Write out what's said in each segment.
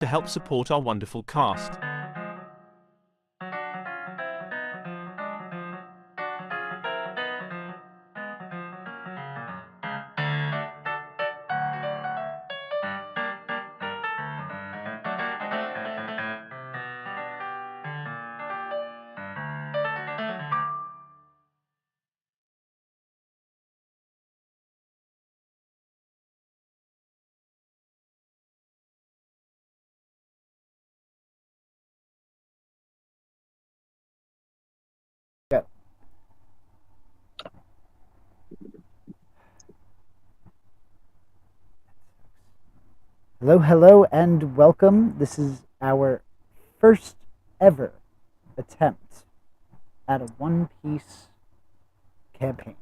to help support our wonderful cast. Go. Hello, hello, and welcome. This is our first ever attempt at a One Piece campaign.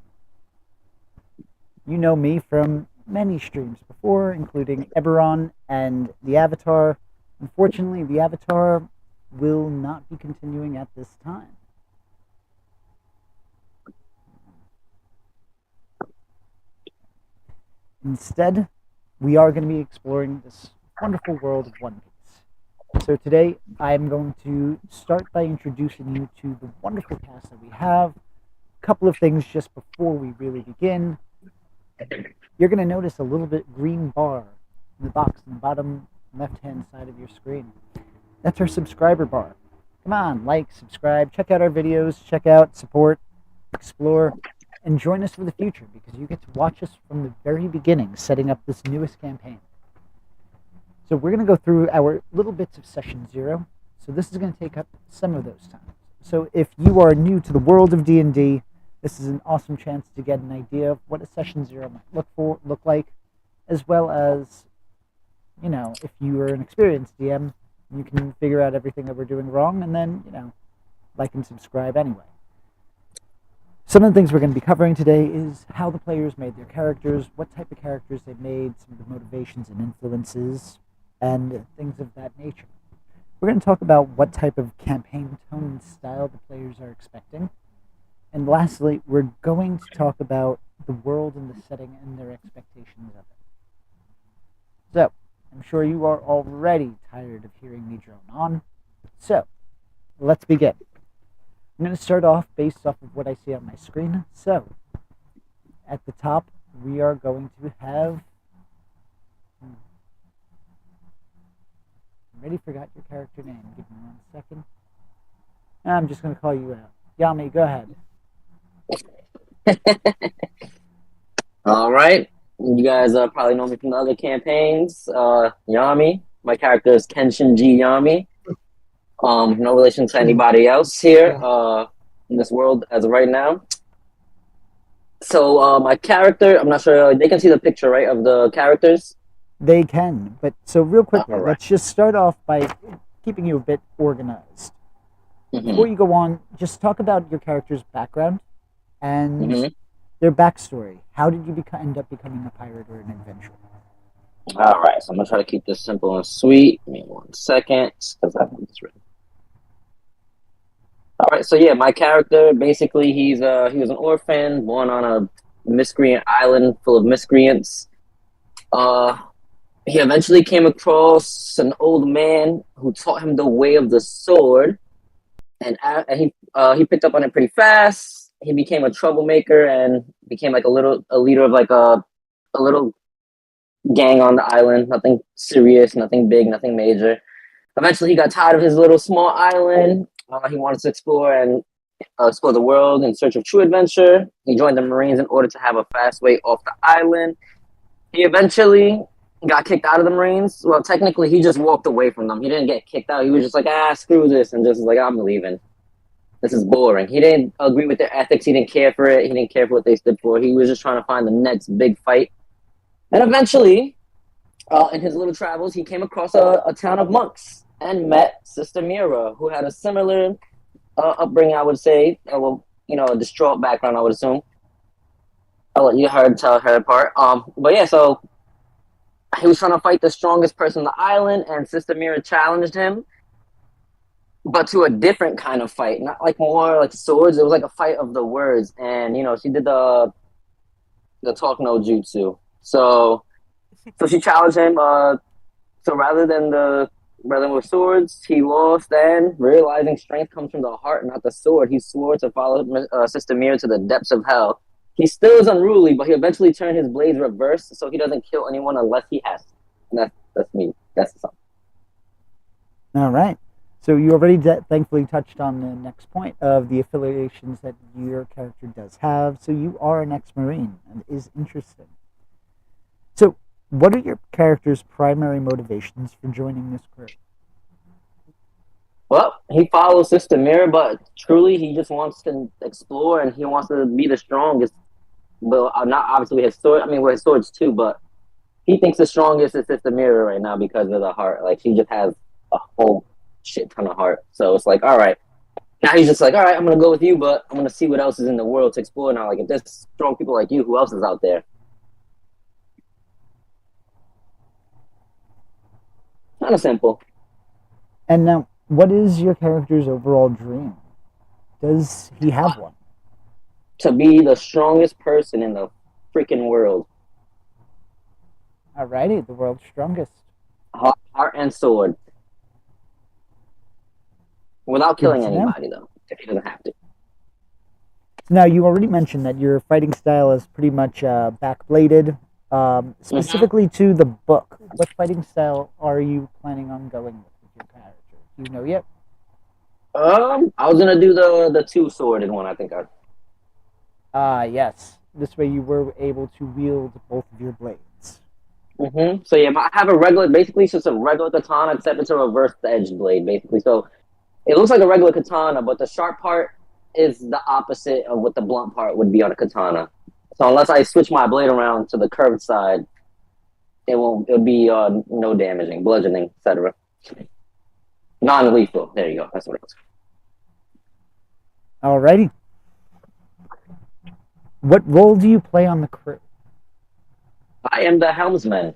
You know me from many streams before, including Eberron and the Avatar. Unfortunately, the Avatar will not be continuing at this time. Instead, we are going to be exploring this wonderful world of One Piece. So today, I'm going to start by introducing you to the wonderful cast that we have. A couple of things just before we really begin. You're going to notice a little bit green bar in the box in the bottom left-hand side of your screen. That's our subscriber bar. Come on, like, subscribe, check out our videos, check out, support, explore, and join us for the future because you get to watch us from the very beginning setting up this newest campaign. So we're going to go through our little bits of session 0. So this is going to take up some of those times. So if you are new to the world of D&D, this is an awesome chance to get an idea of what a session 0 might look like, as well as, you know, if you are an experienced DM, you can figure out everything that we're doing wrong and then, you know, like and subscribe anyway. Some of the things we're going to be covering today is how the players made their characters, what type of characters they made, some of the motivations and influences, and things of that nature. We're going to talk about what type of campaign tone and style the players are expecting. And lastly, we're going to talk about the world and the setting and their expectations of it. So, I'm sure you are already tired of hearing me drone on. So, let's begin. I'm going to start off based off of what I see on my screen. So, at the top, we are going to have... I already forgot your character name. Give me 1 second. I'm just going to call you out. Yami, go ahead. All right. You guys probably know me from the other campaigns. Yami. My character is Kenshin G. Yami. No relation to anybody else here in this world as of right now. So my character, I'm not sure, they can see the picture, right, of the characters? They can, but so real quickly, All right. let's just start off by keeping you a bit organized. Before you go on, just talk about your character's background and their backstory. How did you end up becoming a pirate or an adventurer? All right, so I'm going to try to keep this simple and sweet. Give me 1 second, because I have this written. All right, so yeah, my character, basically, he was an orphan, born on a miscreant island full of miscreants. He eventually came across an old man who taught him the way of the sword, and he picked up on it pretty fast. He became a troublemaker and became like a leader of like a little gang on the island. Nothing serious, nothing big, nothing major. Eventually, he got tired of his little small island. He wanted to explore the world in search of true adventure. He joined the Marines in order to have a fast way off the island. He eventually got kicked out of the Marines. Well, technically, he just walked away from them. He didn't get kicked out. He was just like, screw this, and just was like, I'm leaving. This is boring. He didn't agree with their ethics. He didn't care for it. He didn't care for what they stood for. He was just trying to find the next big fight. And eventually, in his little travels, he came across a town of monks and met Sister Mira, who had a similar upbringing, I would say. A distraught background, I would assume. I'll let you tell her part. But yeah, so he was trying to fight the strongest person on the island, and Sister Mira challenged him, but to a different kind of fight, not like more like swords. It was like a fight of the words, and she did the talk no jutsu. So she challenged him. So rather than the Brethren with swords, he lost, and realizing strength comes from the heart, not the sword, he swore to follow Sister Mira to the depths of hell. He still is unruly, but he eventually turned his blades reverse so he doesn't kill anyone unless he has to. And that's me. That's the song. All right. So you already thankfully touched on the next point of the affiliations that your character does have. So you are an ex-Marine, and is interesting. So, what are your character's primary motivations for joining this crew? Well, he follows Sister Mira, but truly he just wants to explore and he wants to be the strongest. Well, not obviously his sword. I mean, with his swords too, but he thinks the strongest is Sister Mira right now because of the heart. Like she just has a whole shit ton of heart. So it's like, all right. Now he's just like, all right, I'm gonna go with you, but I'm gonna see what else is in the world to explore now. Like if there's strong people like you, who else is out there? Kind of simple. And now, what is your character's overall dream? Does he have one? To be the strongest person in the freaking world. Alrighty, the world's strongest. Heart and sword. Without Good killing to know. anybody, though, if he doesn't have to. Now, you already mentioned that your fighting style is pretty much backbladed. Specifically to the book, what fighting style are you planning on going with your character? Do you know yet? I was gonna do the two-sworded one. I think Yes. This way you were able to wield both of your blades. So yeah, I have a regular. Basically, it's just a regular katana, except it's a reversed edge blade. Basically, so it looks like a regular katana, but the sharp part is the opposite of what the blunt part would be on a katana. So unless I switch my blade around to the curved side, it won't. It'll be no damaging, bludgeoning, etc. Non-lethal. There you go. That's what it was. Alrighty. What role do you play on the crew? I am the helmsman.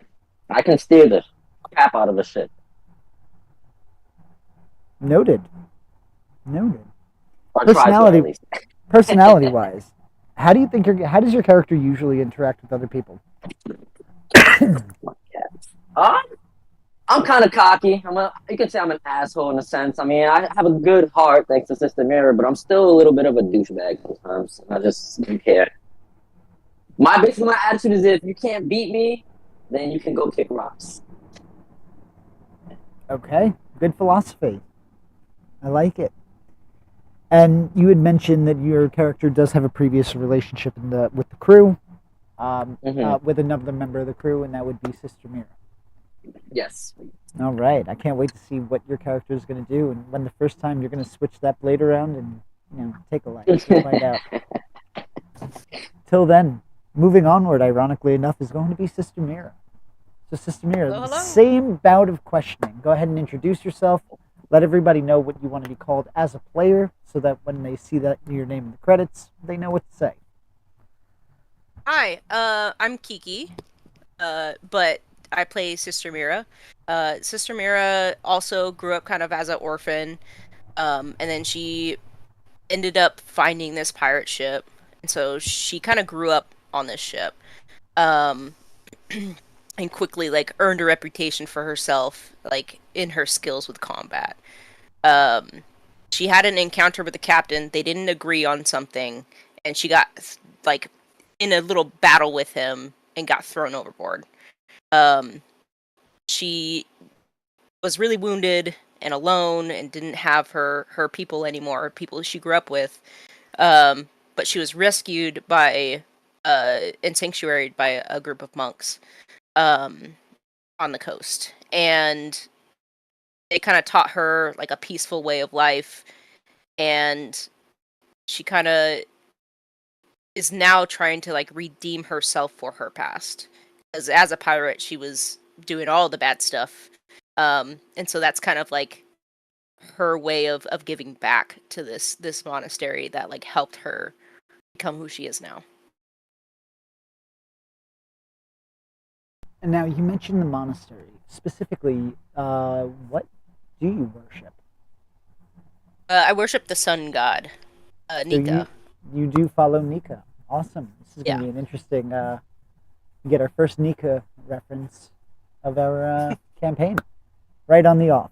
I can steer the crap out of the ship. Noted. Noted. Or try to, at least. Personality-wise, how does your character usually interact with other people? I'm kind of cocky. You could say I'm an asshole in a sense. I mean, I have a good heart thanks to Sister Mirror, but I'm still a little bit of a douchebag sometimes. I just don't care. Basically my attitude is if you can't beat me, then you can go kick rocks. Okay, good philosophy. I like it. And you had mentioned that your character does have a previous relationship with the crew, with another member of the crew, and that would be Sister Mira. Yes. All right, I can't wait to see what your character is going to do, and when the first time you're going to switch that blade around and take a life. We'll find out. Till then, moving onward, ironically enough, is going to be Sister Mira. So, Sister Mira, Hello. same bout of questioning. Go ahead and introduce yourself. Let everybody know what you want to be called as a player, so that when they see that your name in the credits, they know what to say. Hi, I'm Kiki, but I play Sister Mira. Sister Mira also grew up kind of as an orphan, and then she ended up finding this pirate ship, and so she kind of grew up on this ship, and quickly earned a reputation for herself, in her skills with combat. She had an encounter with the captain. They didn't agree on something, and she got in a little battle with him and got thrown overboard. She was really wounded and alone and didn't have her people anymore, people she grew up with. But she was rescued by and sanctuaried by a group of monks on the coast, and they kind of taught her a peaceful way of life, and she kind of is now trying to redeem herself for her past, because as a pirate she was doing all the bad stuff, and so that's kind of her way of giving back to this monastery that helped her become who she is now. And now, you mentioned the monastery. Specifically, what do you worship? I worship the sun god, Nika. So you do follow Nika. Awesome. This is going to be an interesting, get our first Nika reference of our campaign. Right on the off.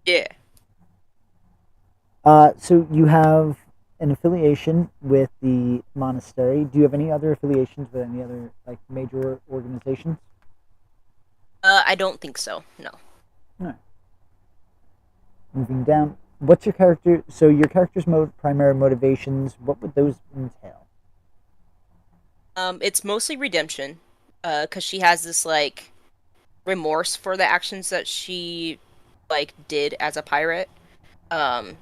Yeah. So you have an affiliation with the monastery. Do you have any other affiliations with any other like major organizations? I don't think so. No. No. Moving down. What's your character? So your character's primary motivations. What would those entail? It's mostly redemption, because she has this like remorse for the actions that she like did as a pirate. Um,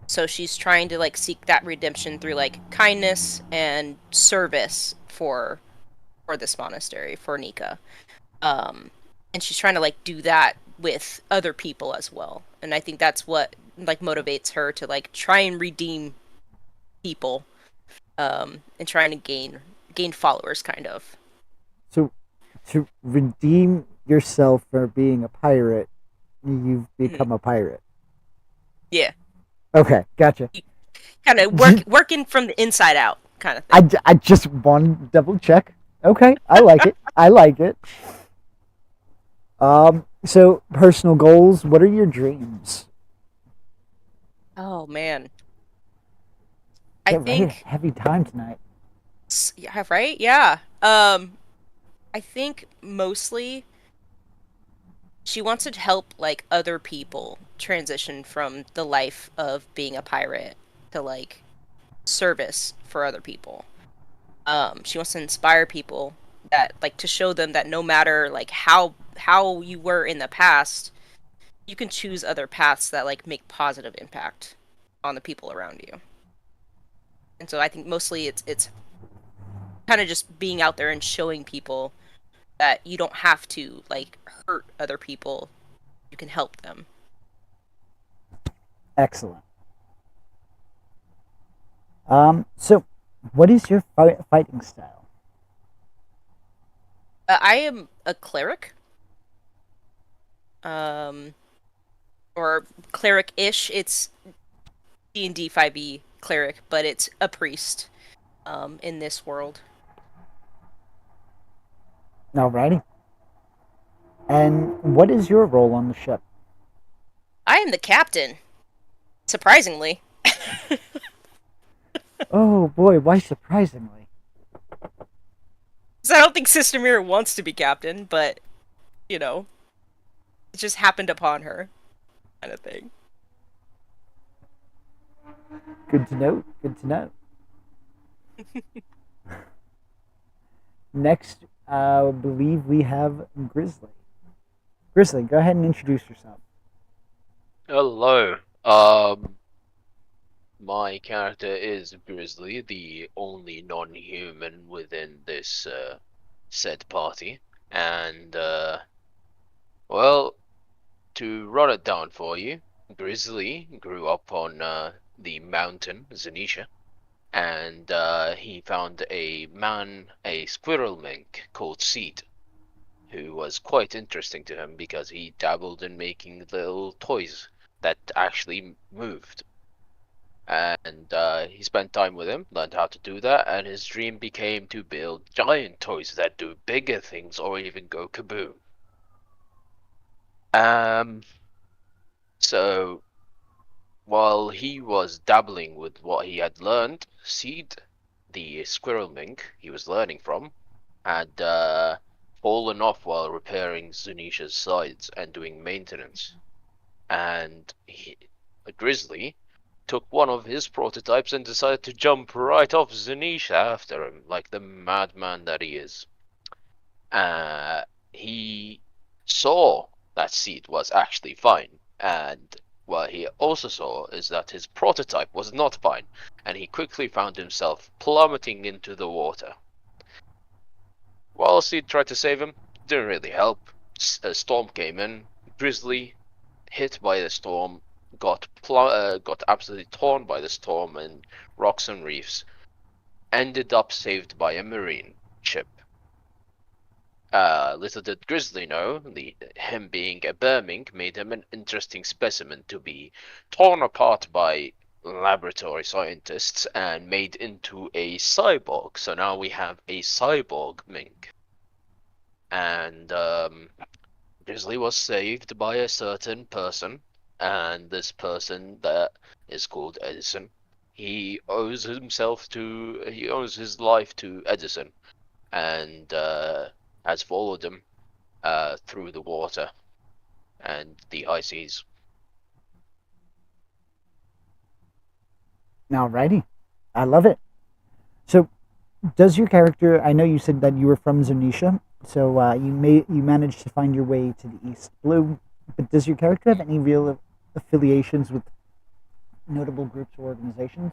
so she's trying to like seek that redemption through like kindness and service for this monastery for Nika. Um, and she's trying to like do that with other people as well. And I think that's what like motivates her to like try and redeem people, and trying to gain followers kind of. So to redeem yourself for being a pirate, you've Mhm. become a pirate. Yeah. Okay, gotcha. Kind of working from the inside out kind of thing. I just want to double check. Okay, I like it. I like it. So personal goals. What are your dreams? Oh man. I Get ready, think heavy time tonight. yeah, right? Yeah. I think mostly she wants to help like other people transition from the life of being a pirate to like service for other people. She wants to inspire people that like to show them that no matter like how you were in the past, you can choose other paths that like make positive impact on the people around you. And so I think mostly it's kind of just being out there and showing people that you don't have to like hurt other people. You can help them. Excellent. So what is your fighting style? I am a cleric, um, or cleric-ish. It's D&D 5e cleric, but it's a priest, in this world. Alrighty. And what is your role on the ship? I am the captain, surprisingly. Oh boy, why surprisingly? 'Cause I don't think Sister Mira wants to be captain, but you know, it just happened upon her, kind of thing. Good to know. Good to know. Next, I believe we have Grizzly. Grizzly, go ahead and introduce yourself. Hello. My character is Grizzly, the only non-human within this said party, and well, to run it down for you, Grizzly grew up on the mountain Zanisha, and he found a squirrel mink called Seed, who was quite interesting to him because he dabbled in making little toys that actually moved. And he spent time with him, learned how to do that, and his dream became to build giant toys that do bigger things or even go kaboom. Um, so while he was dabbling with what he had learned, Seed, the squirrel mink he was learning from, had fallen off while repairing Zunisha's sides and doing maintenance. And Grizzly took one of his prototypes and decided to jump right off Zunisha after him, like the madman that he is. He saw that Seed was actually fine, and what he also saw is that his prototype was not fine, and he quickly found himself plummeting into the water. While Seed tried to save him, didn't really help. A storm came in. Grizzly, hit by the storm, got absolutely torn by the storm and rocks and reefs. Ended up saved by a marine ship. Little did Grizzly know, him being a Burming made him an interesting specimen to be torn apart by laboratory scientists and made into a cyborg. So now we have a cyborg mink. And Grizzly was saved by a certain person, and this person that is called Edison, he owes his life to Edison, and has followed him through the water and the high seas. Alrighty. I love it. So, does your character? I know you said that you were from Zonisha, so you managed to find your way to the East Blue. But does your character have any real affiliations with notable groups or organizations?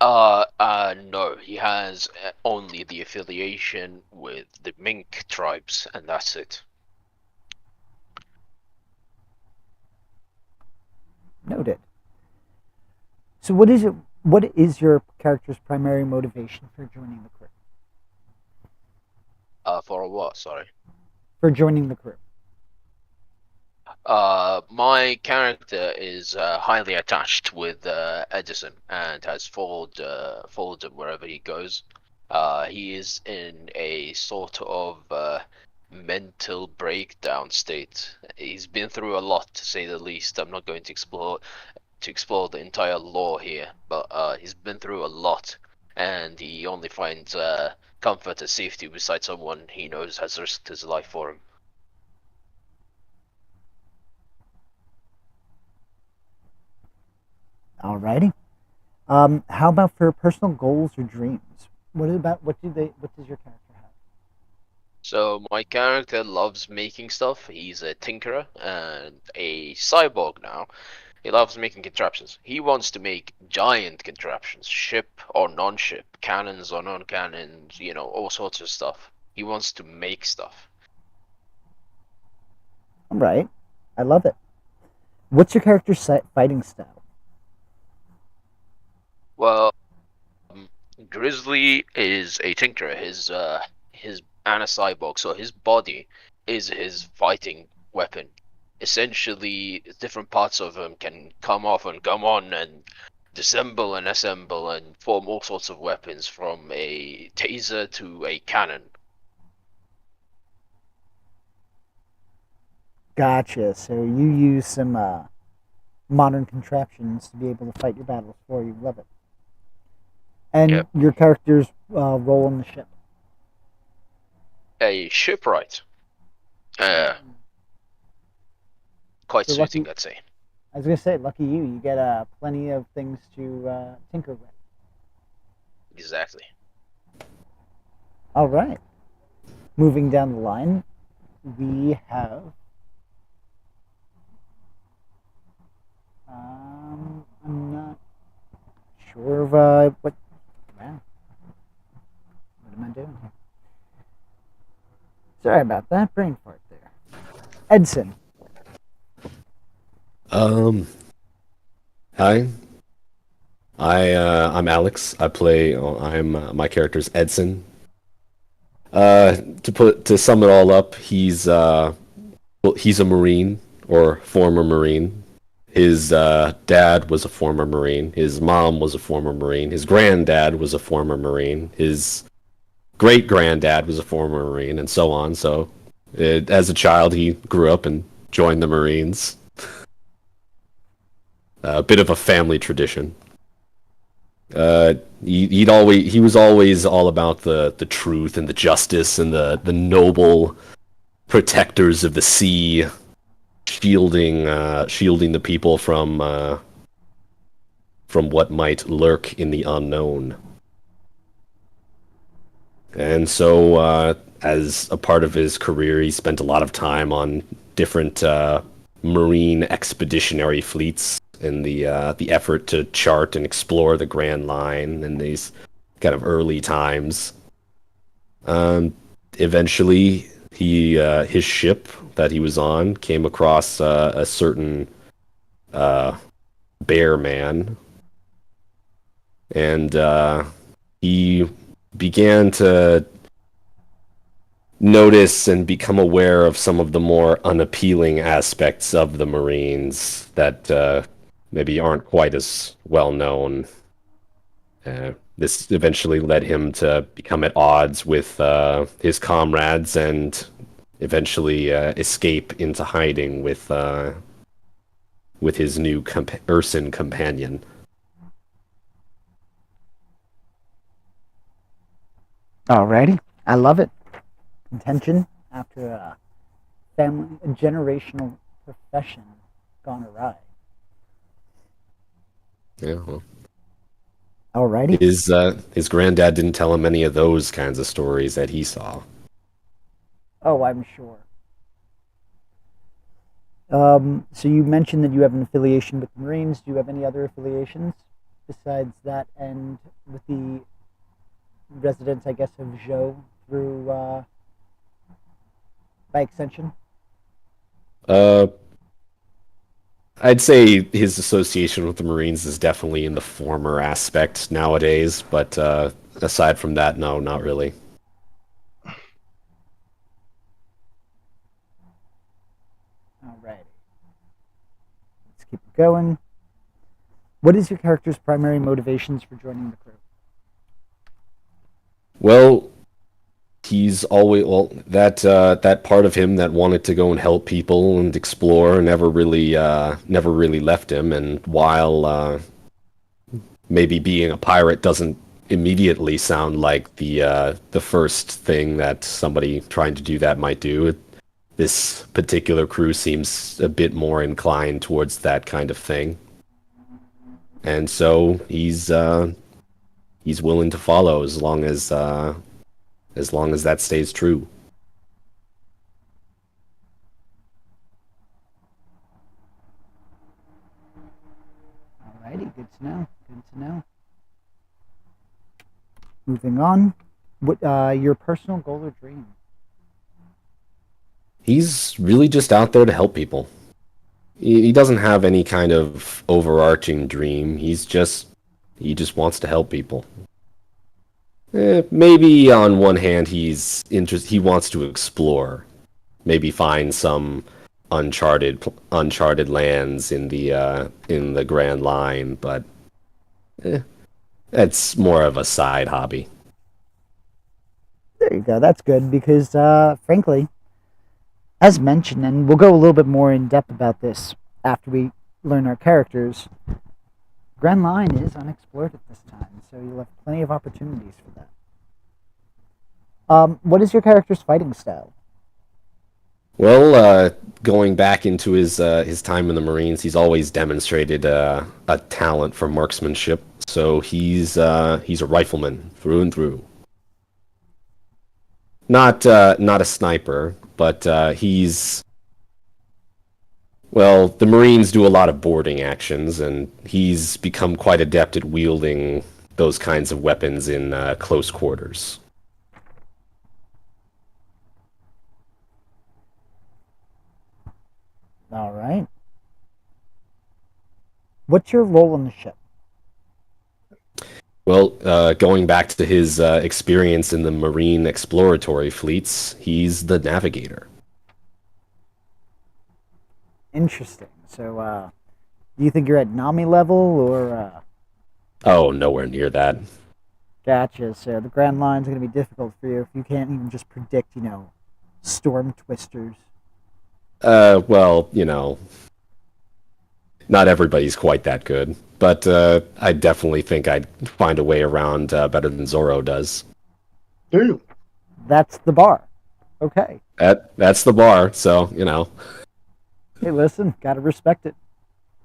No, he has only the affiliation with the Mink tribes, and that's it. Noted. So, what is it? What is your character's primary motivation for joining the crew? For what? Sorry. For joining the crew. My character is highly attached with Edison and has followed him wherever he goes. He is in a sort of mental breakdown state. He's been through a lot, to say the least. I'm not going to explore the entire lore here, but he's been through a lot, and he only finds comfort and safety beside someone he knows has risked his life for him. Alrighty. How about for personal goals or dreams? What does your character have? So my character loves making stuff. He's a tinkerer and a cyborg now. He loves making contraptions. He wants to make giant contraptions, ship or non-ship, cannons or non-cannons, all sorts of stuff. He wants to make stuff. All right. I love it. What's your character's fighting style? Well, Grizzly is a tinkerer. His and a cyborg, so his body is his fighting weapon. Essentially, different parts of him can come off and come on and disassemble and assemble and form all sorts of weapons, from a taser to a cannon. Gotcha. So you use some modern contraptions to be able to fight your battles for you. Love it. And Yep. your character's role on the ship. A shipwright. Quite So suiting, lucky- I'd say. I was gonna say, lucky you. You get plenty of things to tinker with. Exactly. All right. Moving down the line, we have. I'm not sure of what. Wow. What am I doing here? Sorry about that. Brain fart there. Edson. Hi. I'm Alex. My character's Edson. To sum it all up, he's a Marine, or former Marine. His dad was a former Marine. His mom was a former Marine. His granddad was a former Marine. His great-granddad was a former Marine, and so on. So, as a child, he grew up and joined the Marines. A bit of a family tradition. He was always all about the truth and the justice and the noble protectors of the sea, shielding the people from what might lurk in the unknown. And so, as a part of his career, he spent a lot of time on different marine expeditionary fleets in the effort to chart and explore the Grand Line in these kind of early times. Eventually, his ship that he was on came across a certain bear man, and he began to notice and become aware of some of the more unappealing aspects of the Marines that maybe aren't quite as well known. This eventually led him to become at odds with his comrades and eventually escape into hiding with his new Urson companion. Alrighty, I love it. Contention after a generational profession gone awry. Yeah, well, Alrighty. his granddad didn't tell him any of those kinds of stories that he saw. Oh, I'm sure. So you mentioned that you have an affiliation with the Marines. Do you have any other affiliations besides that, and with the residents, I guess, of Zhou through by extension? I'd say his association with the Marines is definitely in the former aspect nowadays, but aside from that, no, not really. Alrighty. Let's keep it going. What is your character's primary motivations for joining the crew? Well, he's always that part of him that wanted to go and help people and explore never really left him. And while maybe being a pirate doesn't immediately sound like the first thing that somebody trying to do that might do, this particular crew seems a bit more inclined towards that kind of thing. And so he's willing to follow as long as that stays true. Alrighty, good to know. Good to know. Moving on. What your personal goal or dream? He's really just out there to help people. He doesn't have any kind of overarching dream. He just wants to help people. Maybe on one hand he wants to explore, maybe find some uncharted lands in the Grand Line, but that's more of a side hobby. There you go. That's good because, frankly, as mentioned, and we'll go a little bit more in depth about this after we learn our characters, Grand Line is unexplored at this time, so you'll have plenty of opportunities for that. What is your character's fighting style? Well, going back into his time in the Marines, he's always demonstrated a talent for marksmanship. So he's a rifleman through and through. Not a sniper, but well, the Marines do a lot of boarding actions, and he's become quite adept at wielding those kinds of weapons in close quarters. All right. What's your role on the ship? Well, going back to his experience in the Marine exploratory fleets, he's the navigator. Interesting. So, do you think you're at Nami level, or? Oh, nowhere near that. Gotcha. So the Grand Line's going to be difficult for you if you can't even just predict, storm twisters. Well, not everybody's quite that good, but I definitely think I'd find a way around better than Zoro does. Damn. That's the bar. Okay. That's the bar, so, Hey, listen, gotta respect it.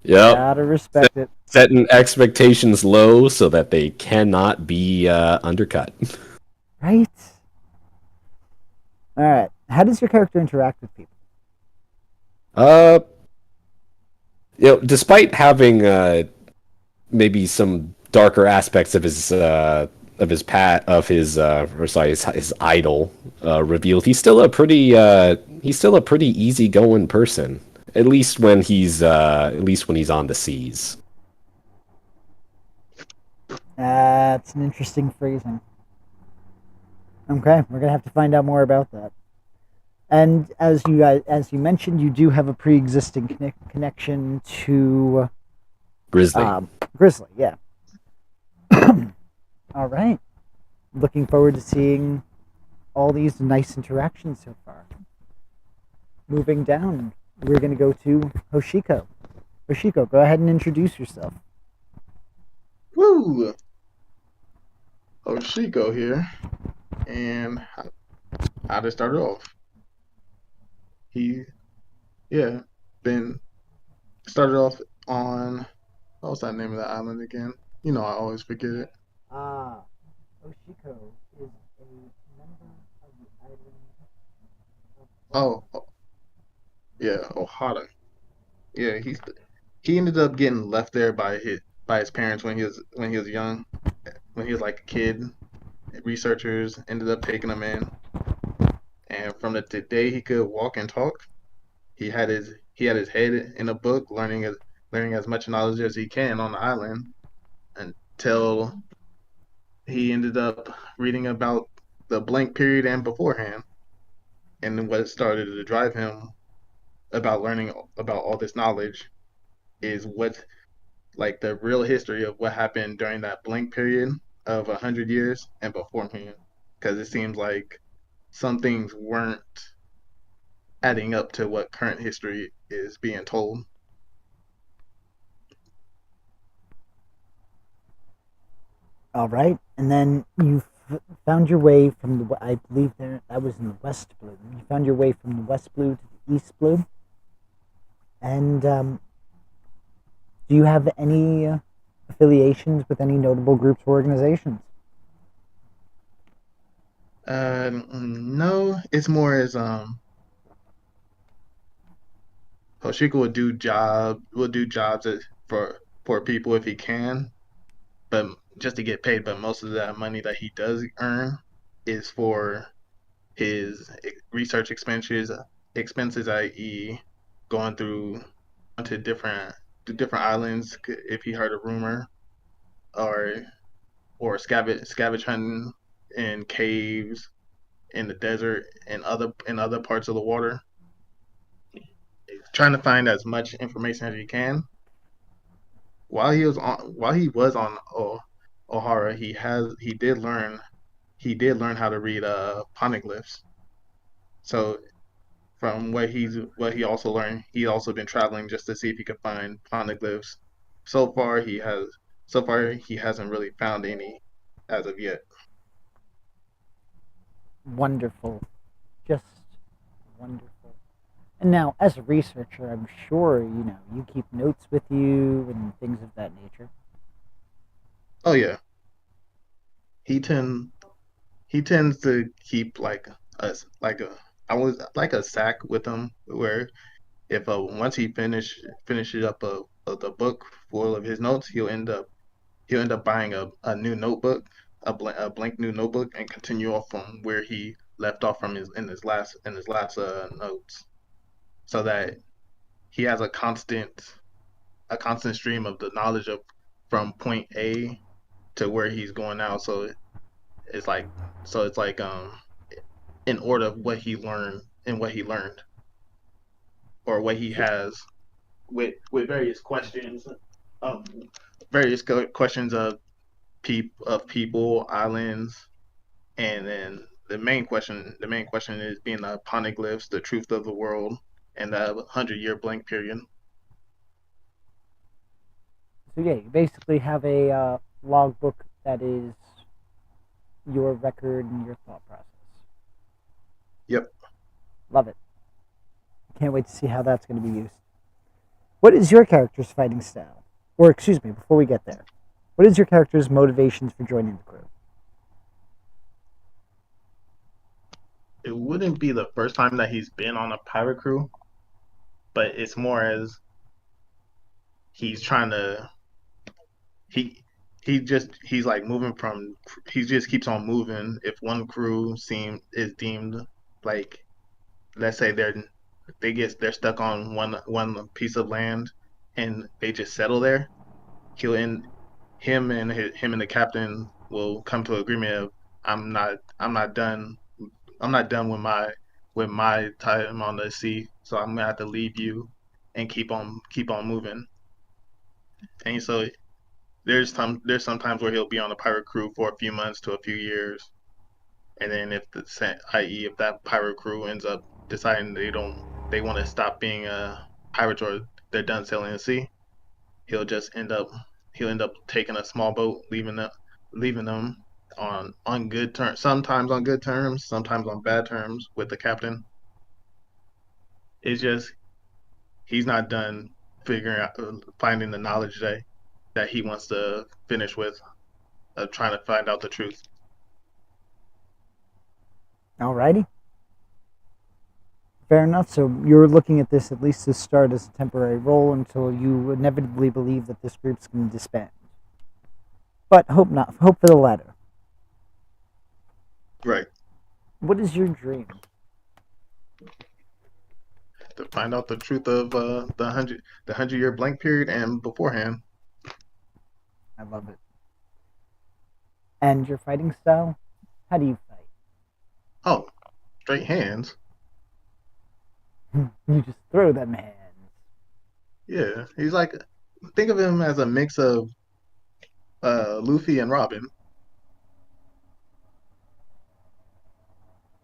Yep. Gotta respect it. Setting expectations low so that they cannot be undercut. Right? Alright. How does your character interact with people? Despite having maybe some darker aspects of his idol revealed, he's still a pretty easygoing person. At least when he's on the seas. That's an interesting phrasing. Okay, we're gonna have to find out more about that. And as you mentioned, you do have a pre-existing connection to Grizzly. Grizzly, yeah. All right. Looking forward to seeing all these nice interactions so far. moving down, we're going to go to Hoshiko. Hoshiko, go ahead and introduce yourself. Woo! Oshiko here, and how to start it off. He, yeah, been started off on what was that name of the island again? You know, I always forget it. Ah, Hoshiko is a member of the island of Oh, yeah, Ohara. Yeah, he ended up getting left there by his parents when he was young, when he was like a kid. Researchers ended up taking him in, and from the day he could walk and talk, he had his head in a book, learning as much knowledge as he can on the island until he ended up reading about the blank period and beforehand. And then what started to drive him about learning about all this knowledge is what like the real history of what happened during that blank period of 100 years and beforehand, because it seems like some things weren't adding up to what current history is being told. All right, and then you found your way from the. I believe that was in the West Blue. You found your way from the West Blue to the East Blue, and do you have any affiliations with any notable groups or organizations? No, it's more as Hoshiko will do jobs for people if he can, but just to get paid. But most of that money that he does earn is for his research expenses, i.e., going through to different islands if he heard a rumor, or scavenge hunting in caves, in the desert, and other parts of the water, trying to find as much information as he can. While he was on Ohara, he did learn how to read poneglyphs. So from what he also learned, he also been traveling just to see if he could find poneglyphs. So far he hasn't really found any as of yet. Wonderful, just wonderful. And now, as a researcher, I'm sure you keep notes with you and things of that nature. Oh yeah, he tend he tends to keep a like a I was like a sack with him where if once he finishes up the book full of his notes, he'll end up buying a new notebook, a blank new notebook, and continue off from where he left off from his last notes, so that he has a constant stream of the knowledge of from point A to where he's going now. It's like it's like in order of what he learned and what he learned, or what he has, with um questions of people, islands, and then the main question is being the poneglyphs, the truth of the world, and the 100 year blank period. So yeah, you basically have a logbook that is your record and your thought process. Yep. Love it. Can't wait to see how that's going to be used. What is your character's fighting style? Or excuse me, before we get there, what is your character's motivations for joining the crew? It wouldn't be the first time that he's been on a pirate crew, but it's more as he's trying to he he's like moving from he just keeps on moving. If one crew seem is deemed like, let's say they're stuck on one piece of land and they just settle there, he'll end him and the captain will come to an agreement of, I'm not done with my time on the sea, so I'm gonna have to leave you and keep on moving. And so there's some times where he'll be on a pirate crew for a few months to a few years, and then if i.e. if that pirate crew ends up deciding they want to stop being pirates or they're done sailing the sea, he'll just he'll end up taking a small boat, leaving them on good terms. Sometimes on good terms, sometimes on bad terms with the captain. It's just he's not done figuring out finding the knowledge that he wants to finish with, trying to find out the truth. Alrighty. Fair enough. So you're looking at this at least to start as a temporary role until you inevitably believe that this group's going to disband. But hope not. Hope for the latter. Right. What is your dream? To find out the truth of the 100-year blank period and beforehand. I love it. And your fighting style? How do you fight? Oh, straight hands. You just throw them hands. Yeah, he's like, think of him as a mix of Luffy and Robin.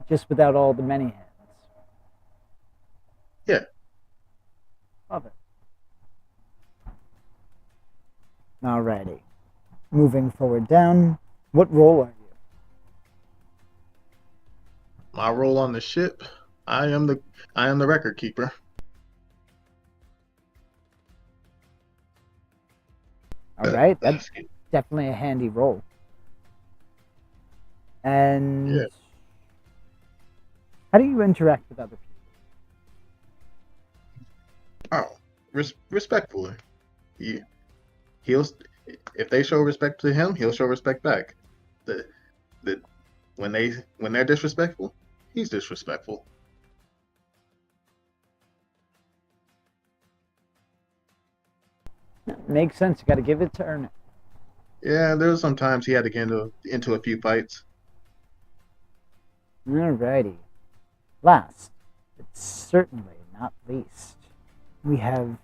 Just without all the many hands. Yeah. Love it. Alrighty. Moving forward down. What role are you? My role on the ship, I am the record keeper. Alright, that's definitely a handy role. And Yeah. how do you interact with other people? Oh, respectfully. He'll if they show respect to him, he'll show respect back. The when they're disrespectful, he's disrespectful. Makes sense. You got to give it to earn it. Yeah, there was some times he had to get into a few fights. Alrighty. Last, but certainly not least, we have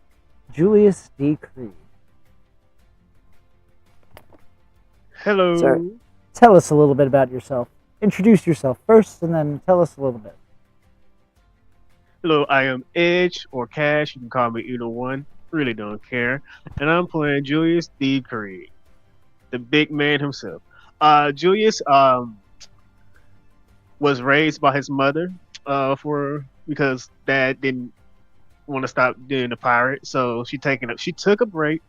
Julius D. Creed. Hello. Sir. Tell us a little bit about yourself. Introduce yourself first, and then tell us a little bit. Hello, I am Edge or Cash. You can call me either one. Really don't care. And I'm playing Julius D. Creed, the big man himself. Julius was raised by his mother because dad didn't want to stop being a pirate, so she took a break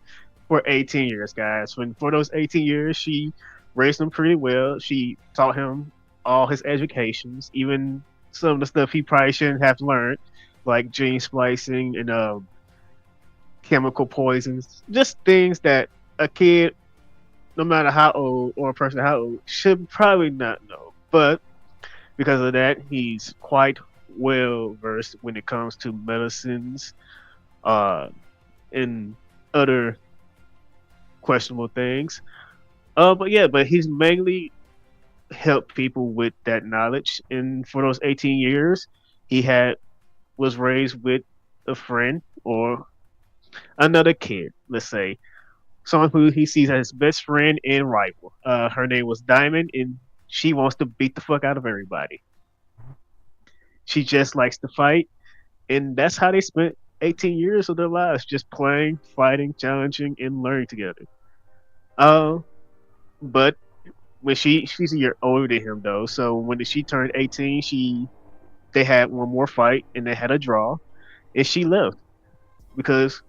for 18 years, guys. For those 18 years, she raised him pretty well. She taught him all his educations, even some of the stuff he probably shouldn't have learned, like gene splicing and chemical poisons, just things that a kid, no matter how old or a person how old, should probably not know. But because of that, he's quite well versed when it comes to medicines, and other questionable things. But he's mainly helped people with that knowledge. And for those 18 years, he was raised with a friend or another kid, let's say, someone who he sees as his best friend and rival. Her name was Diamond, and she wants to beat the fuck out of everybody. She just likes to fight, and that's how they spent 18 years of their lives, just playing, fighting, challenging, and learning together. But when she's a year older than him though, so when she turned 18, they had one more fight and they had a draw, and she left because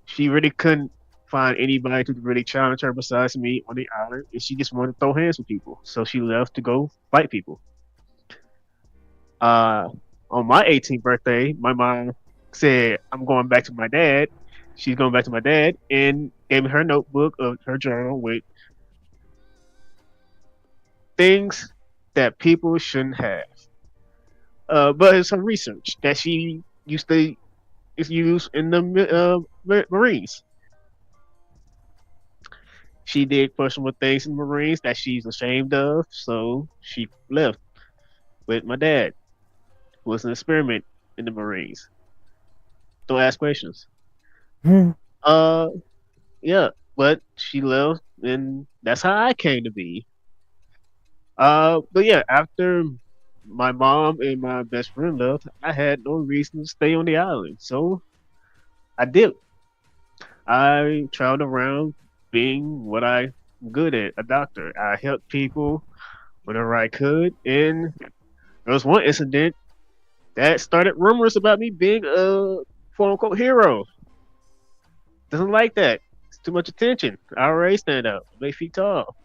she really couldn't find anybody to really challenge her besides me on the island, and she just wanted to throw hands with people. So she left to go fight people. On my 18th birthday, my mom said, "I'm going back to my dad." She's going back to my dad and gave me her notebook of her journal with things that people shouldn't have. But it's some research that she used to use in the Marines. She did questionable things in the Marines that she's ashamed of, so she left with my dad, who was an experiment in the Marines. Don't ask questions. Hmm. Yeah, but she left, and that's how I came to be. But yeah, after my mom and my best friend left, I had no reason to stay on the island. So I did. I traveled around being what I'm good at, a doctor. I helped people whenever I could. And there was one incident that started rumors about me being a quote unquote hero. Doesn't like that. It's too much attention. I already stand out, 8 feet tall.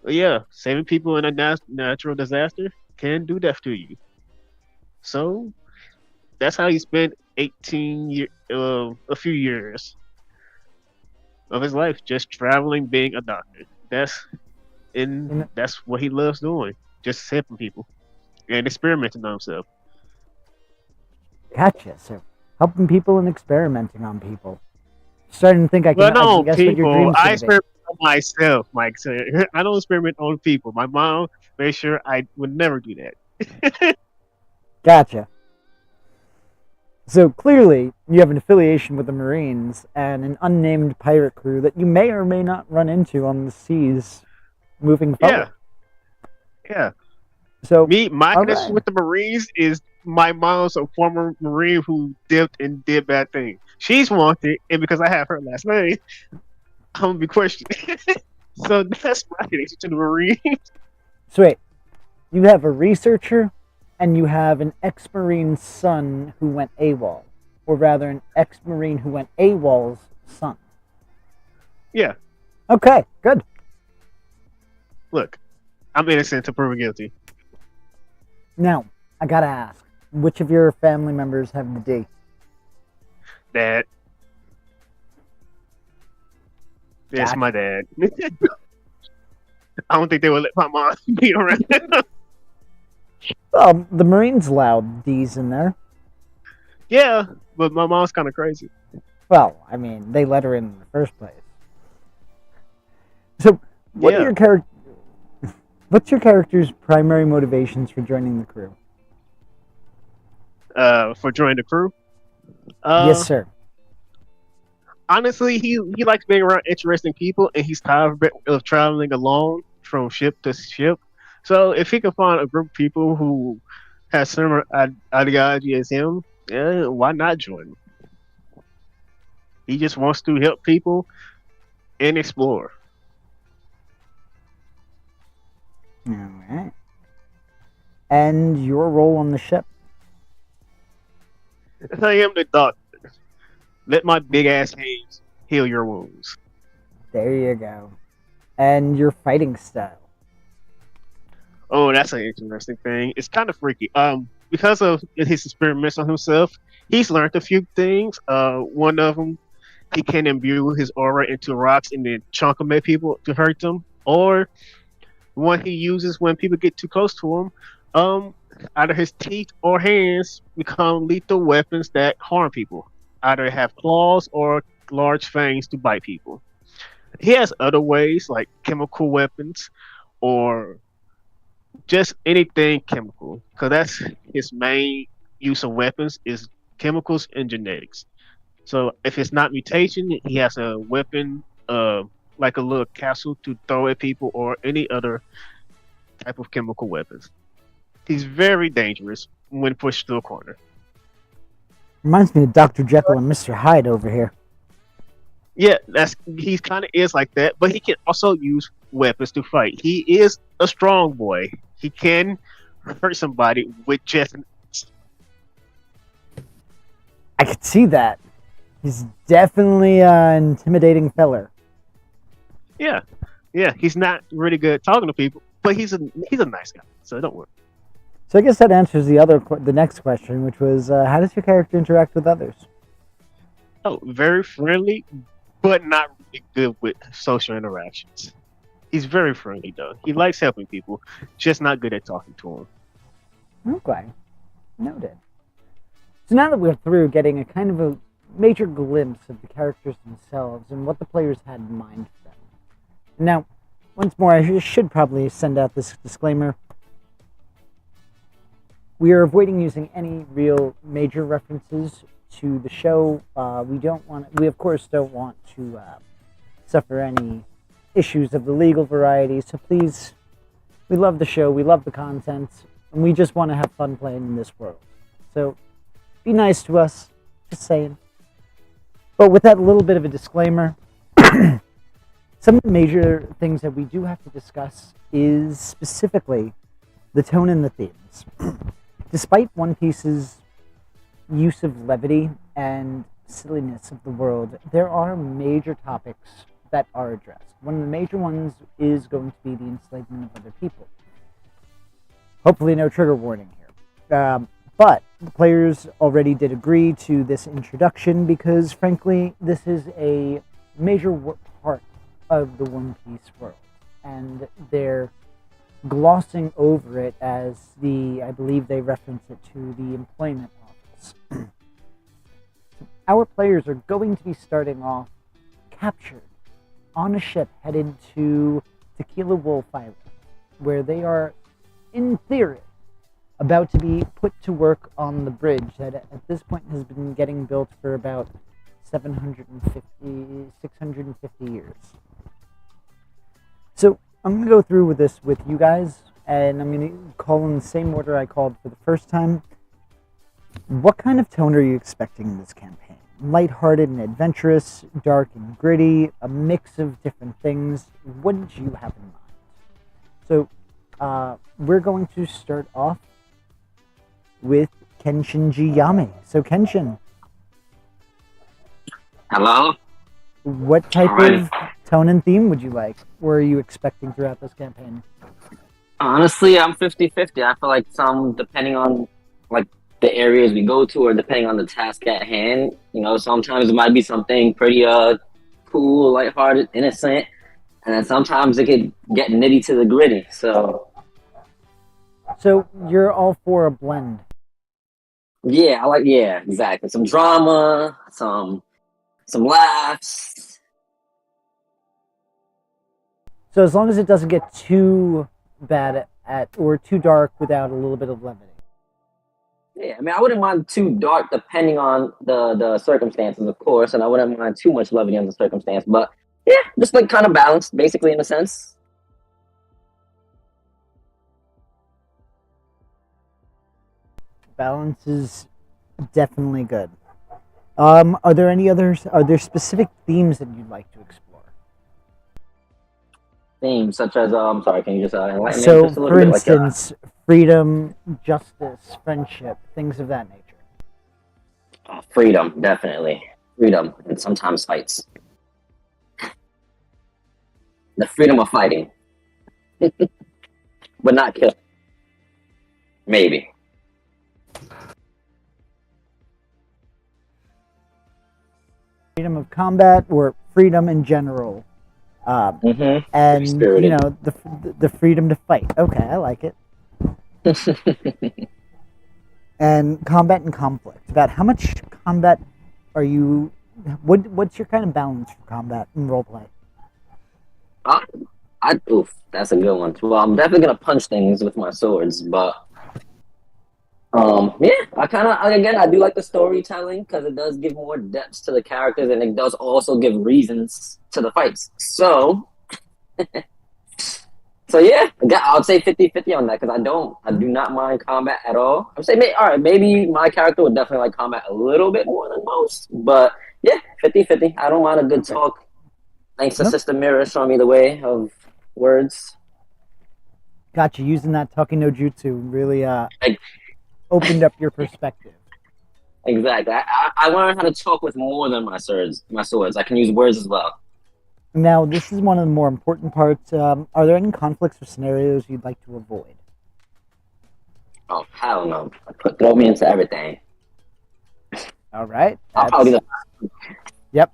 But yeah, saving people in a natural disaster can do that to you. So that's how he spent a few years of his life just traveling, being a doctor. That's what he loves doing, just helping people and experimenting on himself. Gotcha. So helping people and experimenting on people. Starting to think I Well, can no, guess what your people. dreams I gonna be. experiment on myself, Mike. So I don't experiment on people. My mom made sure I would never do that. Gotcha. So clearly, you have an affiliation with the Marines and an unnamed pirate crew that you may or may not run into on the seas moving forward. Yeah. So My all connection right. with the Marines is my mom's a former Marine who dipped and did bad things. She's wanted, and because I have her last name, I'm gonna be questioned. So that's my connection to the Marines. So wait, you have a researcher, and you have an ex-Marine's son who went AWOL, or rather, an ex-Marine who went AWOL's son. Yeah. Okay, good. Look, I'm innocent until proven guilty. Now, I gotta ask, which of your family members have the D? Dad. It's Gotcha. my dad. I don't think they would let my mom be around. Well, the Marines allowed D's in there. Yeah, but my mom's kind of crazy. Well, I mean, they let her in the first place. So, what are Yeah. what's your character's primary motivations for joining the crew? For joining the crew. Yes, sir. Honestly, he likes being around interesting people, and he's tired of traveling alone from ship to ship. So if he can find a group of people who has similar ideology as him, yeah, why not join him? He just wants to help people and explore. All right. And your role on the ship? I am the doctor. Let my big ass hands heal your wounds. There you go. And your fighting style? Oh, that's an interesting thing. It's kind of freaky. Because of his experiments on himself, he's learned a few things. One of them, he can imbue his aura into rocks and then chunk them at people to hurt them. Or one he uses when people get too close to him. Either his teeth or hands become lethal weapons that harm people. Either have claws or large fangs to bite people. He has other ways like chemical weapons or just anything chemical, because that's his main use of weapons is chemicals and genetics. So if it's not mutation, he has a weapon, like a little capsule to throw at people or any other type of chemical weapons. He's very dangerous when pushed to a corner. Reminds me of Dr. Jekyll and Mr. Hyde over here. Yeah, he kind of is like that, but he can also use weapons to fight. He is a strong boy. He can hurt somebody with just an I could see that. He's definitely an intimidating feller. yeah. He's not really good at talking to people, but he's a nice guy. So don't worry. So I guess that answers the next question, which was, how does your character interact with others? Oh, very friendly, but not really good with social interactions. He's very friendly though. He likes helping people, just not good at talking to them. Okay. Noted. So now that we're through getting a kind of a major glimpse of the characters themselves and what the players had in mind for them. Now, once more, I should probably send out this disclaimer. We are avoiding using any real major references to the show. We of course don't want to suffer any issues of the legal variety. So please, we love the show, we love the content. and we just want to have fun playing in this world. So be nice to us, just saying. But with that little bit of a disclaimer, some of the major things that we do have to discuss is specifically the tone and the themes. Despite One Piece's use of levity and silliness of the world, there are major topics that are addressed. One of the major ones is going to be the enslavement of other people. Hopefully no trigger warning here. But the players already did agree to this introduction because, frankly, this is a major part of the One Piece world. And they're glossing over it as I believe they reference it to the employment office. Our players are going to be starting off captured on a ship headed to Tequila Wolf Island, where they are, in theory, about to be put to work on the bridge that at this point has been getting built for about 650 years. So I'm going to go through with this with you guys, and I'm going to call in the same order I called for the first time. What kind of tone are you expecting in this campaign? Lighthearted and adventurous, dark and gritty, a mix of different things. What did you have in mind? So we're going to start off with Kenshin Yame. So Kenshin, Hello? what type Alright. of tone and theme would you like? Or are you expecting throughout this campaign? Honestly, I'm 50-50. I feel like some, depending on like the areas we go to or depending on the task at hand, sometimes it might be something pretty cool, lighthearted, innocent, and then sometimes it could get nitty to the gritty. So you're all for a blend. yeah, exactly. Some drama, some laughs. So as long as it doesn't get too bad or too dark without a little bit of levity. Yeah, I mean, I wouldn't mind too dark depending on the circumstances, of course, and I wouldn't mind too much levity on the circumstance. But yeah, just like kind of balanced, basically, in a sense. Balance is definitely good. Are there specific themes that you'd like to explore? Themes such as I'm sorry, can you just enlighten me So, just a little for bit? instance, freedom, justice, friendship, things of that nature. Freedom, definitely. Freedom, and sometimes fights. The freedom of fighting. But not kill. Maybe. Freedom of combat or freedom in general. Mm-hmm. And, Spirited. the freedom to fight. Okay, I like it. And combat and conflict. About how much combat are you... What's your kind of balance for combat and roleplay? Oof, that's a good one. Well, I'm definitely gonna punch things with my swords, but yeah, I do like the storytelling because it does give more depth to the characters and it does also give reasons to the fights. So, yeah, I would say 50-50 on that because I do not mind combat at all. I would say, maybe my character would definitely like combat a little bit more than most, but yeah, 50-50. I don't mind a good talk. Thanks to Nope. Sister Mirror showing me the way of words. Gotcha, using that Talking no Jutsu really opened up your perspective. Exactly. I learned how to talk with more than my swords. I can use words as well. Now, this is one of the more important parts. Are there any conflicts or scenarios you'd like to avoid? Oh, hell no. Throw me into everything. All right. I'll probably be Yep.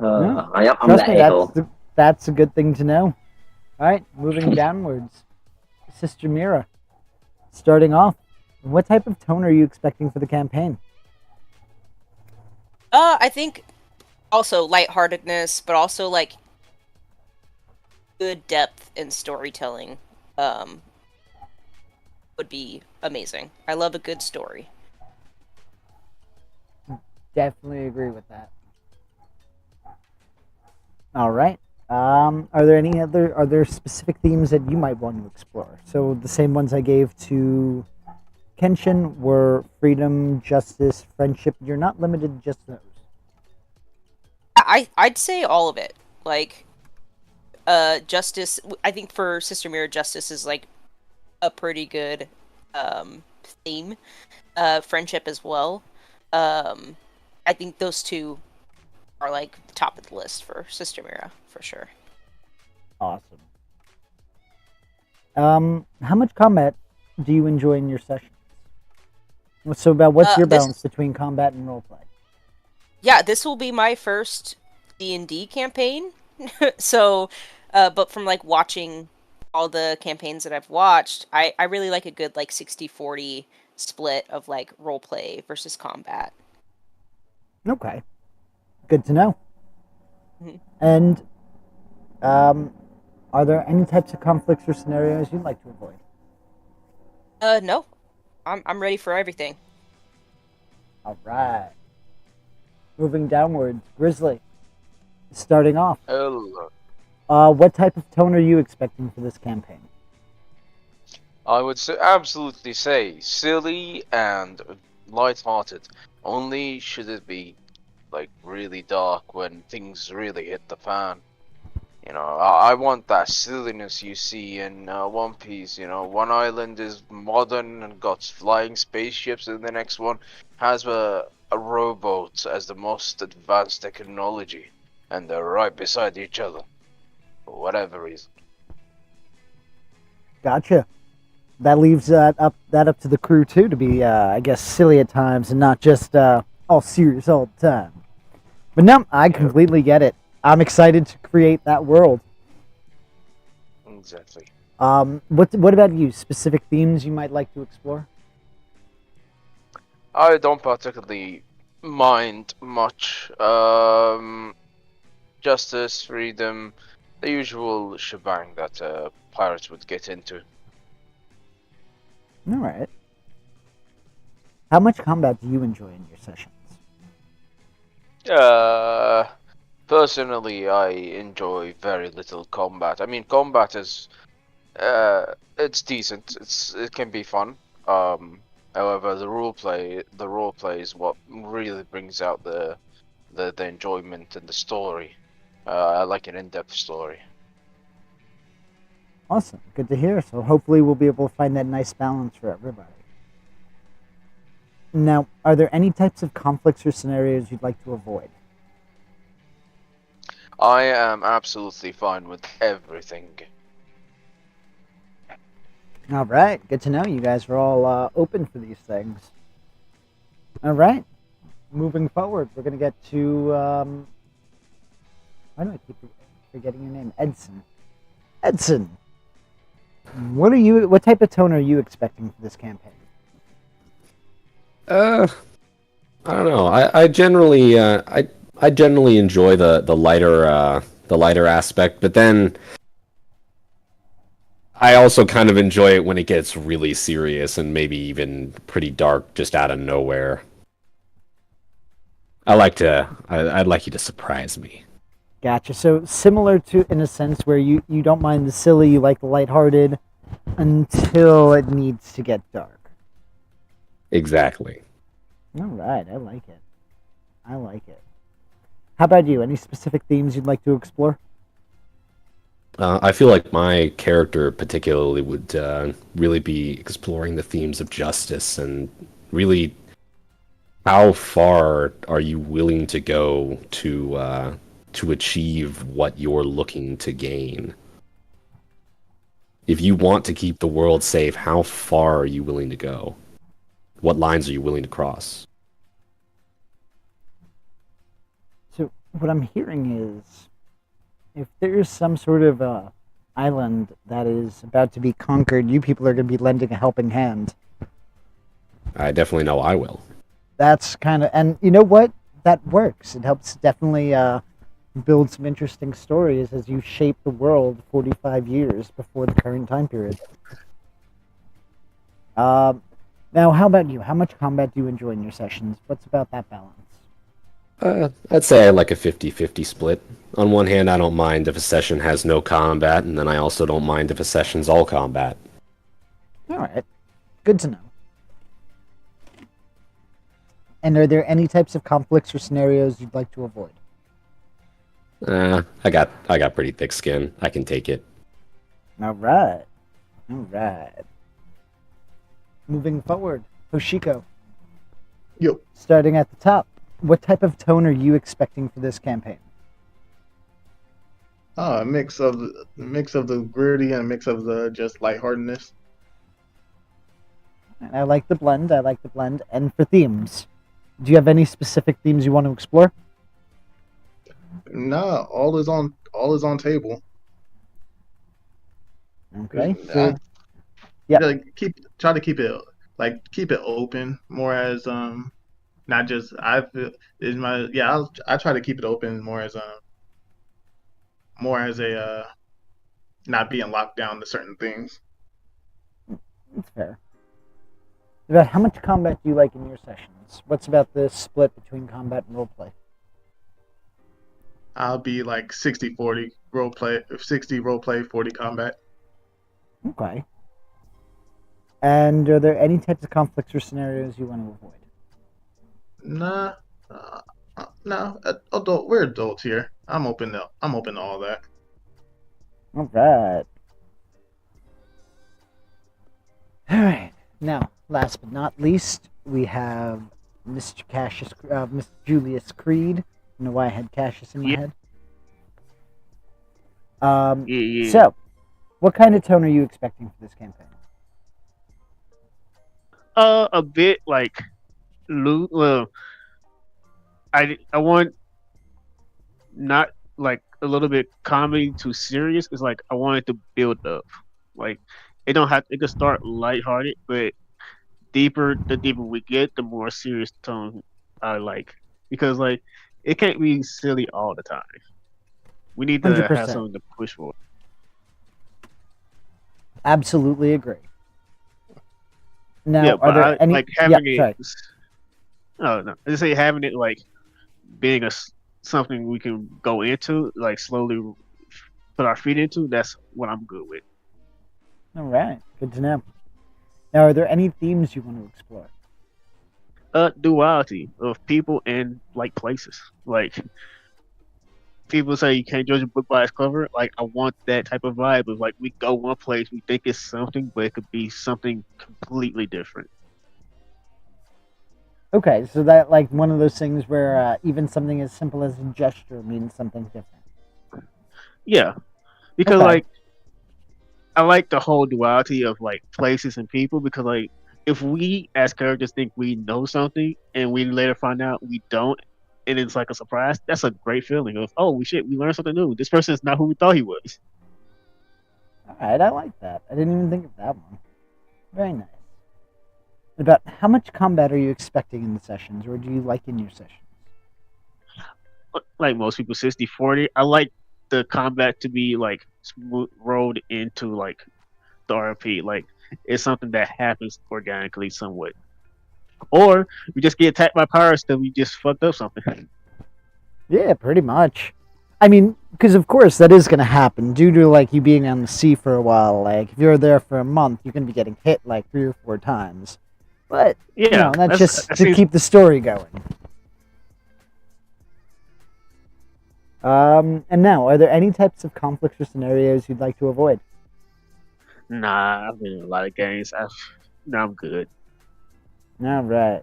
Yep, I'm Trust the me, a-hole. that's a good thing to know. All right, moving downwards. Sister Mira, starting off, what type of tone are you expecting for the campaign? I think also lightheartedness, but also like good depth in storytelling would be amazing. I love a good story. Definitely agree with that. All right. Are there specific themes that you might want to explore? So the same ones I gave to Kenshin were freedom, justice, friendship. You're not limited to just those. I'd say all of it. Like, justice. I think for Sister Mirror, justice is like a pretty good theme. Friendship as well. I think those two are like top of the list for Sister Mira for sure. Awesome. How much combat do you enjoy in your sessions? What's your balance between combat and roleplay? Yeah, this will be my first D&D campaign. So, but from like watching all the campaigns that I've watched, I really like a good like 60-40 split of like roleplay versus combat. Okay. Good to know. Mm-hmm. And are there any types of conflicts or scenarios you'd like to avoid? No. I'm ready for everything. All right. Moving downwards, Grizzly. Starting off. Hello. What type of tone are you expecting for this campaign? I would absolutely say silly and light-hearted. Only should it be like really dark when things really hit the fan. You know, I want that silliness you see in One Piece. You know, one island is modern and got flying spaceships, and the next one has a rowboat as the most advanced technology, and they're right beside each other for whatever reason. Gotcha. That leaves that up to the crew too to be, I guess, silly at times and not just all serious all the time. But no, I completely get it. I'm excited to create that world. Exactly. What about you? Specific themes you might like to explore? I don't particularly mind much. Justice, freedom, the usual shebang that pirates would get into. All right. How much combat do you enjoy in your sessions? Personally, I enjoy very little combat. I mean, combat is, it's decent. It can be fun. However, the role play is what really brings out the enjoyment and the story. I like an in-depth story. Awesome. Good to hear. So hopefully we'll be able to find that nice balance for everybody. Now, are there any types of conflicts or scenarios you'd like to avoid? I am absolutely fine with everything. All right. Good to know you guys are all open for these things. All right. Moving forward, we're going to get to... why do I keep forgetting your name? Edson. Edson! What type of tone are you expecting for this campaign? I don't know. I generally I generally enjoy the lighter aspect, but then I also kind of enjoy it when it gets really serious and maybe even pretty dark just out of nowhere. I'd like you to surprise me. Gotcha. So similar to, in a sense, where you don't mind the silly, you like the lighthearted, until it needs to get dark. Exactly. All right. I like it. How about you? Any specific themes you'd like to explore? I feel like my character particularly would really be exploring the themes of justice and really how far are you willing to go to achieve what you're looking to gain. If you want to keep the world safe, how far are you willing to go? What lines are you willing to cross? So what I'm hearing is, if there's some sort of island that is about to be conquered, you people are going to be lending a helping hand. I definitely know I will. That's kind of, and you know what? That works. It helps definitely build some interesting stories as you shape the world 45 years before the current time period. Now, how about you? How much combat do you enjoy in your sessions? What's about that balance? I'd say I like a 50-50 split. On one hand, I don't mind if a session has no combat, and then I also don't mind if a session's all combat. All right. Good to know. And are there any types of conflicts or scenarios you'd like to avoid? I got pretty thick skin. I can take it. All right. All right. Moving forward, Hoshiko, Yo, starting at the top. What type of tone are you expecting for this campaign? a mix of the gritty and a mix of the just lightheartedness. And I like the blend. I like the blend. And for themes, do you have any specific themes you want to explore? Nah, all is on table. Okay. I- So, yeah. try to keep it open more as not just I feel is my yeah I try to keep it open more as a not being locked down to certain things. That's fair. About how much combat do you like in your sessions? What's about the split between combat and roleplay? I'll be like 60-40 role play, 60 role play, 40 combat. Okay. And are there any types of conflicts or scenarios you want to avoid? Nah, no, adult. We're adults here. I'm open to all that. All right. All right. Now, last but not least, we have Mr. Mr. Julius Creed. I don't know why I had Cassius in my head. Yeah. So, what kind of tone are you expecting for this campaign? A bit like well, I want not like a little bit comedy to serious. It's like I want it to build up. Like it don't have it could start lighthearted, but the deeper we get, the more serious tone I like. Because like it can't be silly all the time. We need to 100%. have something to push for. Absolutely agree. Now, Yeah, are but there I any? like having yeah, sorry. it. Oh no, I just say having it like being something we can go into, like slowly put our feet into. That's what I'm good with. All right, good to know. Now, are there any themes you want to explore? Duality of people and like places. Like people say you can't judge a book by its cover. Like I want that type of vibe of like we go one place, we think it's something, but it could be something completely different. Okay, so that like one of those things where even something as simple as a gesture means something different. Yeah, because Okay. like I like the whole duality of like places and people because like if we as characters think we know something and we later find out we don't and it's like a surprise, that's a great feeling of oh shit, we learned something new. This person is not who we thought he was. All right, I like that. I didn't even think of that one. Very nice. About how much combat are you expecting in the sessions, or do you like in your sessions? Like most people 60-40. I like the combat to be like smooth rolled into like the RP. Like it's something that happens organically somewhat. Or we just get attacked by pirates that we just fucked up something. Yeah, pretty much. I mean, because of course that is going to happen due to like you being on the sea for a while. Like if you're there for a month, you're going to be getting hit like 3 or 4 times. But Yeah, that's just that to seems- keep the story going. And now, are there any types of conflicts or scenarios you'd like to avoid? Nah, I've been in a lot of games. I'm good. All right.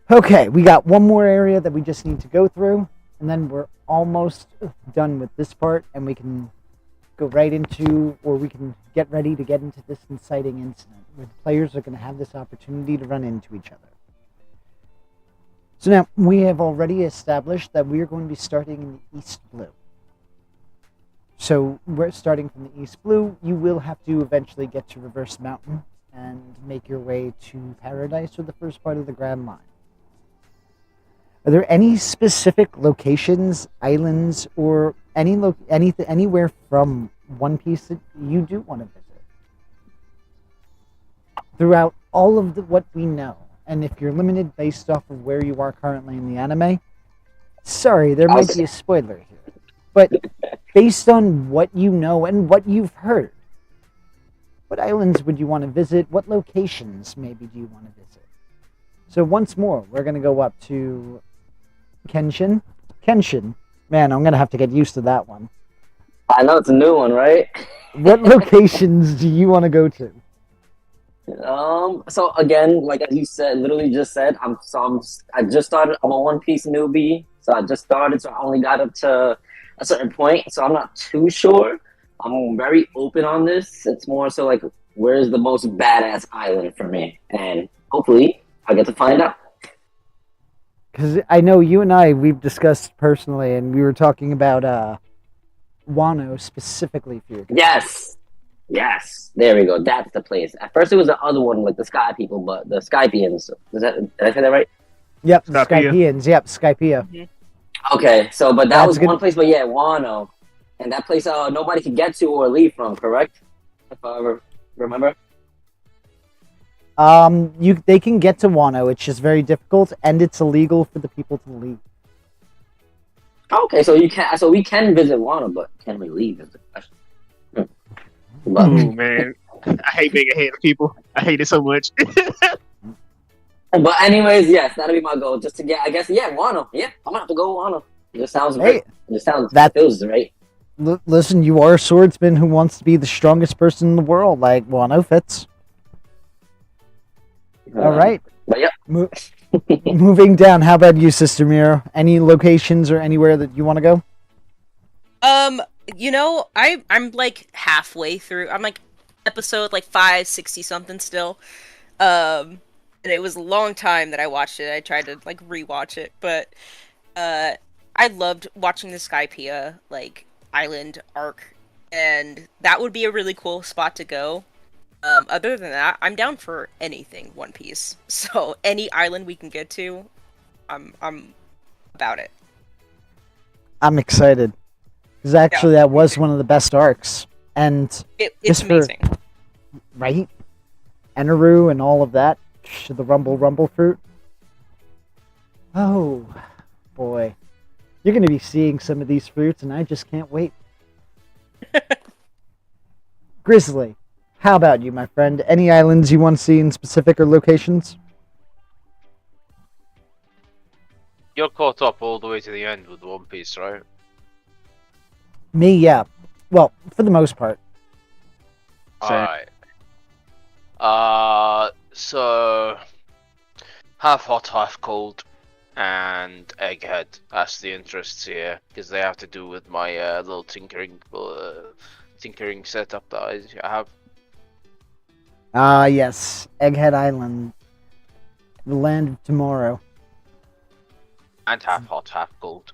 Okay, we got one more area that we just need to go through, and then we're almost done with this part, and we can go right into, or we can get ready to get into this inciting incident, where the players are going to have this opportunity to run into each other. So now, we have already established that we are going to be starting in the East Blue. So we're starting from the East Blue. You will have to eventually get to Reverse Mountain and make your way to Paradise or the first part of the Grand Line. Are there any specific locations, islands, or anywhere from One Piece that you do want to visit? Throughout all of what we know, and if you're limited based off of where you are currently in the anime, sorry, there might be a spoiler here. But based on what you know and what you've heard, what islands would you want to visit? What locations maybe do you want to visit? So once more, we're going to go up to Kenshin. Kenshin. Man, I'm going to have to get used to that one. I know it's a new one, right? What locations do you want to go to? So again, like as you said, literally just said, I just started. I'm a One Piece newbie, so I just started. So I only got up to a certain point, so I'm not too sure. I'm very open on this. It's more so like, where's the most badass island for me, and hopefully I get to find out. Because I know you and we've discussed personally, and we were talking about Wano specifically for you. Yes, there we go. That's the place. At first, it was the other one, like the Sky People, but the Skypians. Did I say that right? Yep, Skypiea. Skypians. Yep, Skypiea. Okay, so but that That's was good. one place, but yeah, Wano, and that place nobody could get to or leave from. Correct? If I ever remember. They can get to Wano. It's just very difficult, and it's illegal for the people to leave. Okay, so we can visit Wano, but can we leave? Is the question. But Oh man, I hate being ahead of people. I hate it so much. but anyways, yes, that'll be my goal. Just to get, I guess, yeah, Wano. Yeah, I'm gonna have to go Wano. It just sounds great. It just sounds feels right. Listen, you are a swordsman who wants to be the strongest person in the world. Like Wano fits. All right. But yeah. Moving down. How about you, Sister Miro? Any locations or anywhere that you want to go? I'm like halfway through. I'm like episode like 560 something still. And it was a long time that I watched it. I tried to like rewatch it, but I loved watching the Skypiea like island arc, and that would be a really cool spot to go. Other than that, I'm down for anything One Piece. So any island we can get to, I'm about it. I'm excited. Because actually, that was one of the best arcs. And it's amazing. Right? Eneru and all of that. The Rumble fruit. Oh, boy. You're going to be seeing some of these fruits, and I just can't wait. Grizzly, how about you, my friend? Any islands you want to see in specific or locations? You're caught up all the way to the end with One Piece, right? Me, yeah. Well, for the most part. Alright. So half hot, half cold, and Egghead. That's the interests here, because they have to do with my little tinkering setup that I have. Yes. Egghead Island. The land of tomorrow. And half hot, half cold.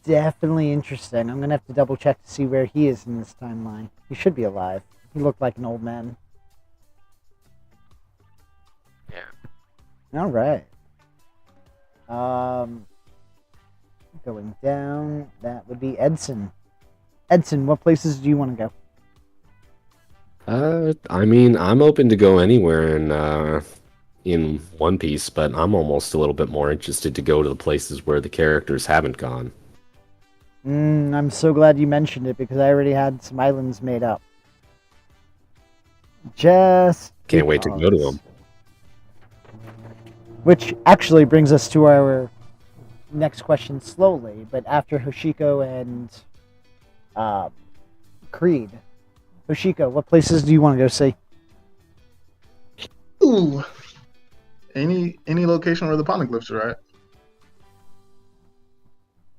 Definitely interesting. I'm gonna have to double check to see where he is in this timeline. He should be alive. He looked like an old man. Yeah. All right. Going down, that would be Edson. Edson, what places do you want to go? I mean, I'm open to go anywhere in One Piece, but I'm almost a little bit more interested to go to the places where the characters haven't gone. I'm so glad you mentioned it because I already had some islands made up. Just Can't wait to go to because. them. Which actually brings us to our next question slowly, but after Hoshiko and Creed. Hoshiko, what places do you want to go see? Ooh, any location where the poneglyphs are at.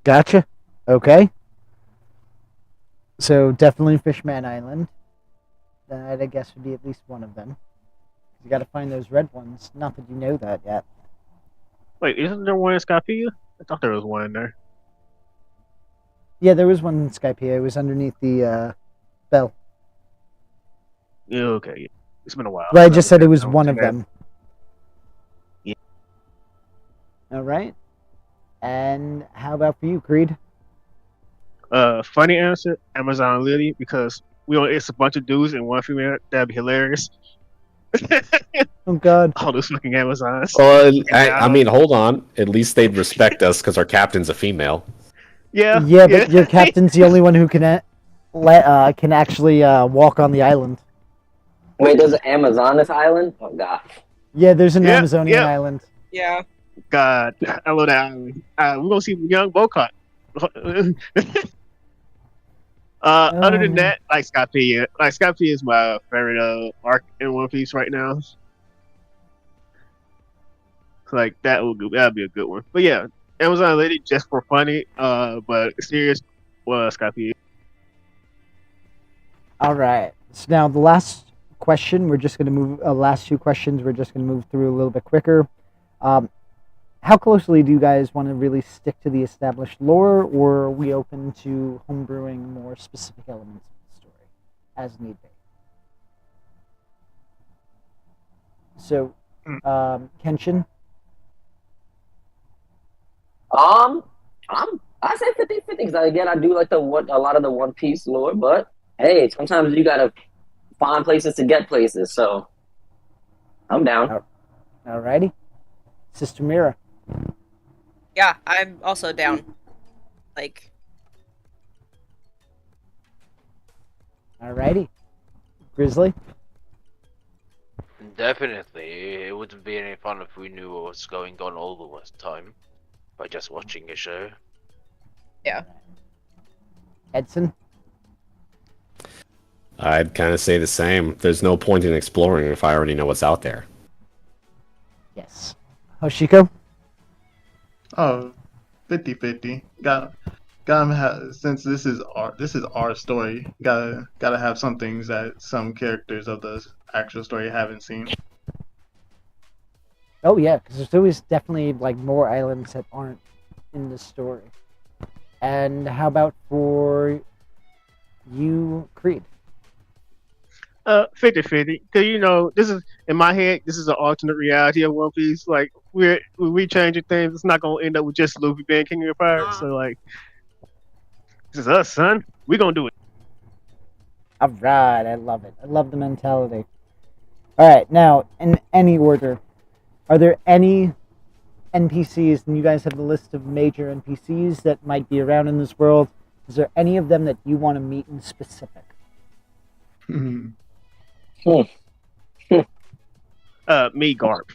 Gotcha. Okay. So definitely Fishman Island. That I guess would be at least one of them. You got to find those red ones. Not that you know that yet. Wait, isn't there one in Skypiea? I thought there was one in there. Yeah, there was one in Skypiea. It was underneath the bell. Yeah, okay. Yeah. It's been a while. But I just said it was I don't one think of I- them. Yeah. All right. And how about for you, Creed? Funny answer, Amazon Lily, because it's a bunch of dudes and one female. That'd be hilarious. Oh God. All those fucking Amazons. Well, I mean, hold on. At least they'd respect us because our captain's a female. Yeah. Yeah, but your captain's the only one who can can actually walk on the island. Wait, there's an Amazoness island? Oh god. Yeah, there's an Yeah, Amazonian yeah. island. Yeah. God, I love that island. We're gonna see young Bocot. Other than that, like Scott P. Is my favorite arc in One Piece right now. So, like that'd be a good one. But yeah, Amazon Lady just for funny. But serious was Scott P. All right. So now the last question, we're just going to move. Last two questions, we're just going to move through a little bit quicker. How closely do you guys want to really stick to the established lore, or are we open to homebrewing more specific elements of the story as need be? So, Kenshin. I say 50-50 because again I do like a lot of the One Piece lore, but hey, sometimes you gotta find places to get places, so I'm down. Alrighty. Sister Mira. Yeah, I'm also down. Like, Alrighty. Grizzly. Definitely, it wouldn't be any fun if we knew what was going on all the time by just watching a show. Edson. I'd kind of say the same. There's no point in exploring if I already know what's out there. Yes. Hoshiko. Oh, 50-50. Since this is our story, gotta have some things that some characters of the actual story haven't seen. Oh yeah, because there's always definitely like more islands that aren't in the story. And how about for you, Creed? 50-50. Cause this is in my head. This is an alternate reality of One Piece. Like we changing things. It's not gonna end up with just Luffy being king of the pirates. So like, this is us, son. We gonna do it. All right, I love it. I love the mentality. All right, now in any order, are there any NPCs, and you guys have the list of major NPCs that might be around in this world? Is there any of them that you want to meet in specific? Mhm. Me Garp.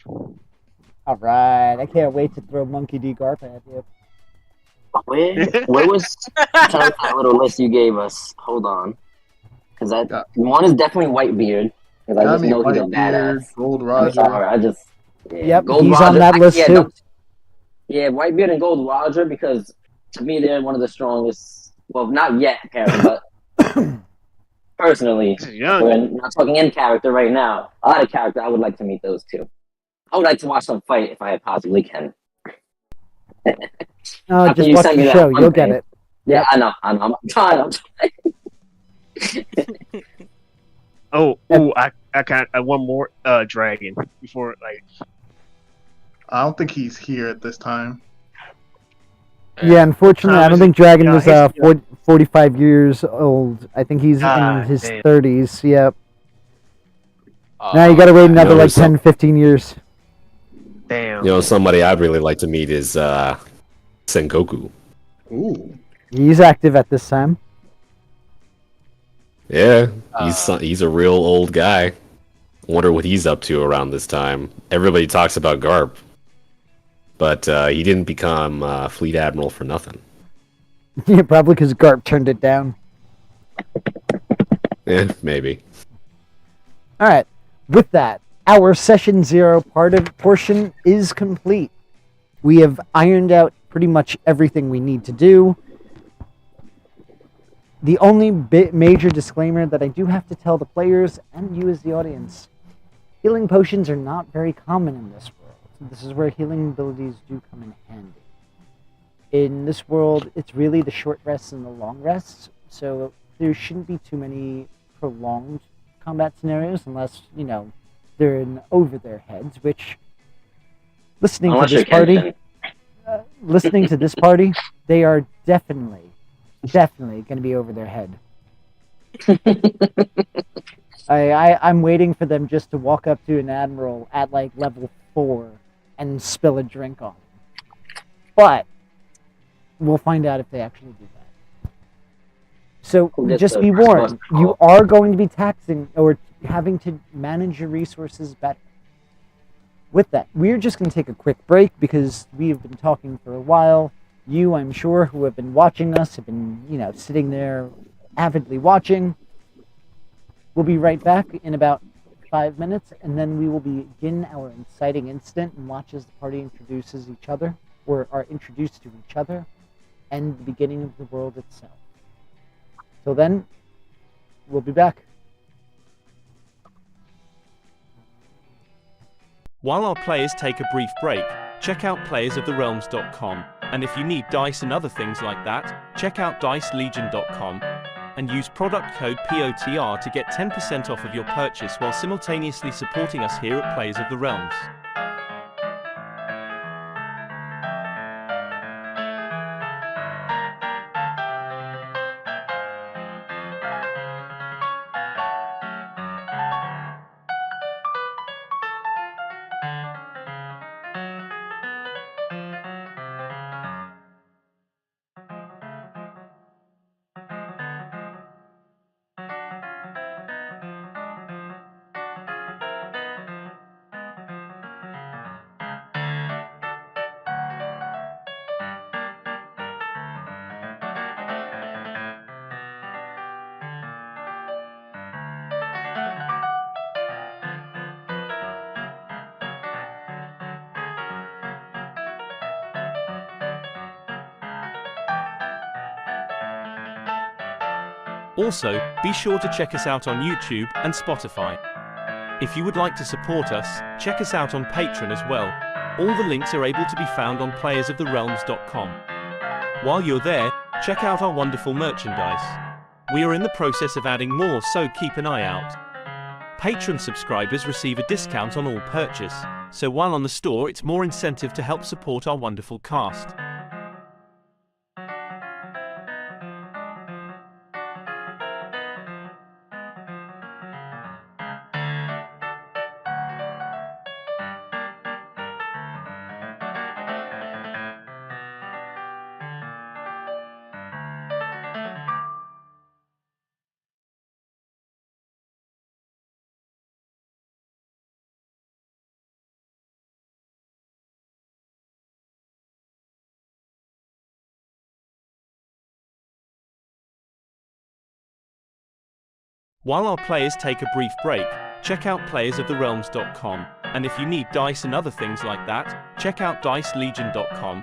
All right, I can't wait to throw Monkey D. Garp at you. Where was tell us that little list you gave us? Hold on, because one is definitely Whitebeard, because I just know he's a badass. Gold I'm Roger. sorry, Yep, Gold he's Roger. on that list too. Yeah, Whitebeard and Gold Roger, because to me they're one of the strongest. Well, not yet, apparently, but personally, This is young. we're not talking in character right now. Out of character, I would like to meet those two. I would like to watch them fight if I possibly can. Oh, After just you watch send me the that show. one You'll get thing. it. Yeah, I know. I'm trying. I can't. One more dragon before like. I don't think he's here at this time. Yeah, unfortunately, I don't think Dragon Yeah, was he's- 45 years old. I think he's in his damn. 30s. Yep. Now you gotta wait You another know, like 10, 15 years. Damn. Somebody I'd really like to meet is Sengoku. Ooh. He's active at this time. Yeah, he's a real old guy. Wonder what he's up to around this time. Everybody talks about Garp, but he didn't become Fleet Admiral for nothing. Yeah, probably because Garp turned it down. Maybe. All right. With that, our session 0 portion is complete. We have ironed out pretty much everything we need to do. The only major disclaimer that I do have to tell the players and you as the audience, healing potions are not very common in this world. This is where healing abilities do come in handy. In this world, it's really the short rests and the long rests, so there shouldn't be too many prolonged combat scenarios unless, they're in over their heads, which listening Unless to this you're party, Kenshin. they are definitely going to be over their head. I'm waiting for them just to walk up to an admiral at like level 4 and spill a drink on him. But we'll find out if they actually do that. So Who gets just the be first warned, bus you call? are going to be taxing or having to manage your resources better. With that, we're just going to take a quick break because we have been talking for a while. You, I'm sure, who have been watching us, have been, sitting there avidly watching. We'll be right back in about 5 minutes, and then we will begin our inciting incident and watch as the party introduces each other, or are introduced to each other, and the beginning of the world itself. Till then, we'll be back. While our players take a brief break, check out playersoftherealms.com, and if you need dice and other things like that, check out dicelegion.com, and use product code POTR to get 10% off of your purchase while simultaneously supporting us here at Players of the Realms. Also, be sure to check us out on YouTube and Spotify. If you would like to support us, check us out on Patreon as well. All the links are able to be found on playersoftherealms.com. While you're there, check out our wonderful merchandise. We are in the process of adding more, so keep an eye out. Patreon subscribers receive a discount on all purchase, so while on the store it's more incentive to help support our wonderful cast. While our players take a brief break, check out playersoftherealms.com, and if you need dice and other things like that, check out dicelegion.com,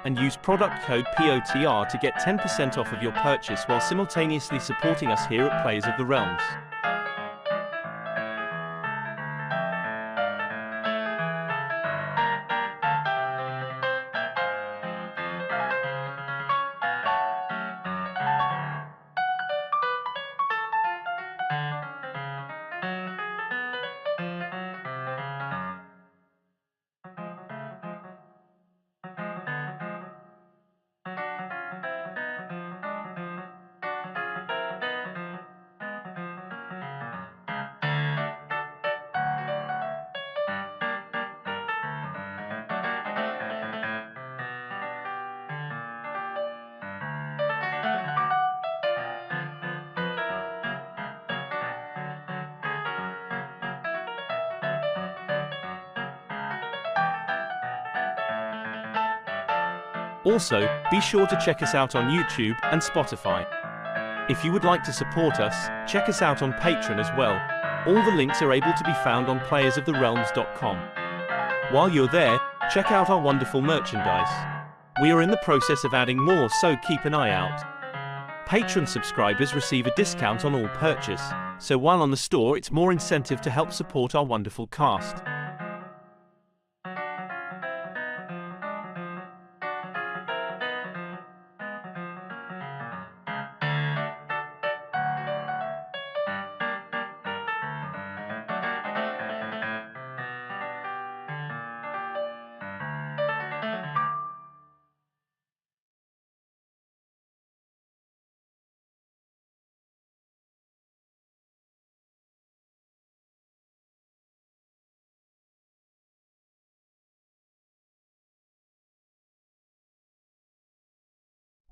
and use product code POTR to get 10% off of your purchase while simultaneously supporting us here at Players of the Realms. Also, be sure to check us out on YouTube and Spotify. If you would like to support us, check us out on Patreon as well. All the links are able to be found on playersoftherealms.com. While you're there, check out our wonderful merchandise. We are in the process of adding more, so keep an eye out. Patreon subscribers receive a discount on all purchase, so while on the store it's more incentive to help support our wonderful cast.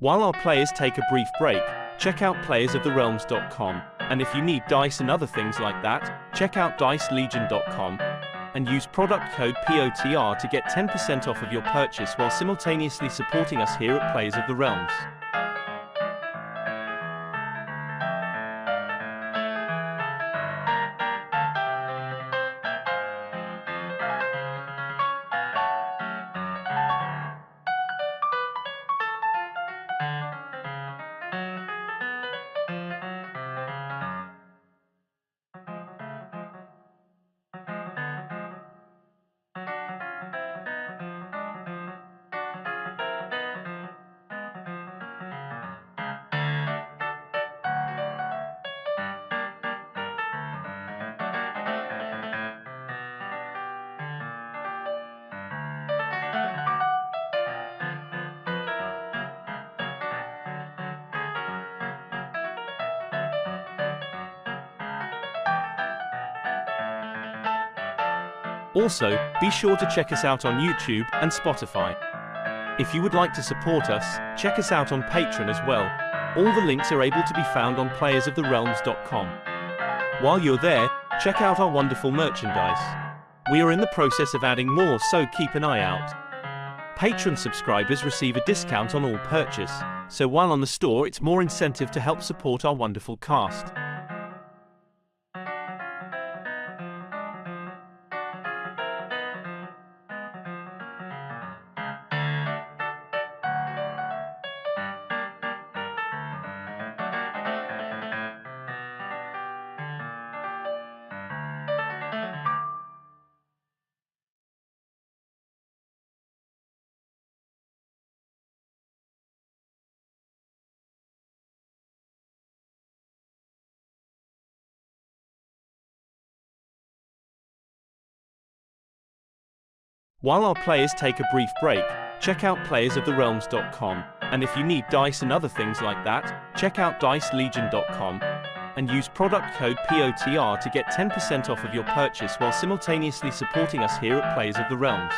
While our players take a brief break, check out playersoftherealms.com, and if you need dice and other things like that, check out dicelegion.com and use product code POTR to get 10% off of your purchase while simultaneously supporting us here at Players of the Realms. Also, be sure to check us out on YouTube and Spotify. If you would like to support us, check us out on Patreon as well. All the links are able to be found on playersoftherealms.com. While you're there, check out our wonderful merchandise. We are in the process of adding more, so keep an eye out. Patreon subscribers receive a discount on all purchase, so while on the store it's more incentive to help support our wonderful cast. While our players take a brief break, check out playersoftherealms.com, and if you need dice and other things like that, check out dicelegion.com and use product code POTR to get 10% off of your purchase while simultaneously supporting us here at Players of the Realms.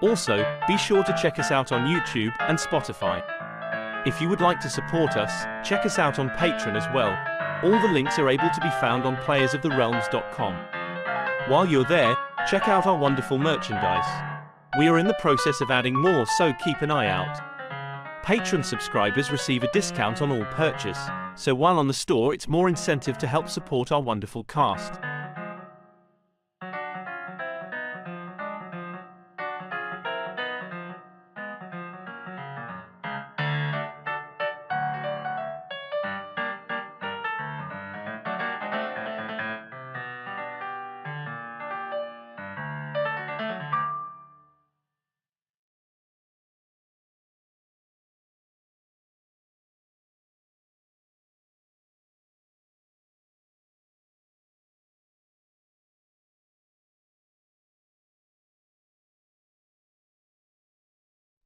Also, be sure to check us out on YouTube and Spotify. If you would like to support us, check us out on Patreon as well. All the links are able to be found on playersoftherealms.com. While you're there, check out our wonderful merchandise. We are in the process of adding more, so keep an eye out. Patreon subscribers receive a discount on all purchase, so while on the store it's more incentive to help support our wonderful cast.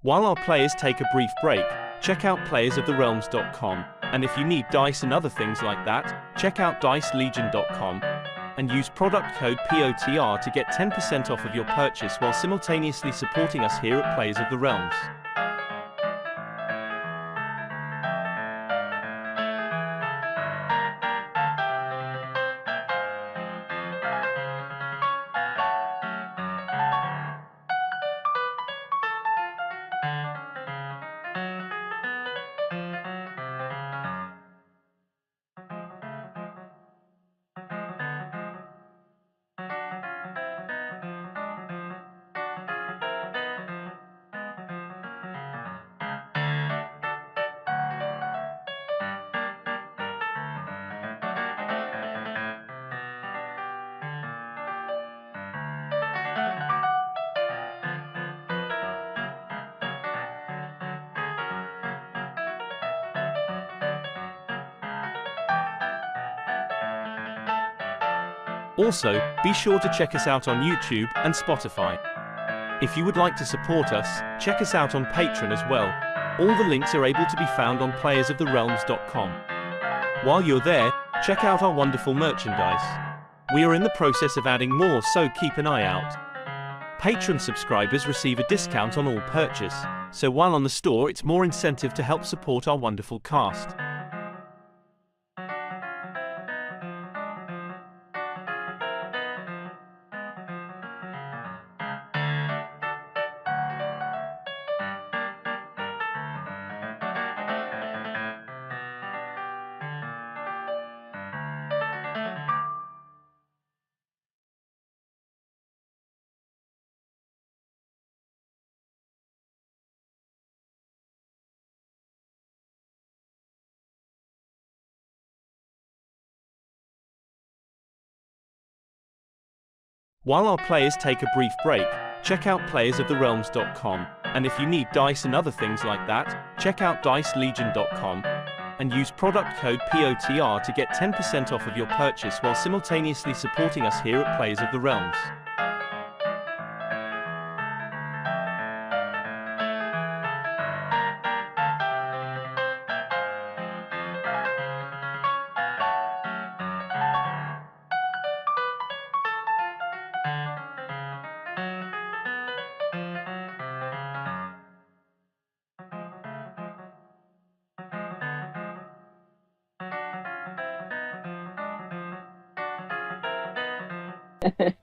While our players take a brief break, check out playersoftherealms.com, and if you need dice and other things like that, check out dicelegion.com and use product code POTR to get 10% off of your purchase while simultaneously supporting us here at Players of the Realms. Also, be sure to check us out on YouTube and Spotify. If you would like to support us, check us out on Patreon as well. All the links are able to be found on playersoftherealms.com. While you're there, check out our wonderful merchandise. We are in the process of adding more, so keep an eye out. Patreon subscribers receive a discount on all purchase, so while on the store it's more incentive to help support our wonderful cast. While our players take a brief break, check out playersoftherealms.com, and if you need dice and other things like that, check out dicelegion.com and use product code POTR to get 10% off of your purchase while simultaneously supporting us here at Players of the Realms.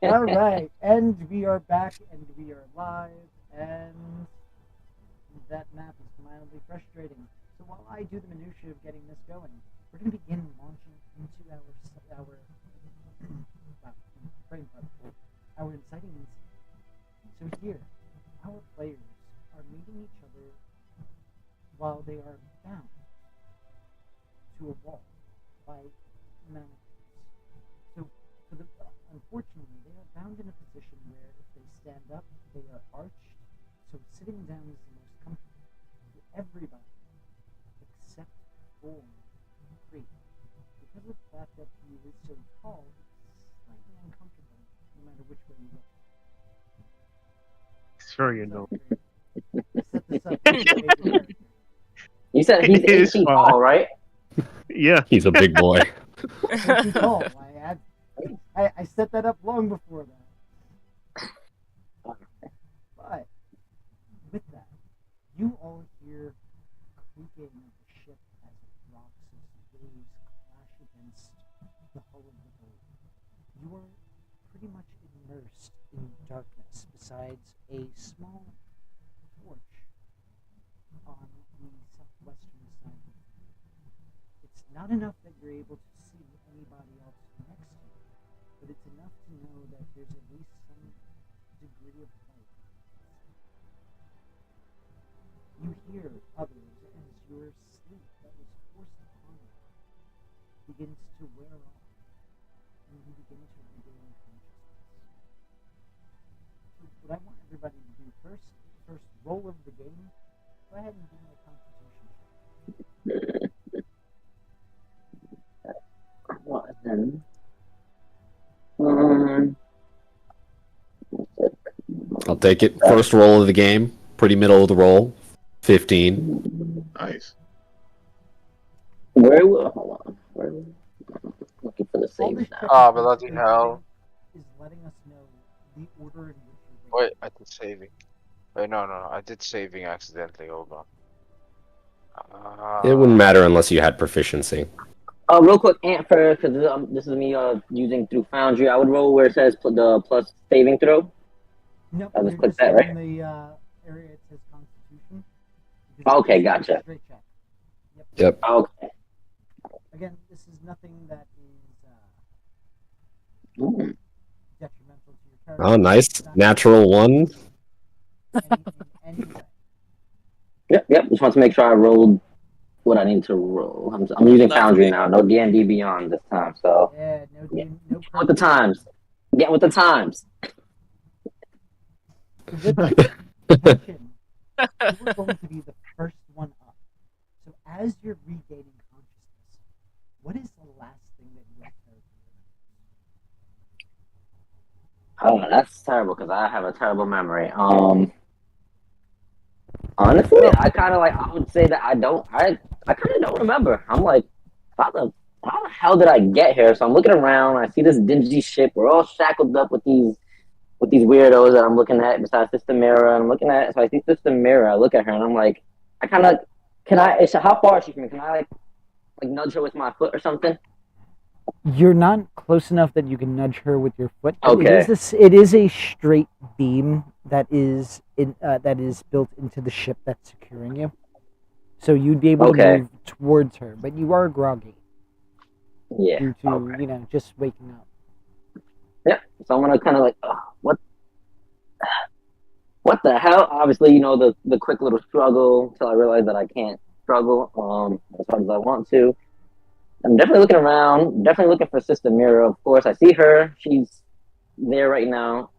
All right, and we are back, and we are live, and that map is mildly frustrating. So while I do the minutia of getting this going, we're going to begin launching into our inciting incident. So here, our players are meeting each other while they are bound to a wall by manacles. So unfortunately, they are bound in a position where if they stand up, they are arched, so sitting down is the most comfortable for everybody except for Creep. Because of the fact that he is so tall, it's slightly uncomfortable no matter which way you look. Sure, you know. Set this up for your favorite character. You said he's 8 It's feet fine. tall, right? Yeah. He's a big boy. 8 feet tall. I set that up long before that. But with that, you all hear creaking of the ship as it rocks as waves clash against the hull of the boat. You are pretty much immersed in darkness besides a small torch on the southwestern side. It's not enough that you're able to see anybody else next to you, but it's enough to know that there's at least some degree of light. You hear others as your sleep that was forced upon you begins to wear off, and you begin to regain consciousness. So what I want everybody to do first roll of the game, go ahead and give me a constitution check. What then? I'll take it. First roll of the game. Pretty middle of the roll. 15. Nice. Hold on. Looking for the All save this now. checking Ah, bloody constitution hell. is letting us know the order in which you're Wait, I did saving. Wait, no, I did saving accidentally. Hold on. It wouldn't matter unless you had proficiency. Real quick, Ant, because this is me using through Foundry. I would roll where it says the plus saving throw. Nope, I'll just you're click just that, in right? the area it says Constitution. Because Okay, it's a gotcha. Straight check. Yep. Okay. Again, this is nothing that is Ooh. detrimental to your character. Oh, nice. It's not Natural 1. in any way. Yep. Just want to make sure I rolled what I need to roll. I'm using That's Foundry okay. now. No D&D Beyond this time. So Yeah, no with the times. Get with the times. With that, attention, you are going to be the first one up. So as you're regaining consciousness, what is the last thing that your character Oh, that's terrible because I have a terrible memory. Honestly, I would say that I kind of don't remember. I'm like, how the how the hell did I get here? So I'm looking around. I see this dingy ship. We're all shackled up with these weirdos that I'm looking at besides Sister Mira. And I'm looking at so I see Sister Mira. I look at her and I'm like, I kind of can I? How far is she from me? Can I like nudge her with my foot or something? You're not close enough that you can nudge her with your foot. But Okay. It is a straight beam that is built into the ship that's securing you. So you'd be able to Okay. move towards her, but you are groggy Yeah. due to Okay. just waking up. Yeah. So I'm gonna kind of like, what the hell? Obviously, the quick little struggle until I realize that I can't struggle as hard as I want to. I'm definitely looking around, definitely looking for Sister Mira. Of course, I see her. She's there right now.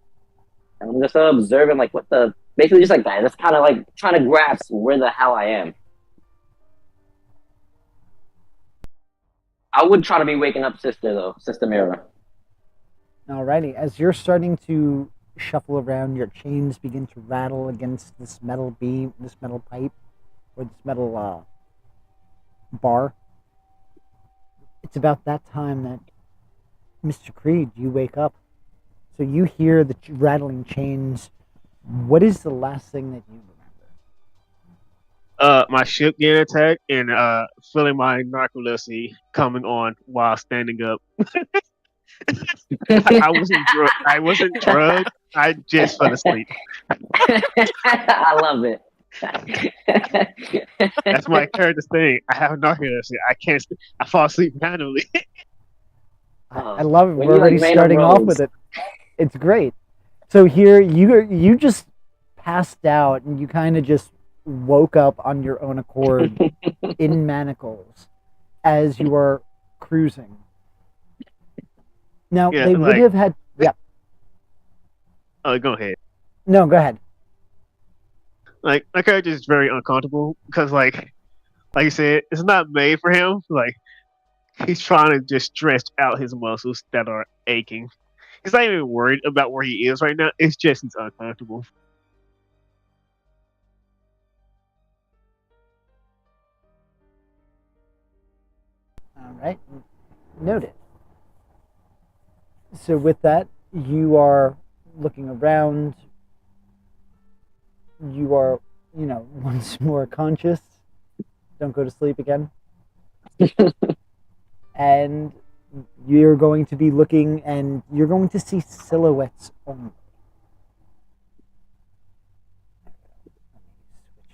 And I'm just observing, like, what the. Basically, just like that. Just kind of like trying to grasp where the hell I am. I would try to be waking up Sister, though. Sister Mira. Alrighty, as you're starting to shuffle around, your chains begin to rattle against this metal beam, this metal pipe, or this metal bar. It's about that time that Mr. Creed, you wake up. So you hear the rattling chains. What is the last thing that you remember? My ship getting attacked and feeling my narcolepsy coming on while standing up. I wasn't drugged. I just fell asleep. I love it. That's my character's thing. I have narcolepsy. I can't. I fall asleep randomly. I love it. When We're you like already Random starting off with Roads. it. It's great. So here you just passed out and you kind of just woke up on your own accord in manacles as you are cruising. Now Yeah, they would like, have had. Yeah. oh, go ahead. No, go ahead. Like, my character is very uncomfortable because, like you said, it's not made for him. Like, he's trying to just stretch out his muscles that are aching. He's not even worried about where he is right now. It's just he's uncomfortable. All right. Noted. So with that, you are looking around. You are, once more conscious. Don't go to sleep again. And you're going to be looking and you're going to see silhouettes only.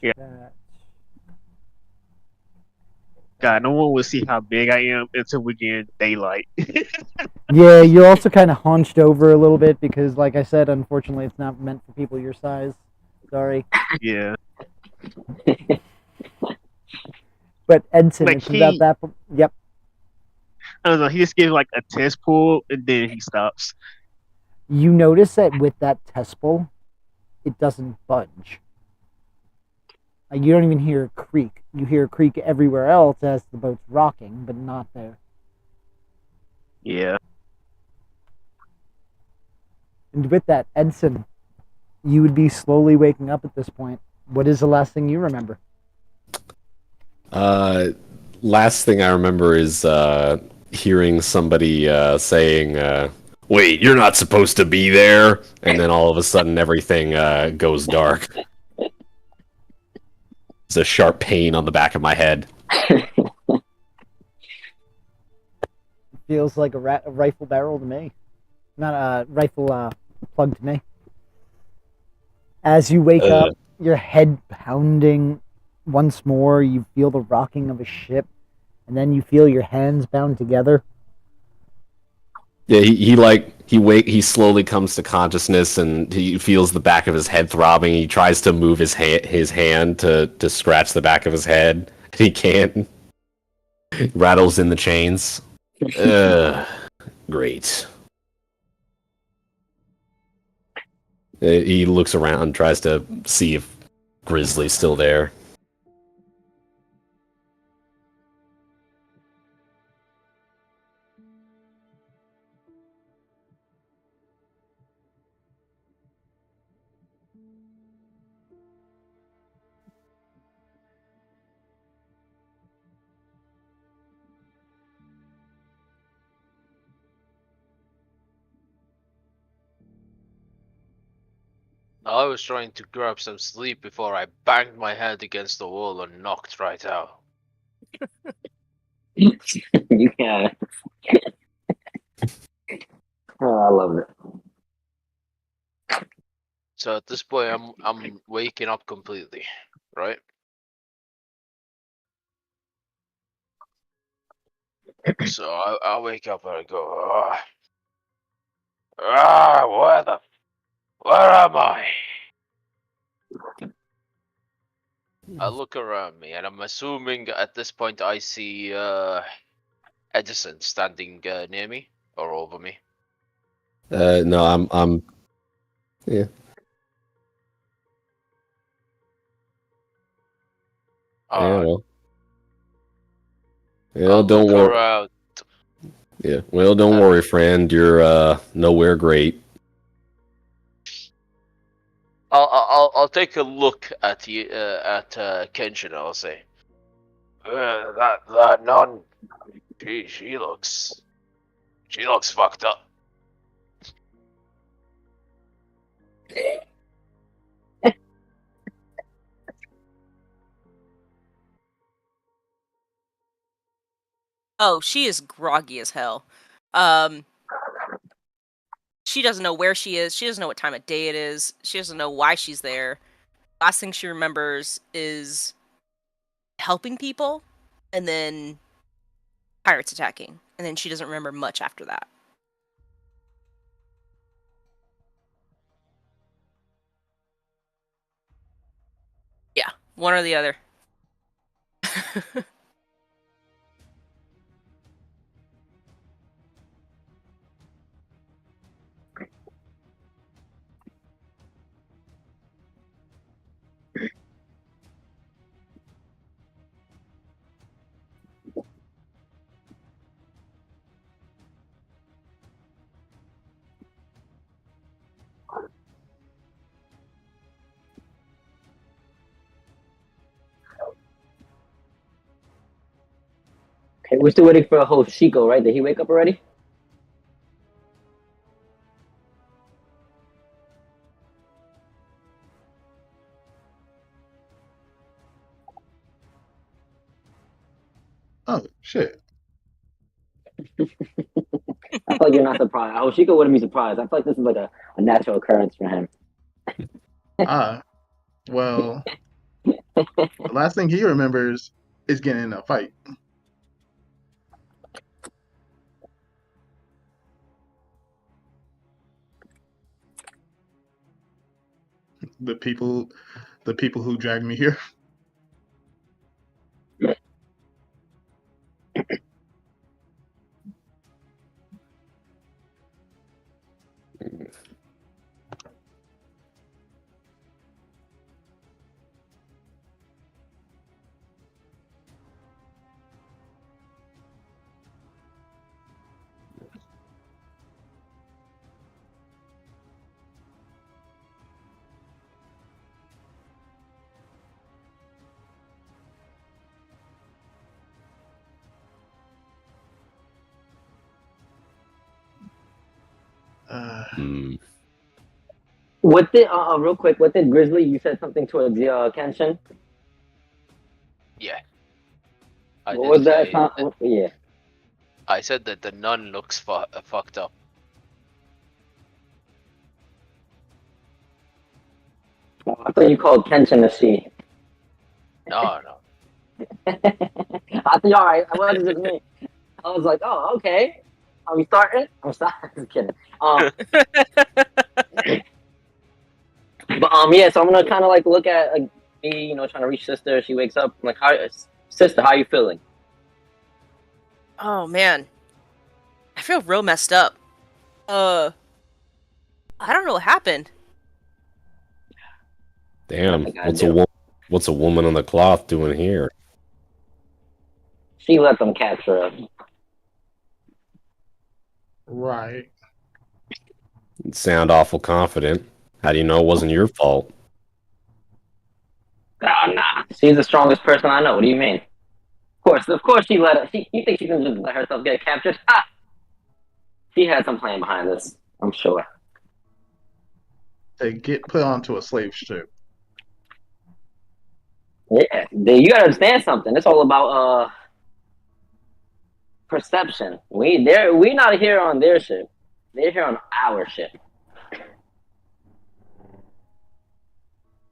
Yeah. That. God, no one will see how big I am until we get daylight. Yeah, you're also kind of hunched over a little bit because, like I said, unfortunately, it's not meant for people your size. Sorry. Yeah. But Edson, Like, it's about that. Yep. I don't know, he just gives like a test pull and then he stops. You notice that with that test pull, it doesn't budge. Like, you don't even hear a creak. You hear a creak everywhere else as the boat's rocking, but not there. Yeah. And with that, Edson, you would be slowly waking up at this point. What is the last thing you remember? Last thing I remember is hearing somebody saying, "Wait, you're not supposed to be there," and then all of a sudden everything goes dark. It's a sharp pain on the back of my head. Feels like a rifle barrel to me. Not a rifle plug to me. As you wake up, your head pounding once more, you feel the rocking of a ship, and then you feel your hands bound together. Yeah, he slowly comes to consciousness and he feels the back of his head throbbing. He tries to move his hand to scratch the back of his head. He can't. Rattles in the chains. Great. He looks around, tries to see if Grizzly's still there. I was trying to grab some sleep before I banged my head against the wall and knocked right out. You can't. Oh, I love it. So at this point, I'm waking up completely, right? So I wake up and I go, where am I? I look around me, and I'm assuming at this point I see Edison standing near me or over me. No, I'm. Yeah. Yeah. Well. Yeah. I'll Don't look worry. around. Yeah. Well, don't worry, friend. You're nowhere great. I'll take a look at the Kenshin. I'll say, that nun, she looks fucked up. Oh, she is groggy as hell. She doesn't know where she is. She doesn't know what time of day it is. She doesn't know why she's there. Last thing she remembers is helping people, and then pirates attacking, and then she doesn't remember much after that. Yeah, one or the other. Okay, we're still waiting for Hoshiko, right? Did he wake up already? Oh shit! I feel like you're not surprised. Hoshiko wouldn't be surprised. I feel like this is like a natural occurrence for him. Well, the last thing he remembers is getting in a fight. The people who dragged me here. What did real quick? What did Grizzly? You said something towards the Kenshin. Yeah. What was that? Yeah. I said that the nun looks fucked up. I thought you called Kenshin a she. No. I thought, all right, I wasn't just me. I was like, oh, okay. Are we starting? I'm starting. Just kidding. But yeah. So I'm gonna kind of like look at me, trying to reach sister. She wakes up. I'm like, sister, how you feeling? Oh man, I feel real messed up. I don't know what happened. Damn, what's a woman on the cloth doing here? She let them capture her. Right. You sound awful confident. How do you know it wasn't your fault? Oh, nah. She's the strongest person I know. What do you mean? Of course, she let her. You think she can just let herself get captured? Ha! She had some plan behind this, I'm sure. to get put onto a slave ship. Yeah, you gotta understand something. It's all about perception. We're not here on their ship. They're here on our ship.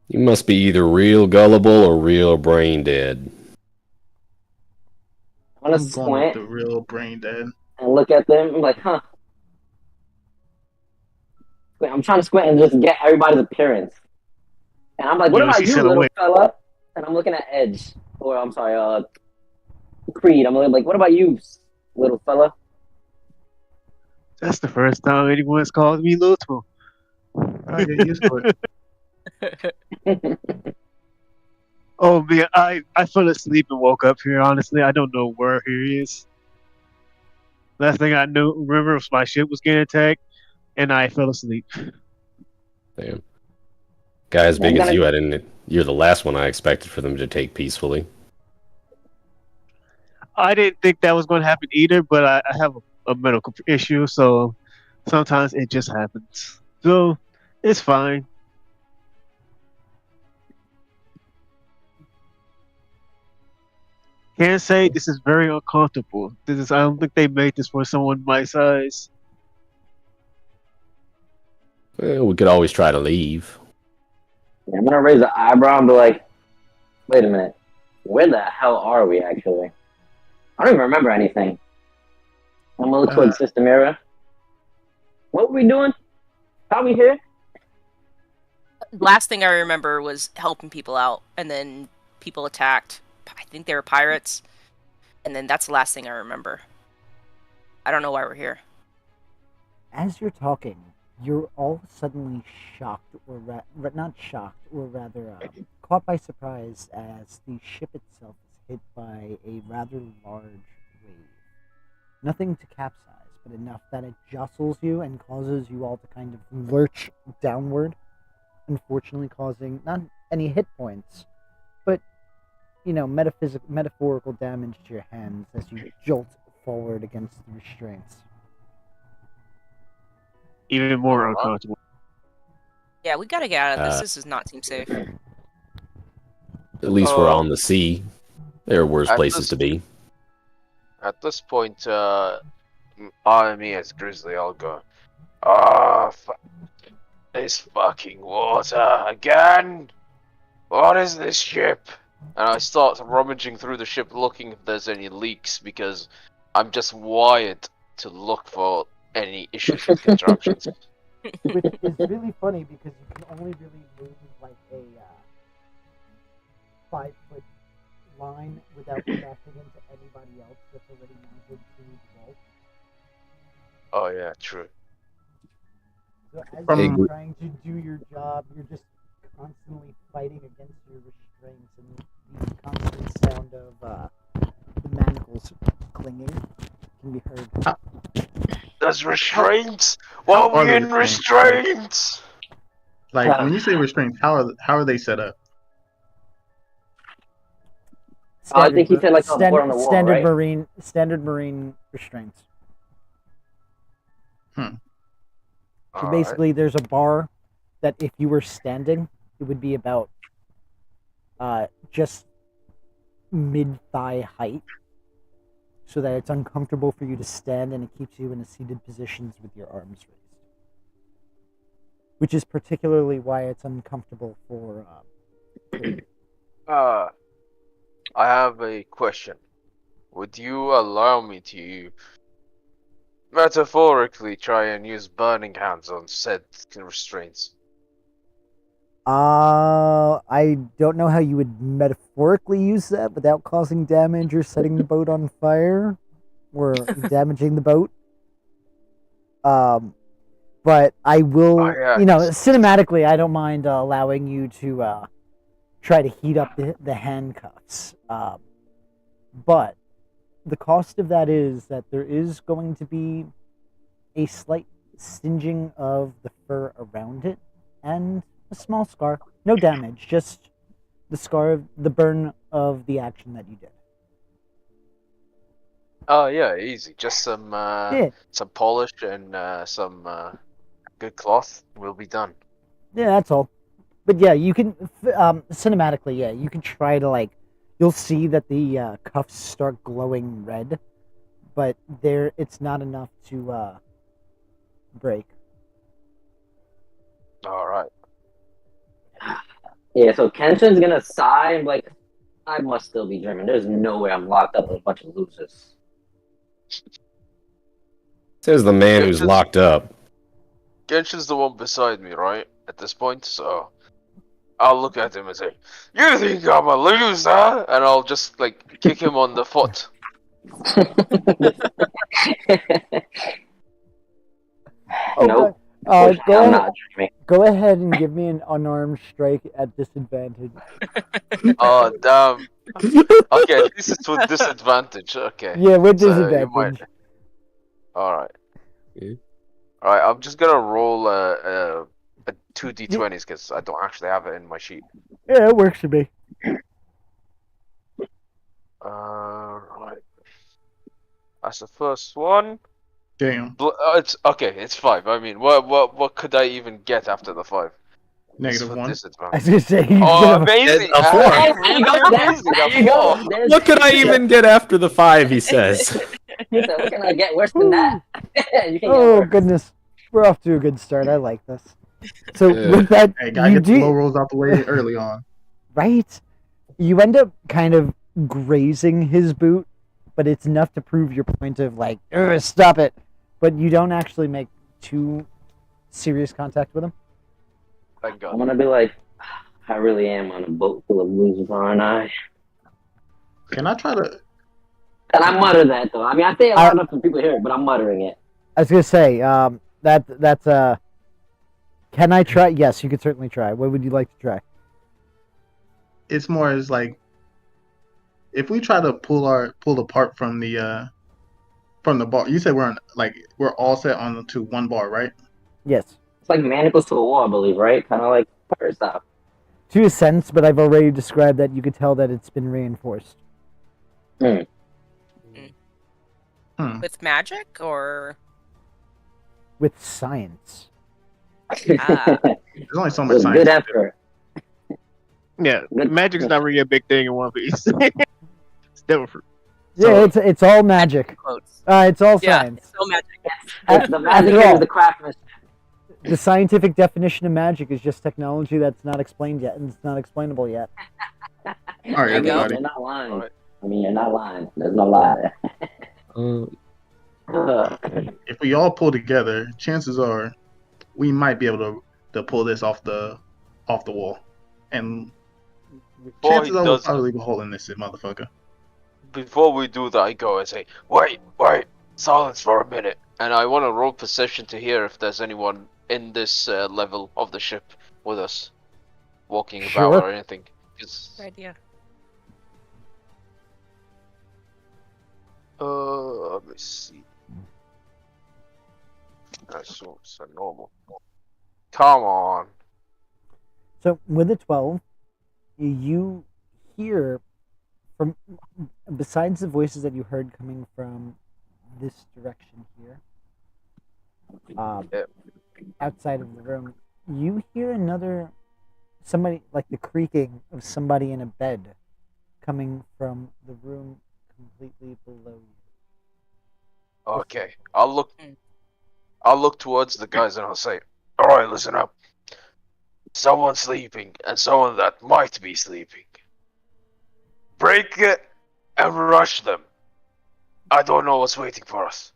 You must be either real gullible or real brain dead. I'm gonna I'm going with squint the real brain dead. and look at them. I'm like, huh. I'm trying to squint and just get everybody's appearance. And I'm like, what about She you, said, little "Wait, fella? And I'm looking at Edge. Or, I'm sorry, Creed. I'm like, what about you, little fella? that's the first time anyone's called me little." I get used to it. Oh man, I fell asleep and woke up here. Honestly, I don't know where he is. Last thing I remember was my ship was getting attacked, and I fell asleep. Damn. Guy as Yeah, I'm big as gonna- you, I didn't. You're the last one I expected for them to take peacefully. I didn't think that was going to happen either, but I have a medical issue, so sometimes it just happens. So it's fine. Can't say this is very uncomfortable. I don't think they made this for someone my size. Well, we could always try to leave. Yeah, I'm gonna raise an eyebrow and be like, wait a minute. Where the hell are we, actually? I don't even remember anything. I'm gonna look towards System Era. What were we doing? How we here? Last thing I remember was helping people out, and then people attacked. I think they were pirates, and then that's the last thing I remember. I don't know why we're here. As you're talking, you're all suddenly shocked, or not shocked, or rather caught by surprise as the ship itself is hit by a rather large wave. Nothing to capsize, but enough that it jostles you and causes you all to kind of lurch downward, unfortunately causing not any hit points, but, you know, metaphorical damage to your hands as you jolt forward against the restraints. Even more uncomfortable. Yeah, we gotta get out of this. This does not seem safe. At least we're on the sea. There are worse At places this- to be. At this point, me as Grizzly, I'll go. Ah, this fucking water again. What is this ship? And I start rummaging through the ship, looking if there's any leaks, because I'm just wired to look for any issues with constructions. Which is really funny because you can only really move like a 5-foot line without crashing into anybody else that's already mounted to the wall. Oh yeah, true. So as From- you're trying to do your job, you're just constantly fighting against your restraints, and the constant sound of the manacles clinging can be heard. There's restraints. Why How are we are in the restraints? Like when you say restraints, how are they set up? I think he said like a board on the wall, standard right? standard marine restraints. So Alright. basically, there's a bar that if you were standing, it would be about just mid-thigh height, so that it's uncomfortable for you to stand, and it keeps you in a seated positions with your arms raised. Which is particularly why it's uncomfortable for. I have a question. Would you allow me to metaphorically try and use burning hands on said restraints? I don't know how you would metaphorically use that without causing damage or setting the boat on fire or damaging the boat. But I will, Oh, yeah. cinematically, I don't mind allowing you to try to heat up the handcuffs. But the cost of that is that there is going to be a slight singeing of the fur around it and a small scar. No damage, just the scar of the burn of the action that you did. Oh yeah, easy. Just some Yeah. some polish and some good cloth will be done. Yeah, that's all. But yeah, you can cinematically. Yeah, you can try to like. You'll see that the cuffs start glowing red, but it's not enough to break. All right. Yeah, so Kenshin's gonna sigh and be like, I must still be dreaming. There's no way I'm locked up with a bunch of losers. Says the man who's locked up. Genshin's the one beside me, right? At this point, so I'll look at him and say, "You think I'm a loser?" And I'll just like kick him on the foot. Oh, Nope. God. I'm not dreaming. Go ahead and give me an unarmed strike at disadvantage. Oh damn. Okay, this is with disadvantage. Okay. Yeah, with So you disadvantage. might- All right. Yeah. All right. I'm just gonna roll a 2d20s because I don't actually have it in my sheet. Yeah, it works for me. Right. That's the first one. Damn. It's okay. It's 5. I mean, what could I even get after the 5? Negative For 1. I was disadvantage. gonna say he's Oh, gonna- amazing! A 4. There you go. There you go. There's- What could I even get after the 5? He says. He said, what can I get worse than that? You can get Oh worse. goodness, we're off to a good start. I like this. So Yeah. with that, Hey, gotta you get the low do rolls out the way early on. right. You end up kind of grazing his boot, but it's enough to prove your point of like, stop it. But you don't actually make too serious contact with him. Thank I'm God. gonna be like, I really am on a boat full of losers, aren't I? Can I try to? And I mutter that though. I mean, I say it loud enough for people to hear it, but I'm muttering it. I was gonna say, that's Can I try? Yes, you could certainly try. What would you like to try? It's more as like, if we try to pull apart from the bar. You said we're all set on to one bar, right? Yes, It's like manacles to a wall, I believe, right? Kind of like pirate style. to a sense, but I've already described that. You could tell that it's been reinforced. With magic or With science. Ah. There's only so It much was science. good effort. Yeah, Good- magic's not really a big thing in One Piece. It's different. Yeah, it's all magic. quotes. It's all Yeah, science. it's so magic. It's the magic After all, and the craftsmanship. the scientific definition of magic is just technology that's not explained yet, and it's not explainable yet. All right, There you go. everybody. You're not lying. Alright. I mean, you're not lying. There's no lie. If we all pull together, chances are we might be able to pull this off the wall, and Before he chances are we'll does, probably be holding this motherfucker. before we do that, I go and say, "Wait, silence for a minute." And I want to roll perception to hear if there's anyone in this level of the ship with us, walking about Sure. or anything. 'Cause- Good idea. let me see. That's so normal. Come on. So with a 12, you hear from besides the voices that you heard coming from this direction here, Yep. outside of the room, you hear somebody like the creaking of somebody in a bed coming from the room completely below you. Okay, I'll look towards the guys and I'll say, "All right, listen up. Someone's sleeping, and someone that might be sleeping. Break it and rush them. I don't know what's waiting for us.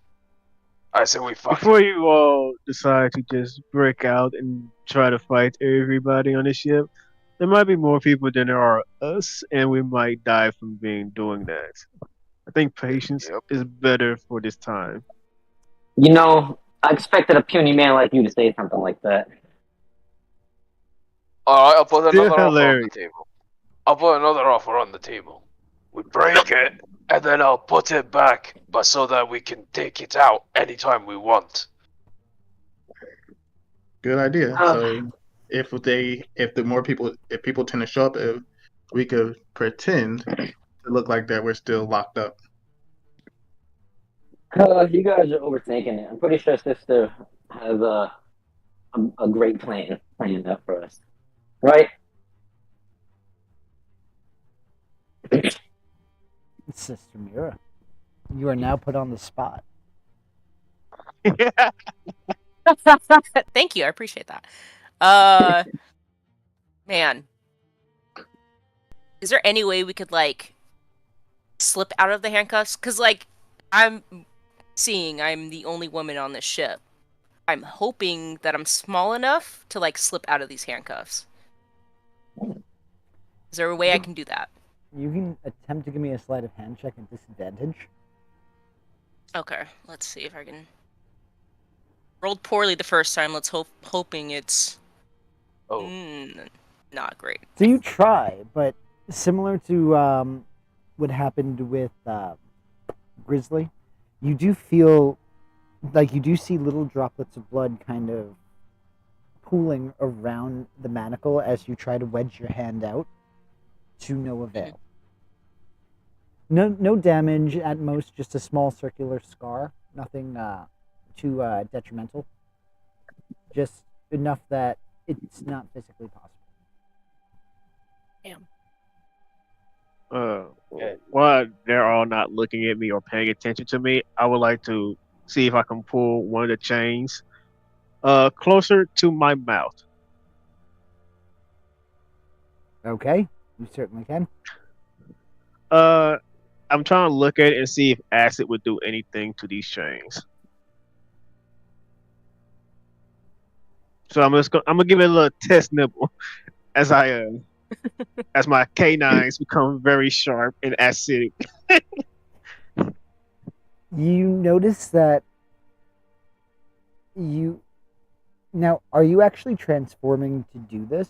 I say we fight." Before you all decide to just break out and try to fight everybody on the ship, there might be more people than there are us, and we might die from doing that. I think patience Yep. is better for this time. You know, I expected a puny man like you to say something like that. All right, I'll put Still another offer on the hilarious. table. I'll put another offer on the table. We break it, and then I'll put it back, but so that we can take it out anytime we want. Good idea. Oh. So if people tend to show up, if we could pretend to look like that we're still locked up. You guys are overthinking it. I'm pretty sure Sister has a great plan. playing that for us, right? Sister Mira, you are now put on the spot. Thank you, I appreciate that. Man, is there any way we could like slip out of the handcuffs? Because like I'm the only woman on this ship. I'm hoping that I'm small enough to like slip out of these handcuffs. Is there a way I can do that? You can attempt to give me a sleight of hand check at disadvantage. Okay, let's see if I can. Rolled poorly the first time. Let's hoping it's not great. So you try, but similar to what happened with Grizzly, you do feel like you do see little droplets of blood kind of pooling around the manacle as you try to wedge your hand out, to no avail. No damage, at most just a small circular scar, nothing too detrimental, just enough that it's not physically possible. While they're all not looking at me or paying attention to me, I would like to see if I can pull one of the chains closer to my mouth. Okay, you certainly can. I'm trying to look at it and see if acid would do anything to these chains. So I'm gonna give it a little test nibble as I as my canines become very sharp and acidic. You notice that now, are you actually transforming to do this?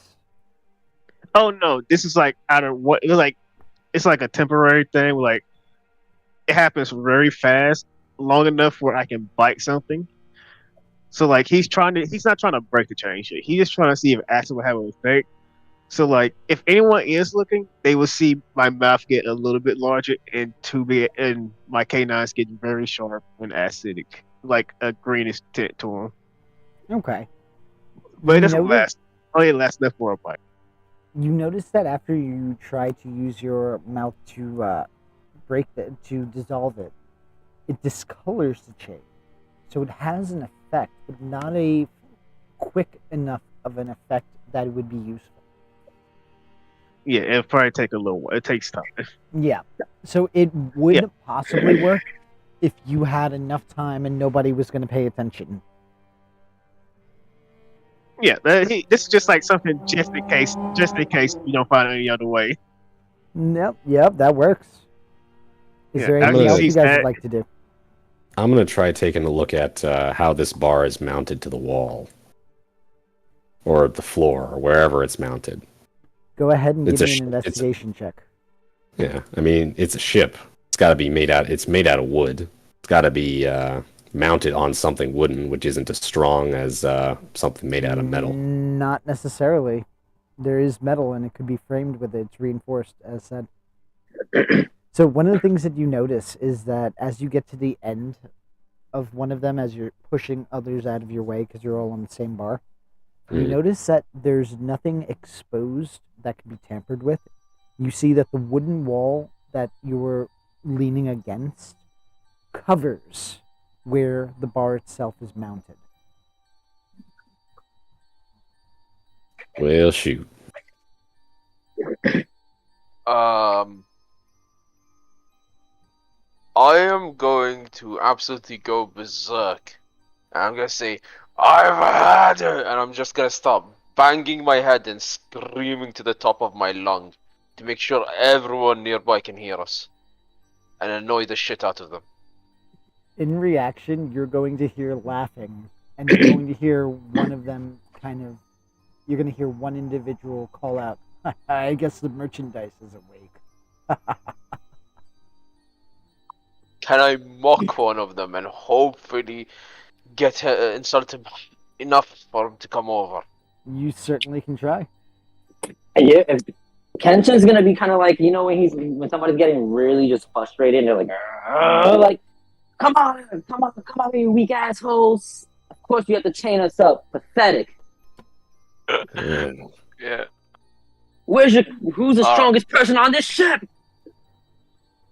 Oh no, this is like out of what it's like a temporary thing. Like it happens very fast, long enough where I can bite something. So like he's not trying to break the chain shit. He's just trying to see if acid will have an effect. So like if anyone is looking, they will see my mouth get a little bit larger and my canines get very sharp and acidic, like a greenish tint to them. Okay. But it doesn't last. Only lasts enough for a bite. You notice that after you try to use your mouth to to dissolve it, it discolors the chain. So it has an effect, but not a quick enough of an effect that it would be useful. Yeah, it'll probably take a little while. It takes time. Yeah. So it would possibly work if you had enough time and nobody was going to pay attention. Yeah, this is just like something just in case you don't find any other way. Yep, that works. Is there anything else you guys would like to do? I'm going to try taking a look at how this bar is mounted to the wall. Or the floor, or wherever it's mounted. Go ahead and give me an investigation check. Yeah, I mean, it's a ship. It's got to be made out of wood. It's got to be mounted on something wooden, which isn't as strong as something made out of metal. Not necessarily. There is metal, and it could be framed with it. It's reinforced, as said. So one of the things that you notice is that as you get to the end of one of them, as you're pushing others out of your way because you're all on the same bar, you notice that there's nothing exposed that can be tampered with. You see that the wooden wall that you're leaning against covers where the bar itself is mounted. Well, shoot. I am going to absolutely go berserk. I'm gonna say, I've had it! And I'm just gonna start banging my head and screaming to the top of my lung to make sure everyone nearby can hear us. And annoy the shit out of them. In reaction, you're going to hear laughing, and you're going to hear one of them you're going to hear one individual call out, I guess the merchandise is awake. Can I mock one of them and hopefully insult him enough for him to come over? You certainly can try. Yeah, Kenshin's gonna be kind of like, you know, when somebody's getting really just frustrated and they're like, come on, you weak assholes! Of course you have to chain us up, pathetic. Yeah. Yeah. Who's the Uh, strongest person on this ship?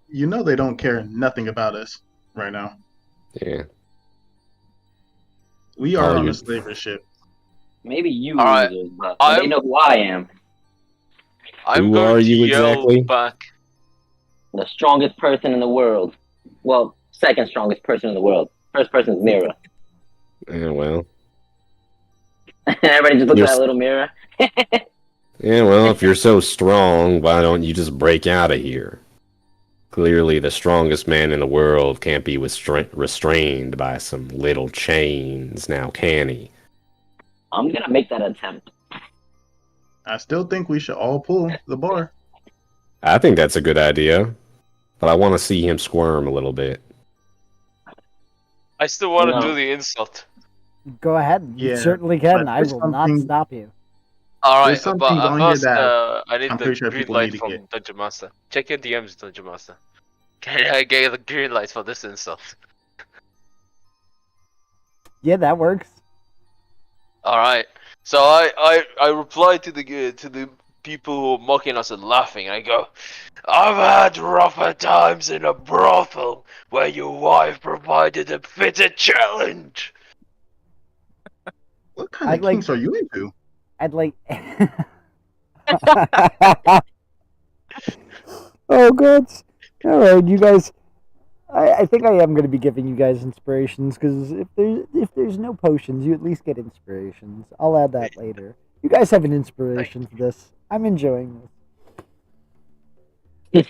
You know they don't care nothing about us right now. Yeah. We are Oh, on you- a slaver ship. Maybe you Alright, losers, but they I'm know who I am. I'm Who going are to you yell exactly? back. The strongest person in the world. Well, second strongest person in the world. First person is Mira. Yeah, well. Everybody just looks You're at that s- little mirror. Yeah, well, if you're so strong, why don't you just break out of here? Clearly, the strongest man in the world can't be restrained by some little chains, now can he? I'm gonna make that attempt. I still think we should all pull the bar. I think that's a good idea, but I want to see him squirm a little bit. I still want to No. do the insult. Go ahead. You Yeah, certainly can. but I there's will not something- stop you. Alright, There's some but things on here first, that I need I'm the pretty sure green people light need to from get. Dungeon Master. Check your DMs, Dungeon Master. Can I get the green light for this insult? Yeah, that works. Alright, so I reply to the people who are mocking us and laughing. I go, I've had rougher times in a brothel where your wife provided a fitter challenge. What kind I'd of like- kinks are you into? I'd like. Oh god! All right, you guys. I think I am going to be giving you guys inspirations because if there's no potions, you at least get inspirations. I'll add that later. You guys have an inspiration for this. I'm enjoying this.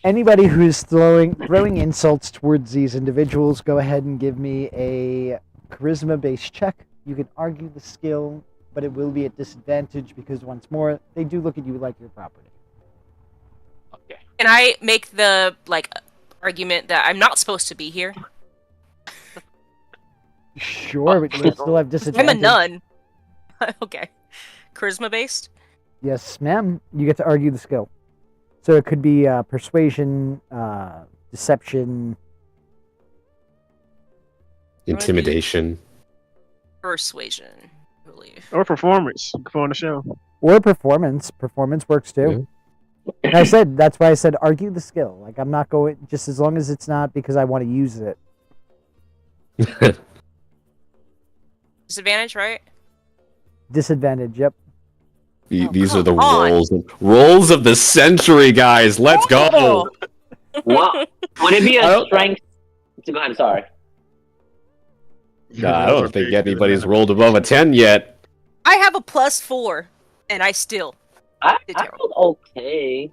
Anybody who's throwing insults towards these individuals, go ahead and give me a charisma-based check. You can argue the skill, but it will be at disadvantage because once more, they do look at you like your property. Okay. Can I make the argument that I'm not supposed to be here? Sure, but you'll still have 'Cause disadvantage. I'm a nun. Okay. Charisma based? Yes, ma'am. You get to argue the skill. So it could be persuasion, deception. Intimidation. Persuasion, I believe. Or performance. You can put on the show. Or performance. Performance works too. And I said, that's why I said argue the skill. Like, I'm not going, just as long as it's not because I want to use it. Disadvantage, right? Disadvantage, yep. These are come the on. roles of the century, guys. Let's go. Oh! Well, would it be I a don't- strength? Go ahead, I'm sorry. I don't think anybody's rolled above a 10 yet. I have a +4, and I still. I Did terrible. rolled okay.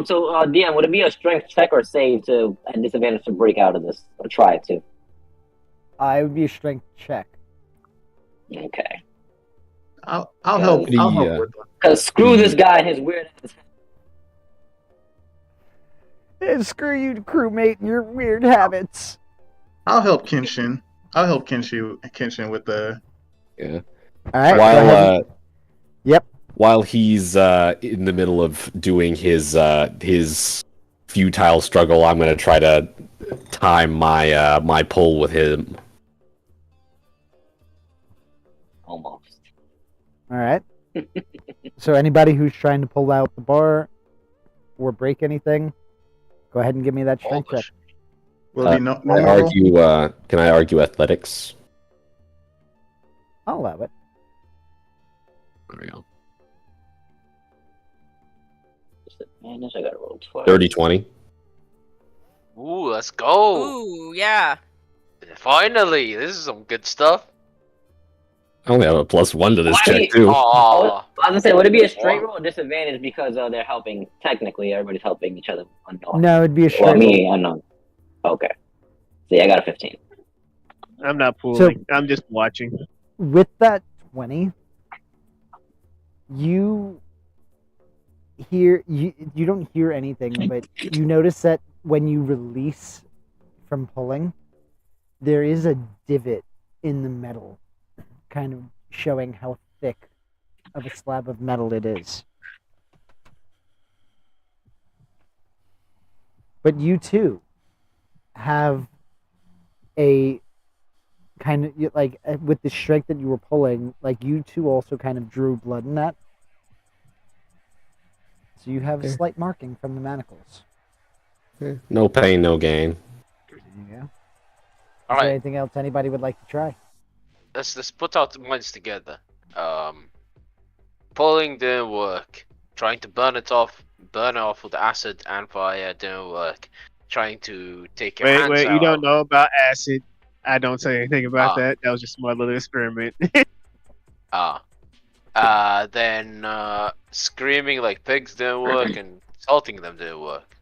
So DM, would it be a strength check or save to at disadvantage to break out of this or try to? It would be a strength check. Okay. I'll help. I'll Yeah. help with them. Cause screw this guy and his weird ass. And screw you, crewmate, and your weird habits. I'll help Kenshin. I'll help Kenshin with the. Yeah. All right. go While ahead. Yep. while he's in the middle of doing his futile struggle, I'm gonna try to time my my pull with him. Almost. All right. So anybody who's trying to pull out the bar or break anything, go ahead and give me that strength check. Will it be Can I normal? argue? Can I argue athletics? I'll allow it. There we go. Disadvantage. I gotta roll twice. 30-20. Ooh, let's go. Ooh, yeah. Finally, this is some good stuff. I only have a +1 to this Why? check too. I Aw. was gonna say, would it be a straight roll or disadvantage because they're helping? Technically, everybody's helping each other. Unknown. No, it'd be a Well, straight roll. me unknown. Okay. So yeah, I got a 15. I'm not pulling. I'm just watching. With that 20, you don't hear anything, but you notice that when you release from pulling, there is a divot in the metal, kind of showing how thick of a slab of metal it is. Hmm. 'Kay. But you too have a kind of like with the strike that you were pulling, like you two also kind of drew blood in that. So you have a Okay. slight marking from the manacles. No pain, no gain. There you go. Is All there right, anything else anybody would like to try? let's put our minds together. Pulling didn't work. Trying to burn it off with acid and fire didn't work. Trying to take your hands Wait, out. you don't know about acid. I don't say anything about Ah. that. That was just my little experiment. Then screaming like pigs didn't work, and salting them didn't work.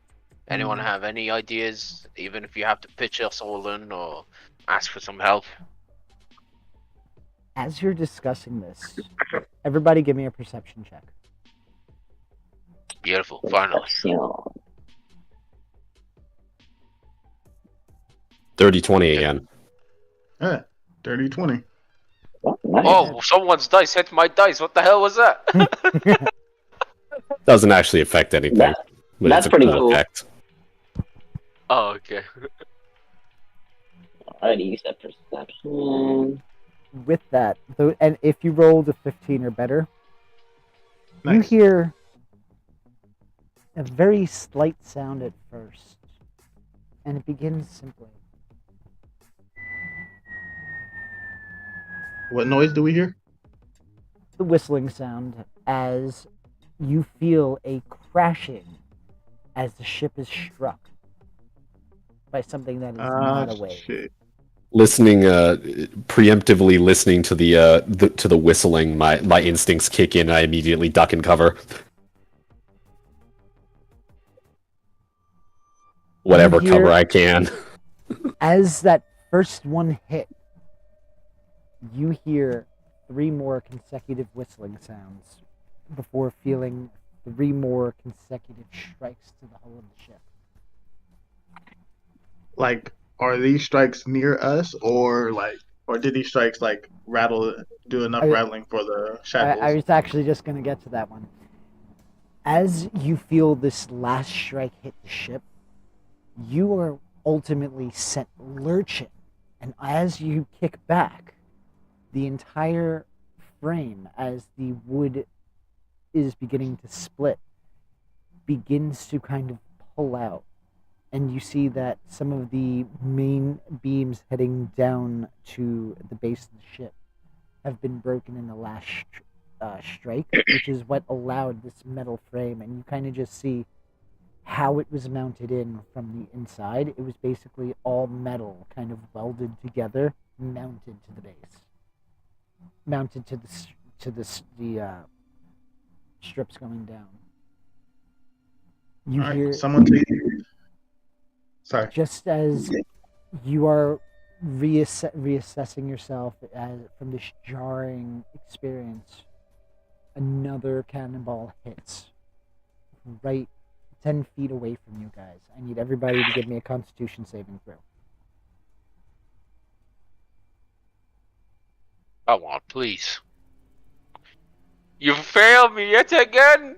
Anyone have any ideas? Even if you have to pitch us all in or ask for some help. As you're discussing this, everybody give me a perception check. Beautiful, finally. You 30-20 again. Yeah, 30-20. know, nice. Oh, someone's dice hit my dice. What the hell was that? Doesn't actually affect anything. That- but that's it's a pretty cool cool. effect. Oh, okay. Alrighty, you said perception. With that, though, and if you rolled a 15 or better, you Nice. hear a very slight sound at first, and it begins simply. What noise do we hear? The whistling sound as you feel a crashing as the ship is struck by something that is not a wave. Shit. Listening, preemptively listening to the whistling, my instincts kick in. And I immediately duck and cover. Whatever You cover hear- I can. As that first one hit, you hear 3 more consecutive whistling sounds before feeling 3 more consecutive strikes to the hull of the ship. Like, are these strikes near us, or did these strikes like do enough I- rattling for the shackles? I was actually just going to get to that one. As you feel this last strike hit the ship, you are ultimately sent lurching. And as you kick back, the entire frame, as the wood is beginning to split, begins to kind of pull out. And you see that some of the main beams heading down to the base of the ship have been broken in the last strike, which is what allowed this metal frame. And you kind of just see how it was mounted in from the inside. It was basically all metal kind of welded together, mounted to the base, mounted to the strips going down. You All right, hear someone take. Sorry. just as you are reassessing yourself from this jarring experience, another cannonball hits right 10 feet away from you guys. I need everybody to give me a Constitution saving throw. Come on, please. You failed me yet again.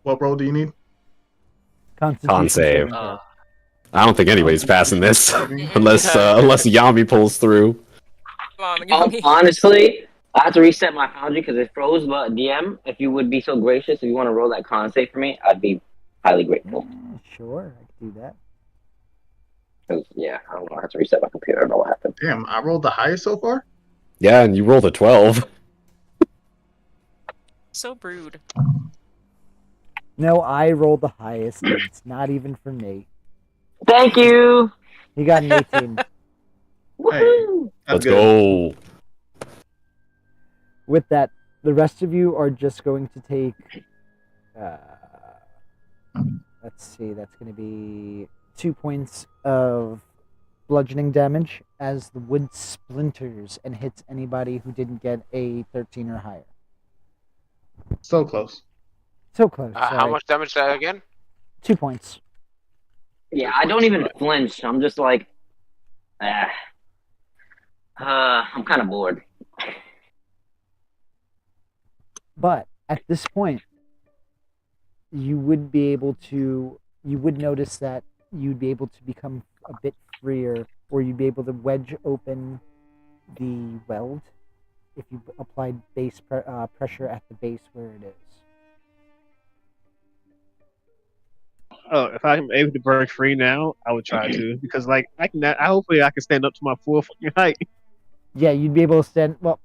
What roll do you need? Constitution Con save. saving throw. I don't think anybody's passing this unless Yami pulls through. Come on, Yami. Honestly, I have to reset my foundry because it froze. But DM, if you would be so gracious, if you want to roll that con save for me, I'd be highly grateful. Sure, I can do that. 'Cause, yeah, I don't know. I have to reset my computer. I don't know what happened. Damn, I rolled the highest so far. Yeah, and you rolled a 12. So rude. No, I rolled the highest, and it's not even for Nate. Thank you. He got an 18. Woohoo! Let's That's good. go. With that, the rest of you are just going to take. Let's see, that's going to be 2 points of bludgeoning damage as the wood splinters and hits anybody who didn't get a 13 or higher. So close. So close. How sorry. much damage that again? 2 points. Yeah, I don't even flinch. I'm just like, I'm kind of bored. But at this point, you would notice that you'd be able to become a bit freer or you'd be able to wedge open the weld if you applied pressure at the base where it is. Oh, if I'm able to break free now, I would try to because like hopefully I can stand up to my full fucking height. Yeah, you'd be able to stand. Well,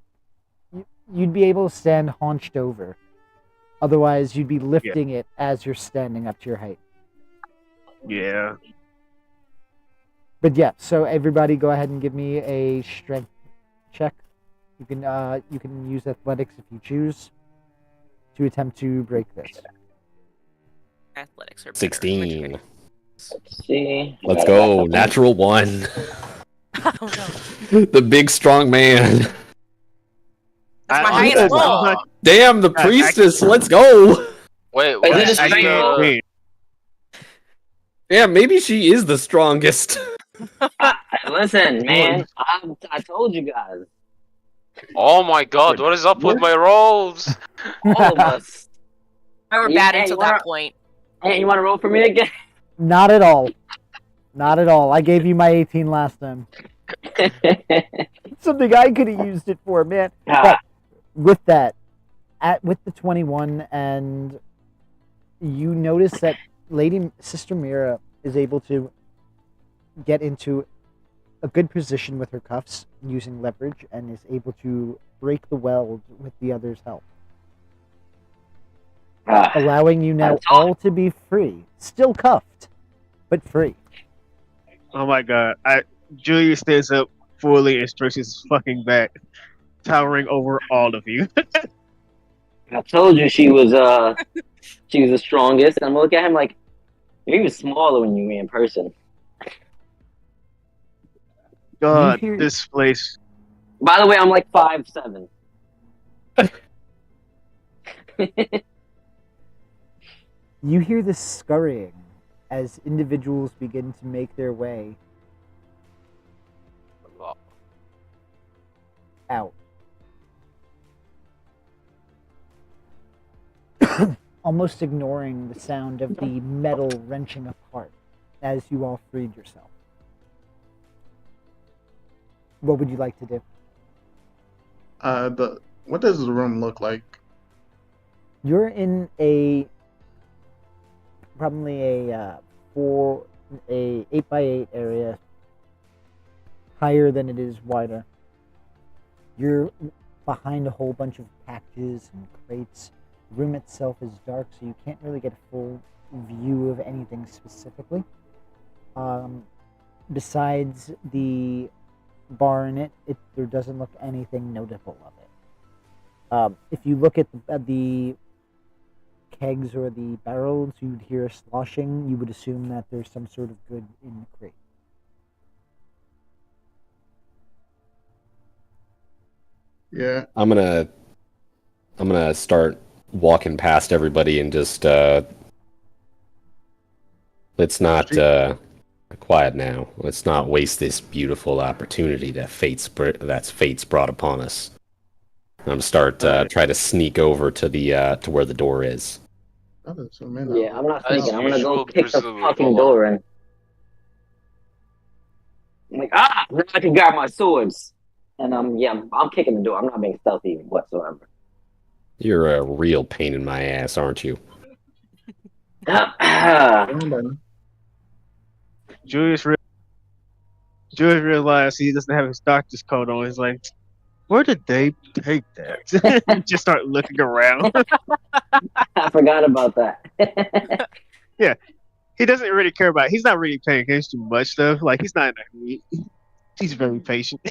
you'd be able to stand haunched over. Otherwise, you'd be lifting it as you're standing up to your height. Yeah. But yeah, so everybody, go ahead and give me a strength check. You can use athletics if you choose to attempt to break this. Athletics are better. 16. Let's see. Let's go. Natural 1. Oh no. The big strong man. That's my I- highest I- roll. Damn, the priestess. Let's go. Wait, Wait, what is is it a the, straight roll? Wait, Yeah, maybe she is the strongest. Listen, man, I told you guys, Oh my god, what is up with my rolls? all of us. I were You- bad hey, until you that wanna- point. Hey, you want to roll for me again? Not at all. Not at all. I gave you my 18 last time. Something I could have used it for, man. Ah, With that, with the 21, and you notice that Sister Mira is able to get into a good position with her cuffs using leverage and is able to break the weld with the other's help, allowing you now That's all. all to be free. Still cuffed, but free. oh my god! Julia stands up fully and stretches his fucking back, towering over all of you. I told you she was the strongest. And I'm looking at him like, you're even smaller when you were in person. God, hear- this place. By the way, I'm like 5'7". You hear this scurrying as individuals begin to make their way out. Almost ignoring the sound of the metal wrenching apart as you all freed yourself. What would you like to do? What does the room look like? You're in probably a 8x8 area, higher than it is wider. You're behind a whole bunch of packages and crates. The room itself is dark, so you can't really get a full view of anything specifically. Besides the bar in it, there doesn't look anything notable of it. If you look at the kegs or the barrels, you'd hear a sloshing. You would assume that there's some sort of good in the crate. Yeah. I'm gonna start walking past everybody and just let's not quiet now. Let's not waste this beautiful opportunity that fate's brought upon us. I'm gonna start try to sneak over to the to where the door is. Yeah, I'm not As thinking. I'm gonna usual, go kick the Grizzly fucking will door in. I'm like, now I can grab my swords. And I'm kicking the door. I'm not being stealthy whatsoever. You're a real pain in my ass, aren't you? Julius realized he doesn't have his doctor's coat on. He's like, where did they take that? Just start looking around. I forgot about that. He doesn't really care about it. He's not really paying attention to much stuff. Like, he's not in a hurry. He's very patient.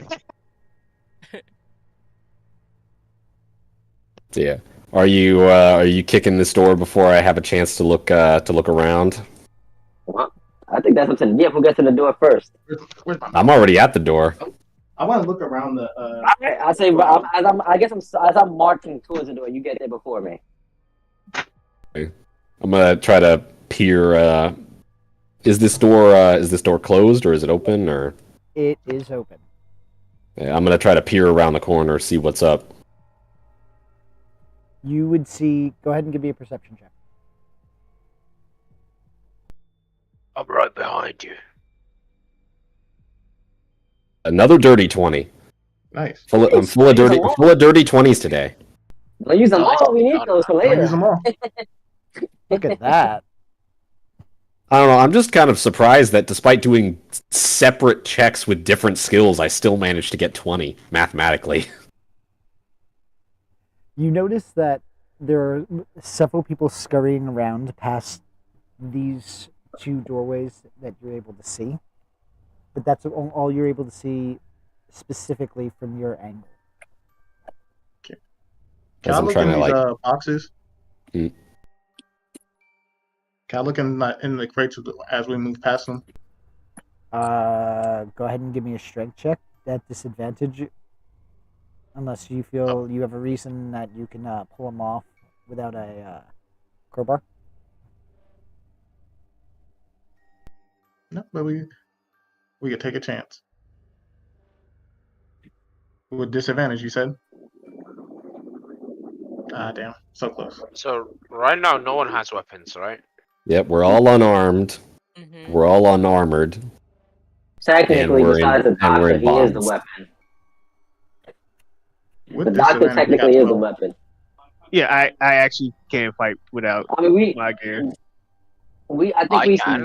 So, yeah. Are you kicking this door before I have a chance to look around? Well, I think that's up to who gets to the door first. Where's my I'm already at the door. I want to look around the. Alright, I say, as I'm marching towards the door, you get there before me. I'm gonna try to peer. Is this door closed or is it open or? It is open. Yeah, I'm gonna try to peer around the corner, see what's up. You would see. Go ahead and give me a perception check. I'm right behind you. Another dirty 20. Nice. I'm full of dirty 20s today. Don't use them Nice. all. We need those for Don't later. use them all. Look at that. I don't know. I'm just kind of surprised that despite doing separate checks with different skills, I still managed to get 20 mathematically. You notice that there are several people scurrying around past these two doorways that you're able to see, but that's all you're able to see specifically from your angle. Can Because I I'm look trying in to these like. boxes? Hmm. Can I look in the crates as we move past them? Go ahead and give me a strength check at disadvantage, unless you feel you have a reason that you can pull them off without a crowbar. No, but we could take a chance. With disadvantage, you said? Ah, damn. So close. So right now, no one has weapons, right? Yep, we're all unarmed. Mhm. We're all unarmored. Technically, And we're besides in- the and we're doctor, in he is the bonds. weapon. With The doctor disadvantage, we got technically is the 12. weapon. Yeah, I actually can't fight without I mean, my gear. I think I we can.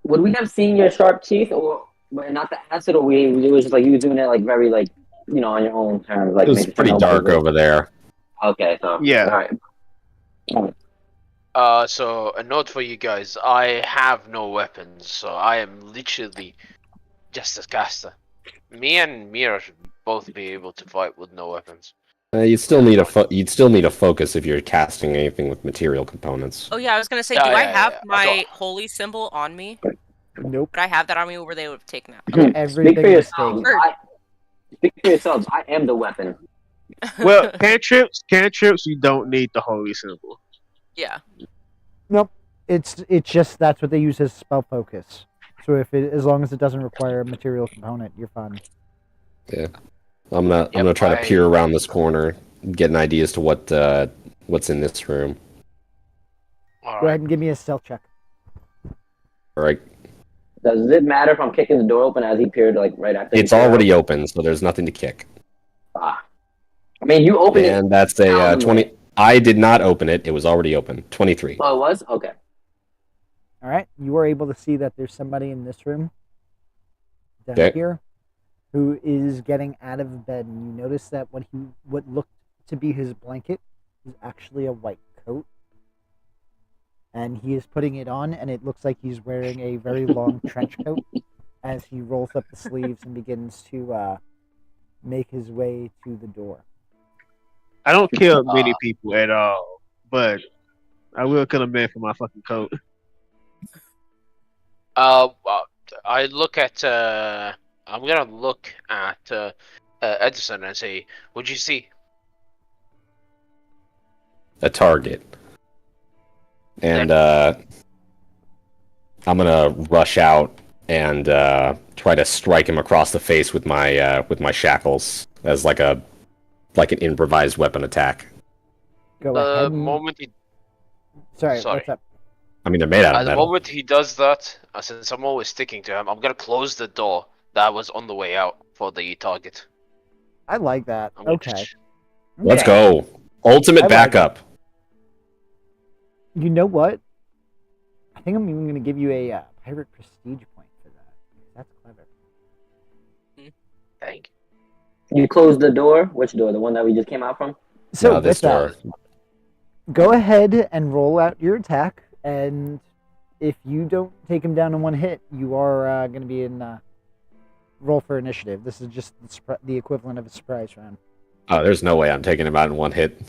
would we have seen your sharp teeth or but not the acid, or it was just like you were doing it like very like on your own terms, like It was making sure pretty nobody dark was- over there. Okay, so Yeah. all right. So a note for you guys: I have no weapons, so I am literally just a caster. Me and Mira should both be able to fight with no weapons. You'd still need a focus if you're casting anything with material components. Oh yeah, I was gonna say, Yeah, do I yeah, have yeah. my holy symbol on me? Nope. Would I have that on me, or they would have taken that? Speak Everything for is yourselves. taken. Speak for yourselves. I am the weapon. Well, cantrips, you don't need the holy symbol. yeah. It's just that's what they use as spell focus. So as long as it doesn't require a material component, you're fine. I'm gonna try to peer around this corner, get an idea as to what's in this room. Go ahead Alright. and give me a stealth check. All right, Does it matter if I'm kicking the door open as he peered like right after? it's already open, so there's nothing to kick. Ah. I mean, you opened it. And that's a 20. I did not open it; it was already open. 23. Oh, it was okay. All right, you are able to see that there's somebody in this room down Okay. here who is getting out of bed, and you notice that what looked to be his blanket is actually a white coat, and he is putting it on, and it looks like he's wearing a very long trench coat as he rolls up the sleeves and begins to make his way to the door. I don't kill many people at all, but I will kill a man for my fucking coat. I look at. I'm gonna look at Edison and say, "What'd you see?" A target. And I'm gonna rush out and try to strike him across the face with my shackles as like an improvised weapon attack. Go The ahead. moment he, Sorry, sorry. what's up? I mean, they're made out at of the metal. moment he does that, since I'm always sticking to him, I'm gonna close the door that was on the way out for the target. I like that. I'm gonna Okay. just- Let's Okay. go. Ultimate I like backup. You know what? I think I'm even going to give you a pirate prestige point for that. That's clever. Thank You closed the door. Which door? The one that we just came out from? So No, this with that, door. go ahead and roll out your attack, and if you don't take him down in one hit, you are going to be in roll for initiative. This is just the equivalent of a surprise round. Oh, there's no way I'm taking him out in one hit.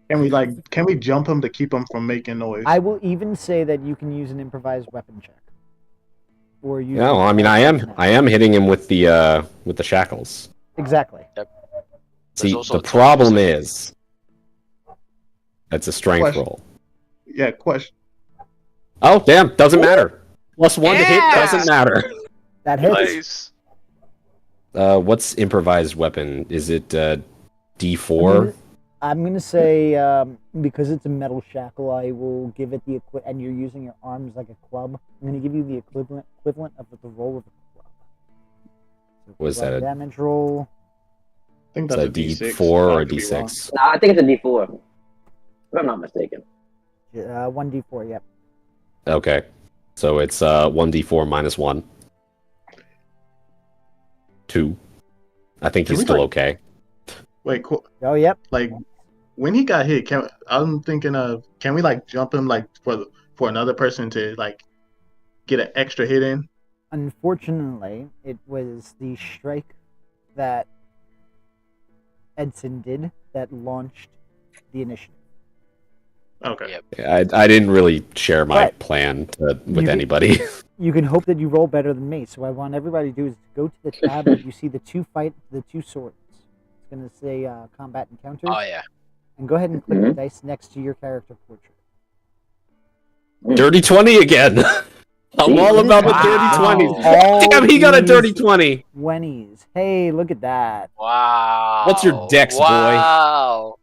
Can we jump him to keep him from making noise? I will even say that you can use an improvised weapon check. Or use Yeah, well, I mean, I am hitting him with the shackles. Exactly. See, also the a problem is it's a strength Question. roll. Yeah, question. Oh, damn, doesn't matter. +1 to hit Yeah! doesn't matter. That hits. Nice. What's improvised weapon? Is it D4? I'm gonna say because it's a metal shackle, I will give it the and you're using your arms like a club. I'm gonna give you the equivalent of the roll of a club. Was that a damage roll? I think Is that's that a D6. D4 or I a could be wrong. D6? Nah, I think it's a D4. If I'm not mistaken. 1d4. Yep. Okay. So it's 1d4 minus 1. 2. I think Can he's we, still like- okay. Wait, cool. Oh, yep. Like when he got hit, I'm thinking of can we like jump him like for another person to like get an extra hit in? Unfortunately, it was the strike that Edson did that launched the initiative. Okay. Yep. I didn't really share my But plan with you can- anybody. You can hope that you roll better than me. So I want everybody to do is go to the tab that you see the two swords. It's going to say combat encounters. Oh yeah. And go ahead and click the dice next to your character portrait. Dirty 20 again. I'm all about the dirty Wow. 20s. All Damn, he got a dirty these 20. 20s. Hey, look at that. Wow. What's your dex, boy? Wow.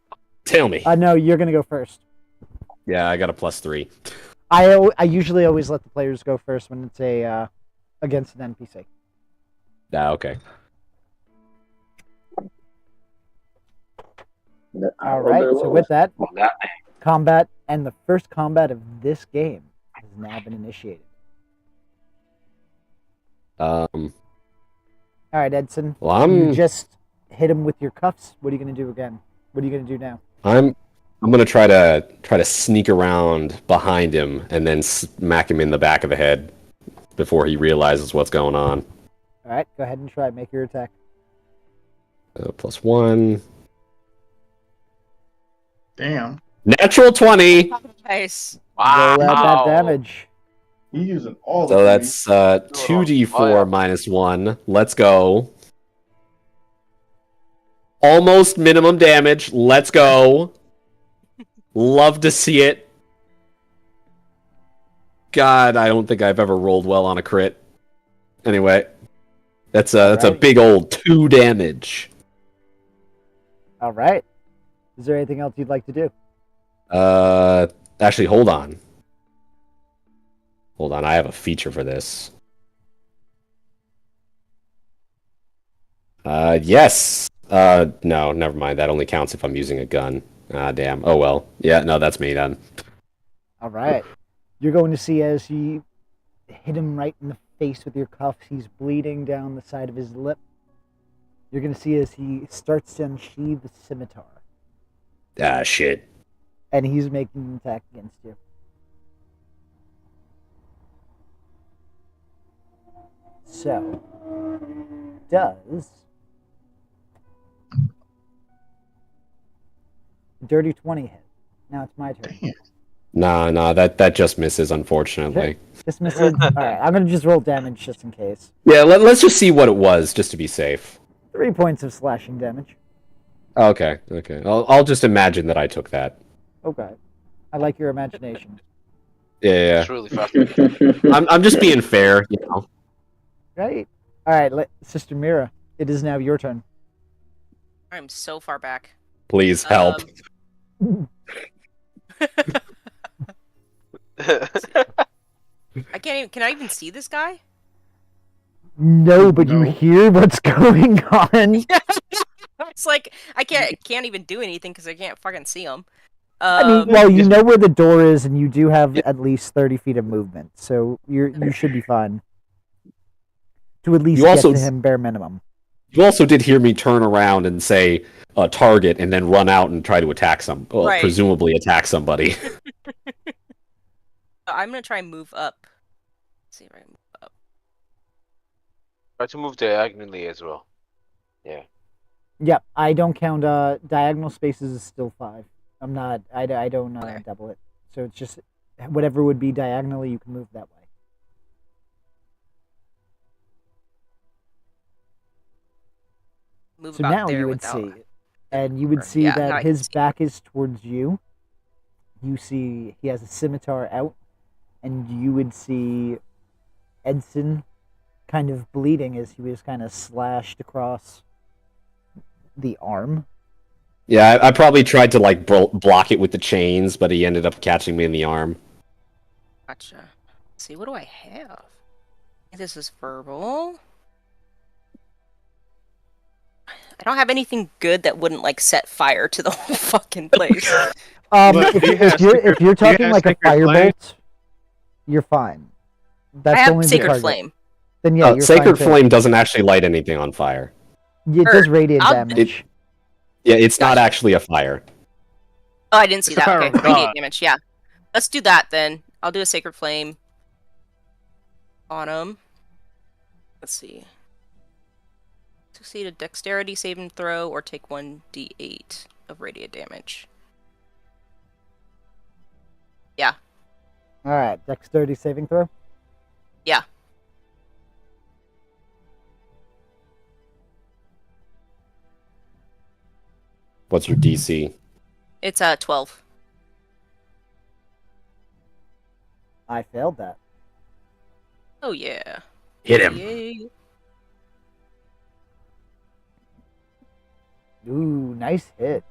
Tell me. No, you're going to go first. Yeah, I got a +3. I usually always let the players go first when it's a against an NPC. Okay. All right. So with that, combat and the first combat of this game has now been initiated. Well, All right, Edson. You I'm just hit him with your cuffs. What are you going to do again? What are you going to do now? I'm gonna try to sneak around behind him and then smack him in the back of the head before he realizes what's going on. All right. Go ahead and try. Make your attack. +1. Damn. Natural 20. Nice. Wow. Roll out that damage. You using all So the that's 2d4 Fire. minus 1. Let's go. Almost minimum damage. Let's go. Love to see it. God, I don't think I've ever rolled well on a crit. Anyway, that's a Alright. big old 2 damage. All right. Is there anything else you'd like to do? Actually, hold on. Hold on, I have a feature for this. Yes. No, never mind. That only counts if I'm using a gun. Ah, damn. Oh well. Yeah, no, that's me then. All right. You're going to see as you hit him right in the face with your cuffs, he's bleeding down the side of his lip. You're going to see as he starts to unsheathe the scimitar, Ah, shit. and he's making an attack against you. So, does dirty 20 hit? Now it's my turn. Damn. Nah, that just misses, unfortunately. This misses. All right, I'm gonna just roll damage just in case. Yeah, let's just see what it was, just to be safe. 3 points of slashing damage. Okay. I'll just imagine that I took that. Okay, I like your imagination. Yeah. It's really fast. I'm just being fair, you know. Right. All right, Sister Mira, it is now your turn. I'm so far back. Please help. I can't even. Can I even see this guy? No, but you No. hear what's going on. It's like I can't even do anything because I can't fucking see him. I mean, well, you know where the door is, and you do have at least 30 feet of movement, so you should be fine. To at least You also- get to him bare minimum. You also did hear me turn around and say target and then run out and try to attack Right. presumably attack somebody. I'm gonna try and move up. Let's see if I can move up. Try to move diagonally as well. Yep, I don't count diagonal spaces is still 5. I'm not. I don't Okay. double it. So it's just whatever would be diagonally, you can move that way. Move So about now there you would without... see, and you would Or- see yeah, now I that can his see. back is towards you. You see he has a scimitar out, and you would see Edson kind of bleeding as he was kind of slashed across the arm. Yeah, I probably tried to like block it with the chains, but he ended up catching me in the arm. Gotcha. Let's see, what do I have? This is verbal. don't have anything good that wouldn't like set fire to the whole fucking place. Look, If, do you if have you're secret- if you're do you talking have like a secret flame? firebolt, you're fine. I That's have only the Sacred target. Flame. Then yeah, you're Sacred fine too. Flame doesn't actually light anything on fire. It does Or- radiant I'll- damage. Yeah, it's not Gotcha. actually a fire. Oh, I didn't see It's the that. power Okay, of radiant God. damage. Yeah, let's do that then. I'll do a Sacred Flame on him. Let's see. Succeed a Dexterity saving throw or take 1d8 of radiant damage. Yeah. All right, dexterity saving throw. Yeah. What's your DC? It's 12. I failed that. Oh yeah. Hit him. Yay. Ooh, nice hit.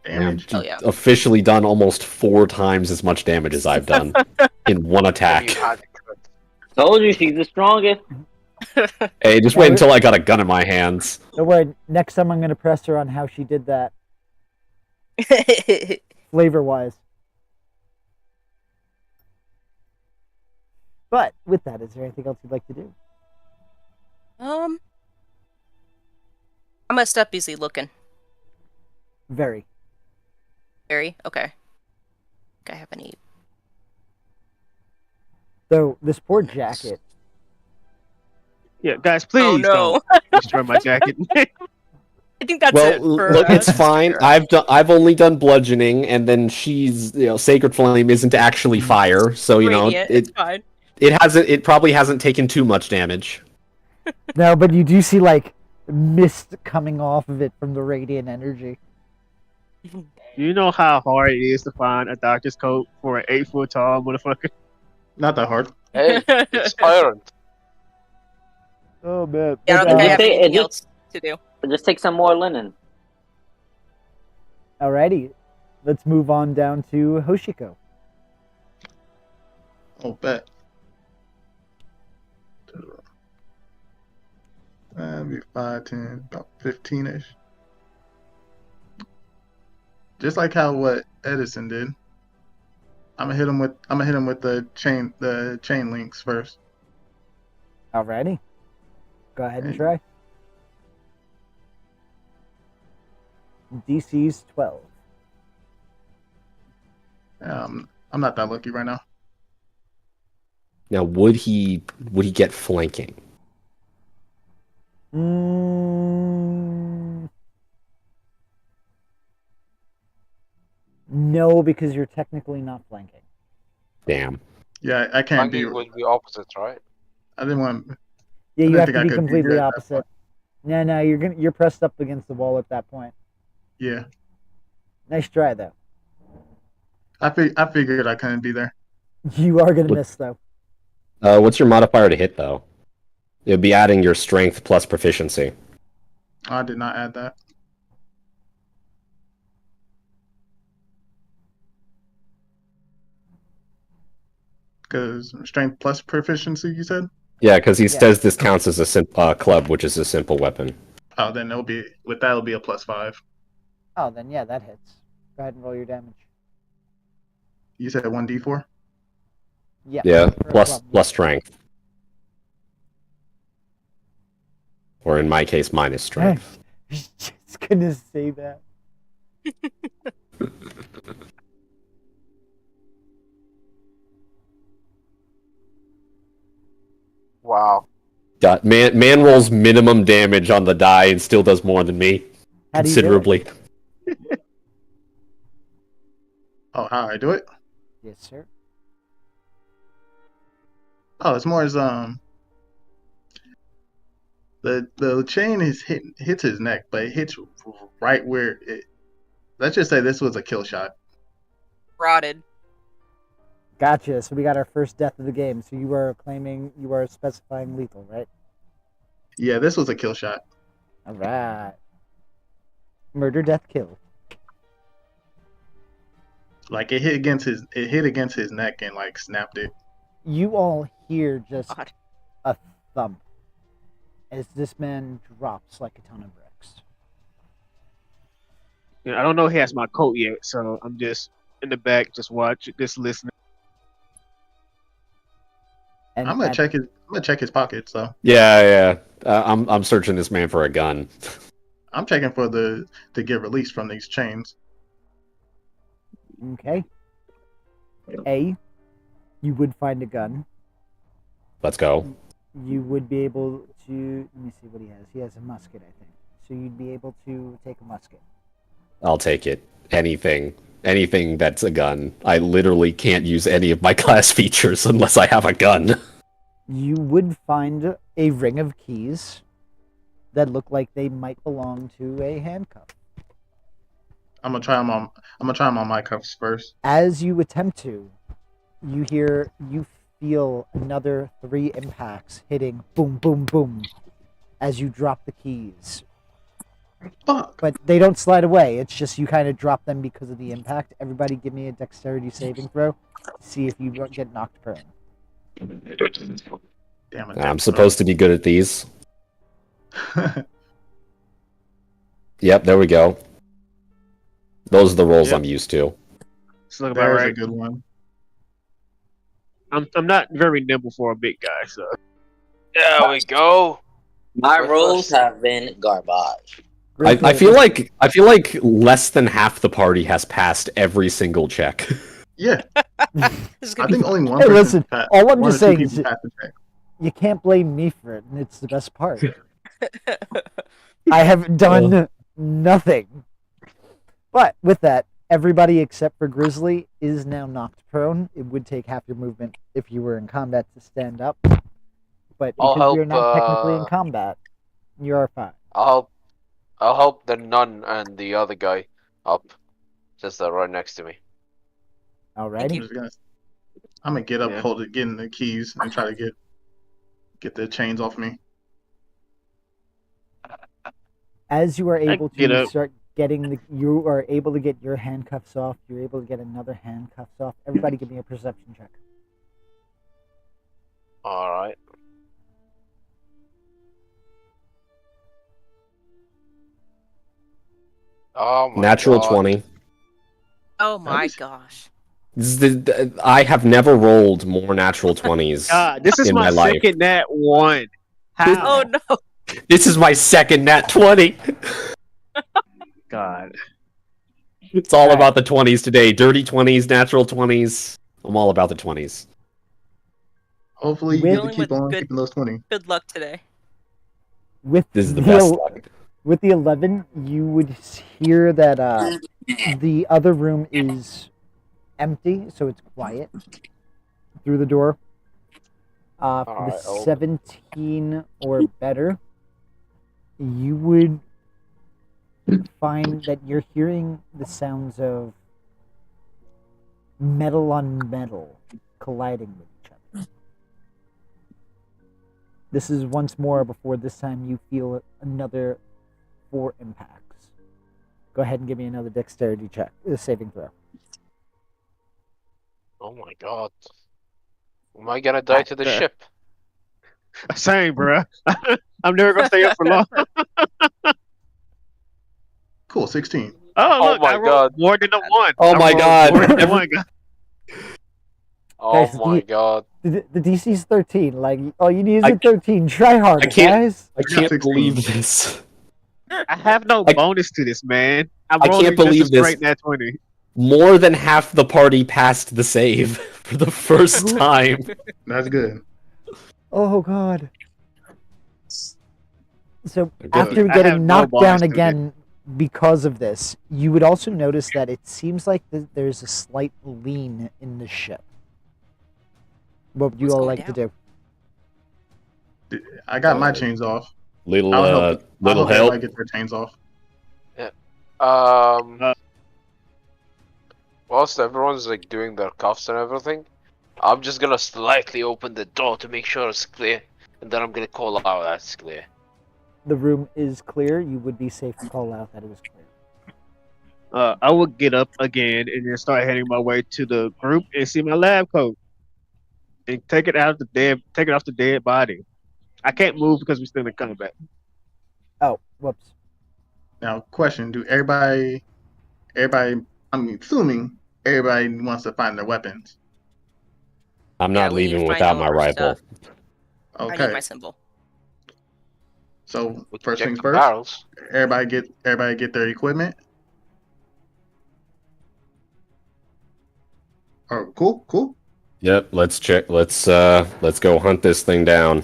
Damage. Oh yeah. Officially done almost 4 times as much damage as I've done in one attack. You had crit. Told you she's the strongest. Hey, just wait until I got a gun in my hands. Don't worry. Next time I'm gonna press her on how she did that, flavor wise. But with that, is there anything else you'd like to do? I'm gonna stop busy looking. Very. Barry? Okay. Do I have any? So this poor jacket. Yeah, guys, please Oh no! don't destroy my jacket. I think that's Well, it. For, look, it's uh, fine. I've only done bludgeoning, and then she's Sacred Flame isn't actually fire, so Radiant, it's fine. it probably hasn't taken too much damage. No, but you do see like mist coming off of it from the radiant energy. You know how hard it is to find a doctor's coat for an 8-foot tall motherfucker? Not that hard. Hey, it's iron. Oh man. Yeah, I don't But, think I It have just- anything it else to do. Just take some more linen. Alrighty, let's move on down to Hoshiko. Oh, bet. Maybe 5, 10, about 15-ish. Just like how what Edison did. I'm gonna hit him with the chain links first. Alrighty. Go ahead and Okay. try. DC's 12. I'm not that lucky right now. Now, would he get flanking? No, because you're technically not flanking. Damn. Yeah, I can't be. Flanking would be opposite, right? I didn't want. Yeah, I you didn't have think to I be could be completely good at that opposite. point. No, you're pressed up against the wall at that point. Yeah, Nice try though. I figured I couldn't be there. You are gonna What- miss though. What's your modifier to hit though? It'd be adding your strength plus proficiency. I did not add that. Because strength plus proficiency, you said? Yeah, because he Yeah. says this counts as a club, which is a simple weapon. Oh, then it'll be a +5. Oh, then yeah, that hits. Go ahead and roll your damage. You said 1d4. Yeah. Yeah, for a plus club. plus strength, or in my case, minus strength. Just gonna say that. Wow. Man rolls minimum damage on the die and still does more than me, How do you do it? considerably. Oh, how I do it? Yes, sir. Oh, it's more as the chain hits his neck, but it hits right where it. Let's just say this was a kill shot. Rotted. Gotcha. So we got our first death of the game. So you are specifying lethal, right? Yeah, this was a kill shot. All right. Murder, death, kill. Like it hit against his neck and like snapped it. You all hear just God. a thump as this man drops like a ton of bricks. I don't know if he has my coat yet, so I'm just in the back, just listening. And I'm gonna check his pockets. So Yeah. I'm searching this man for a gun. I'm checking for to get released from these chains. Okay. A, you would find a gun. Let's go. You would be able to. Let me see what he has. He has a musket, I think. So you'd be able to take a musket. I'll take it. Anything that's a gun. I literally can't use any of my class features unless I have a gun. You would find a ring of keys that look like they might belong to a handcuff. I'm gonna try them on. I'm gonna try them on my cuffs first. As you attempt to, you feel another 3 impacts hitting boom, boom, boom as you drop the keys. Fuck. But they don't slide away. It's just you kind of drop them because of the impact. Everybody give me a dexterity saving throw to see if you get knocked prone. Damn it. I'm supposed to be good at these. Yep, there we go. Those are the rolls Yep. I'm used to. It's looking about There's a right. good one. I'm not very nimble for a big guy, so There we go. My With rolls us. have been garbage. I feel like less than half the party has passed every single check. Yeah, This is I gonna be think fun. only one. Hey, person listen, passed- all I'm one just or two saying is people passed the check. you can't blame me for it, and it's the best part. I have done nothing. But with that, everybody except for Grizzly is now knocked prone. It would take half your movement if you were in combat to stand up. But I'll because you're help, not technically in combat, you're fine. I'll help the nun and the other guy up, since they're right next to me. Alrighty. I'm gonna get up, Yeah. getting the keys, and try to get the chains off me. As you are able get to up. start getting you are able to get your handcuffs off, you're able to get another handcuffs off. Everybody give me a perception check. Alright. Oh my Natural God. 20. Oh my Nice. gosh. I have never rolled more natural 20s. this is In my my life. second nat 1. How? Oh no. This is my second nat 20. God. It's all about the 20s today. Dirty 20s, natural 20s. I'm all about the 20s. Hopefully, you With- get to Dealing keep with on good- keeping those 20. Good luck today. With This is the the best el- luck. with the 11, you would hear that the other room is empty, so it's quiet through the door. For the Alright, I'll- 17 or better, you would find that you're hearing the sounds of metal on metal colliding with each other. This is once more before this time you feel another 4 impacts. Go ahead and give me another dexterity check, saving throw. Oh my God. Am I gonna die to the Yeah. ship? Same, bruh. I'm never gonna stay up for long. Cool, 16. Oh, Oh look, my I rolled God. more than a 1. Oh I my rolled God. More than a 1. Oh Guys, my God. The DC's 13. Like, all you need is I- a 13. Try harder, I can't- guys. I got can't 16. believe this. I have no I- bonus to this, man. I'm I rolling can't just a believe this. straight nat 20. More than half the party passed the save for the first time. That's good. Oh, God. So, Good. after I getting have no knocked bonus down to it. again because of this, you would also notice that it seems like there's a slight lean in the ship. What would you What's all going like to down? do? I got my chains off. Little I'll help. little I'll help help. everybody get their chains off. Whilst everyone's like doing their cuffs and everything, I'm just gonna slightly open the door to make sure it's clear, and then I'm gonna call out that's clear. The room is clear. You would be safe to call out that it was clear. I will get up again and then start heading my way to the group and see my lab coat and take it off the dead body. I can't move because we're still in combat. Oh, whoops. Now, question: do everybody everybody. I'm assuming everybody wants to find their weapons. I'm Yeah, not we need to leaving find without all my of our rifle. stuff. I need Okay. my symbol. So We can first check things the first. barrels. Everybody get their equipment. Oh, cool. Yep, let's check. Let's go hunt this thing down.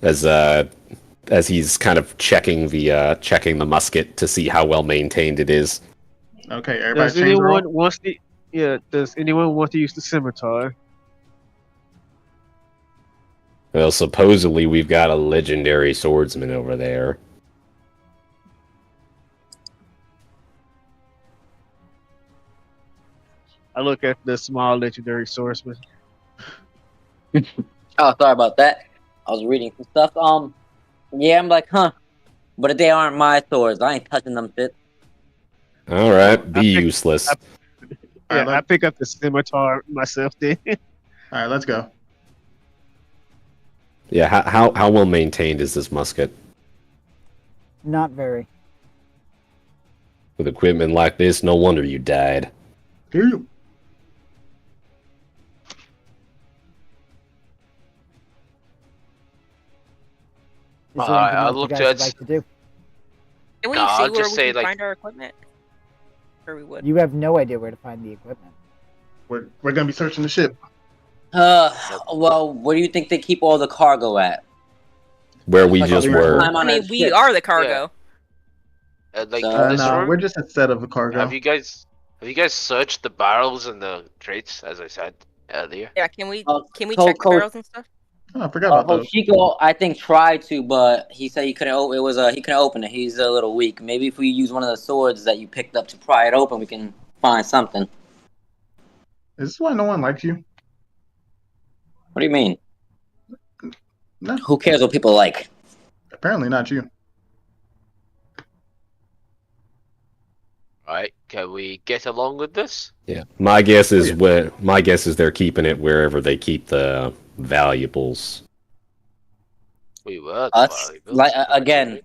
As he's kind of checking the musket to see how well maintained it is. Okay, everybody Does change roll. anyone wants to? Yeah. Does anyone want to use the scimitar? Well, supposedly we've got a legendary swordsman over there. I look at the small legendary swordsman. Oh, sorry about that. I was reading some stuff. Yeah, I'm like, huh. But they aren't my swords. I ain't touching them shit. All right, be I pick- useless. Yeah, Alright, I pick up the scimitar myself. Then All right, let's go. Yeah, how well maintained is this musket? Not very. With equipment like this, no wonder you died. Here you. Is there Alright, anything I else you looked guys at- would like to do? Can we No, see I'll where just we say, can like- find our equipment? Or we would. You have no idea where to find the equipment. We're gonna be searching the ship. Well, where do you think they keep all the cargo at? Where we Like, just we- were. I'm I on mean, a we ship. are the cargo. Like So- in this No, room. we're just a set of the cargo. Have you guys searched the barrels and the crates as I said earlier? Yeah, can we Uh, check the Cold- barrels and stuff? Oh, I forgot about those. Hoshiko, I think tried to, but he said he couldn't. He couldn't open it. He's a little weak. Maybe if we use one of the swords that you picked up to pry it open, we can find something. Is this why no one likes you? What do you mean? No, Who cares what people like? apparently not you. Alright, can we get along with this? Yeah, my guess is they're keeping it wherever they keep the valuables. We were Us, valuables, like but again, okay.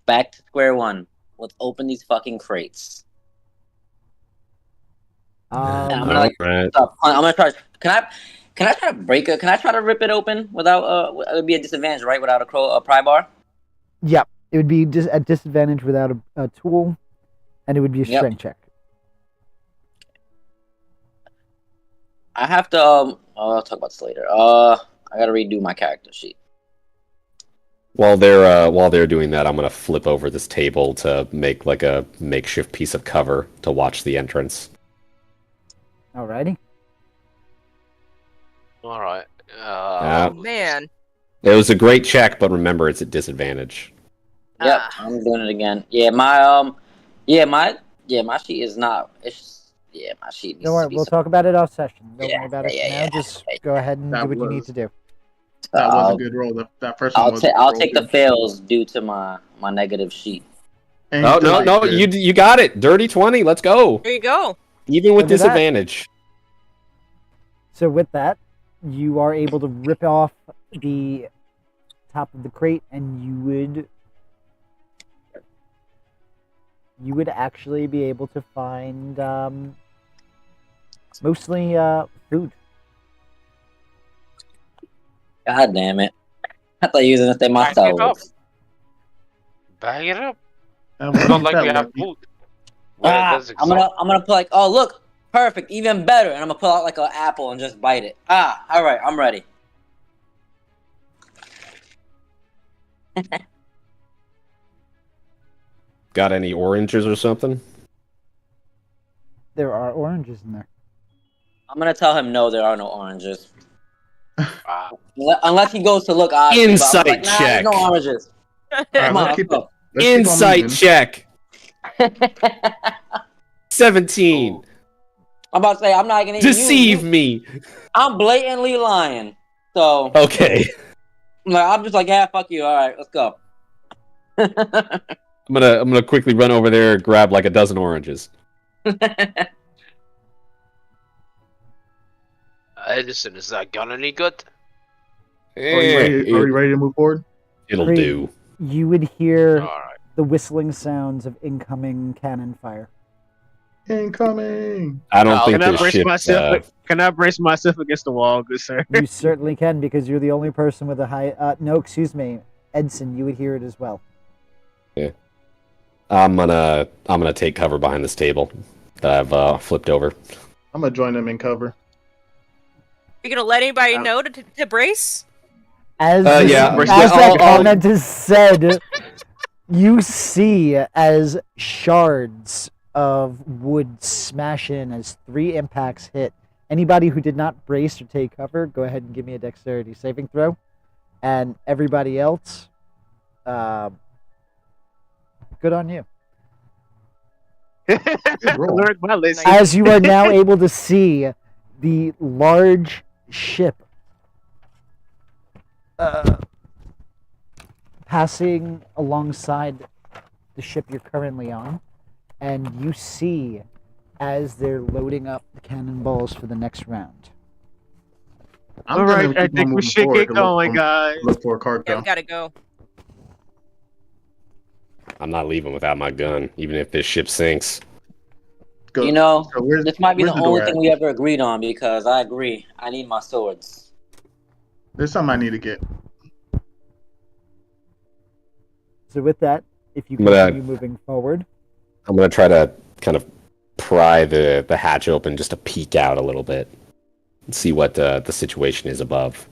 back to square one. Let's open these fucking crates. I'm gonna, like, Alright. I'm gonna try. Can I try to break it? Can I try to rip it open without? It would be a disadvantage, right? Without a pry bar. Yep. It would be a disadvantage without a tool, and it would be a Yep. strength check. I have to. I'll talk about this later. I gotta redo my character sheet. While they're doing that, I'm gonna flip over this table to make like a makeshift piece of cover to watch the entrance. Alrighty. Alright. Yeah. Oh man. It was a great check, but remember it's at disadvantage. Yep, Ah. I'm doing it again. Yeah, my sheet is not. My sheet needs Don't to worry, be we'll some- talk about it off session. Don't Yeah, worry about it yeah, now. yeah, Just go ahead and That do what you need was- to do. That was I'll- a good roll. That first one I'll was. take a I'll roll take the too. fails due to my negative sheet. And Oh still no, did. you got it. Dirty 20. Let's go. There you go. Even with Look at that. disadvantage. So with that, you are able to rip off the top of the crate, and you would actually be able to find mostly food. God damn it! I thought you was gonna say Bag it up. myself. Bag it up. That was It's not like that we have lucky. food. Well, that's I'm gonna put like, oh look, perfect, even better, and I'm gonna pull out like an apple and just bite it. All right, I'm ready. Got any oranges or something? There are oranges in there. I'm gonna tell him no, there are no oranges. Ah, Unless he goes to look obviously, but I'm Insight like, nah, there's no check. oranges. Alright, Come on, let's keep it. let's Let's keep on Insight moving. check. go. 17. I'm about to say I'm not gonna Deceive me. I'm blatantly lying. So Okay. I'm just like, yeah, fuck you. All right, let's go. I'm gonna quickly run over there and grab like a dozen oranges. Edison, is that gun any good? Are we ready to move forward? It'll Great. do. You would hear Alright. the whistling sounds of incoming cannon fire. Incoming. I don't think Can I this brace ship. myself? Can I brace myself against the wall, good sir? You certainly can because you're the only person with a high. No, excuse me, Edson. You would hear it as well. I'm gonna take cover behind this table that I've flipped over. I'm gonna join them in cover. You gonna let anybody know to brace? As yeah, as yeah, that comment is said, you see as shards of wood smash in as 3 impacts hit. Anybody who did not brace or take cover, go ahead and give me a dexterity saving throw. And everybody else, good on you. roll. Learned my lesson. As you are now able to see the large ship passing alongside the ship you're currently on, and you see as they're loading up the cannonballs for the next round. I'm All gonna right, I keep on think we moving should forward get to look going, for- guys. Look for a card Yeah, though. we gotta go. I'm not leaving without my gun, even if this ship sinks. Go. You know, So where's, this might be where's the door only at? thing we ever agreed on because I agree. I need my swords. There's something I need to get. So with that, if you But, continue moving forward, I'm gonna try to kind of pry the hatch open just to peek out a little bit and see what the situation is above.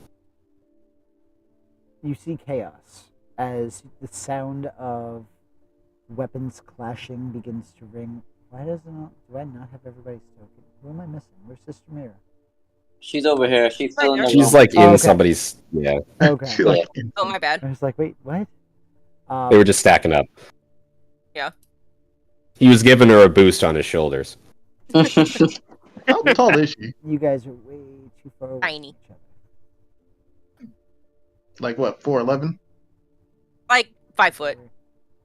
you see chaos as the sound of weapons clashing begins to ring. Why do I not have everybody's token? Who am I missing? Where's Sister Mira? She's over here. She's still in the She's room. like in Oh, okay. somebody's. Yeah, Okay. She like, Oh, my bad. I was like, wait, what? they were just stacking up. Yeah. He was giving her a boost on his shoulders. how tall is she? You guys are way too far away Tiny. from each other. Like what? 4'11"? Like 5 foot.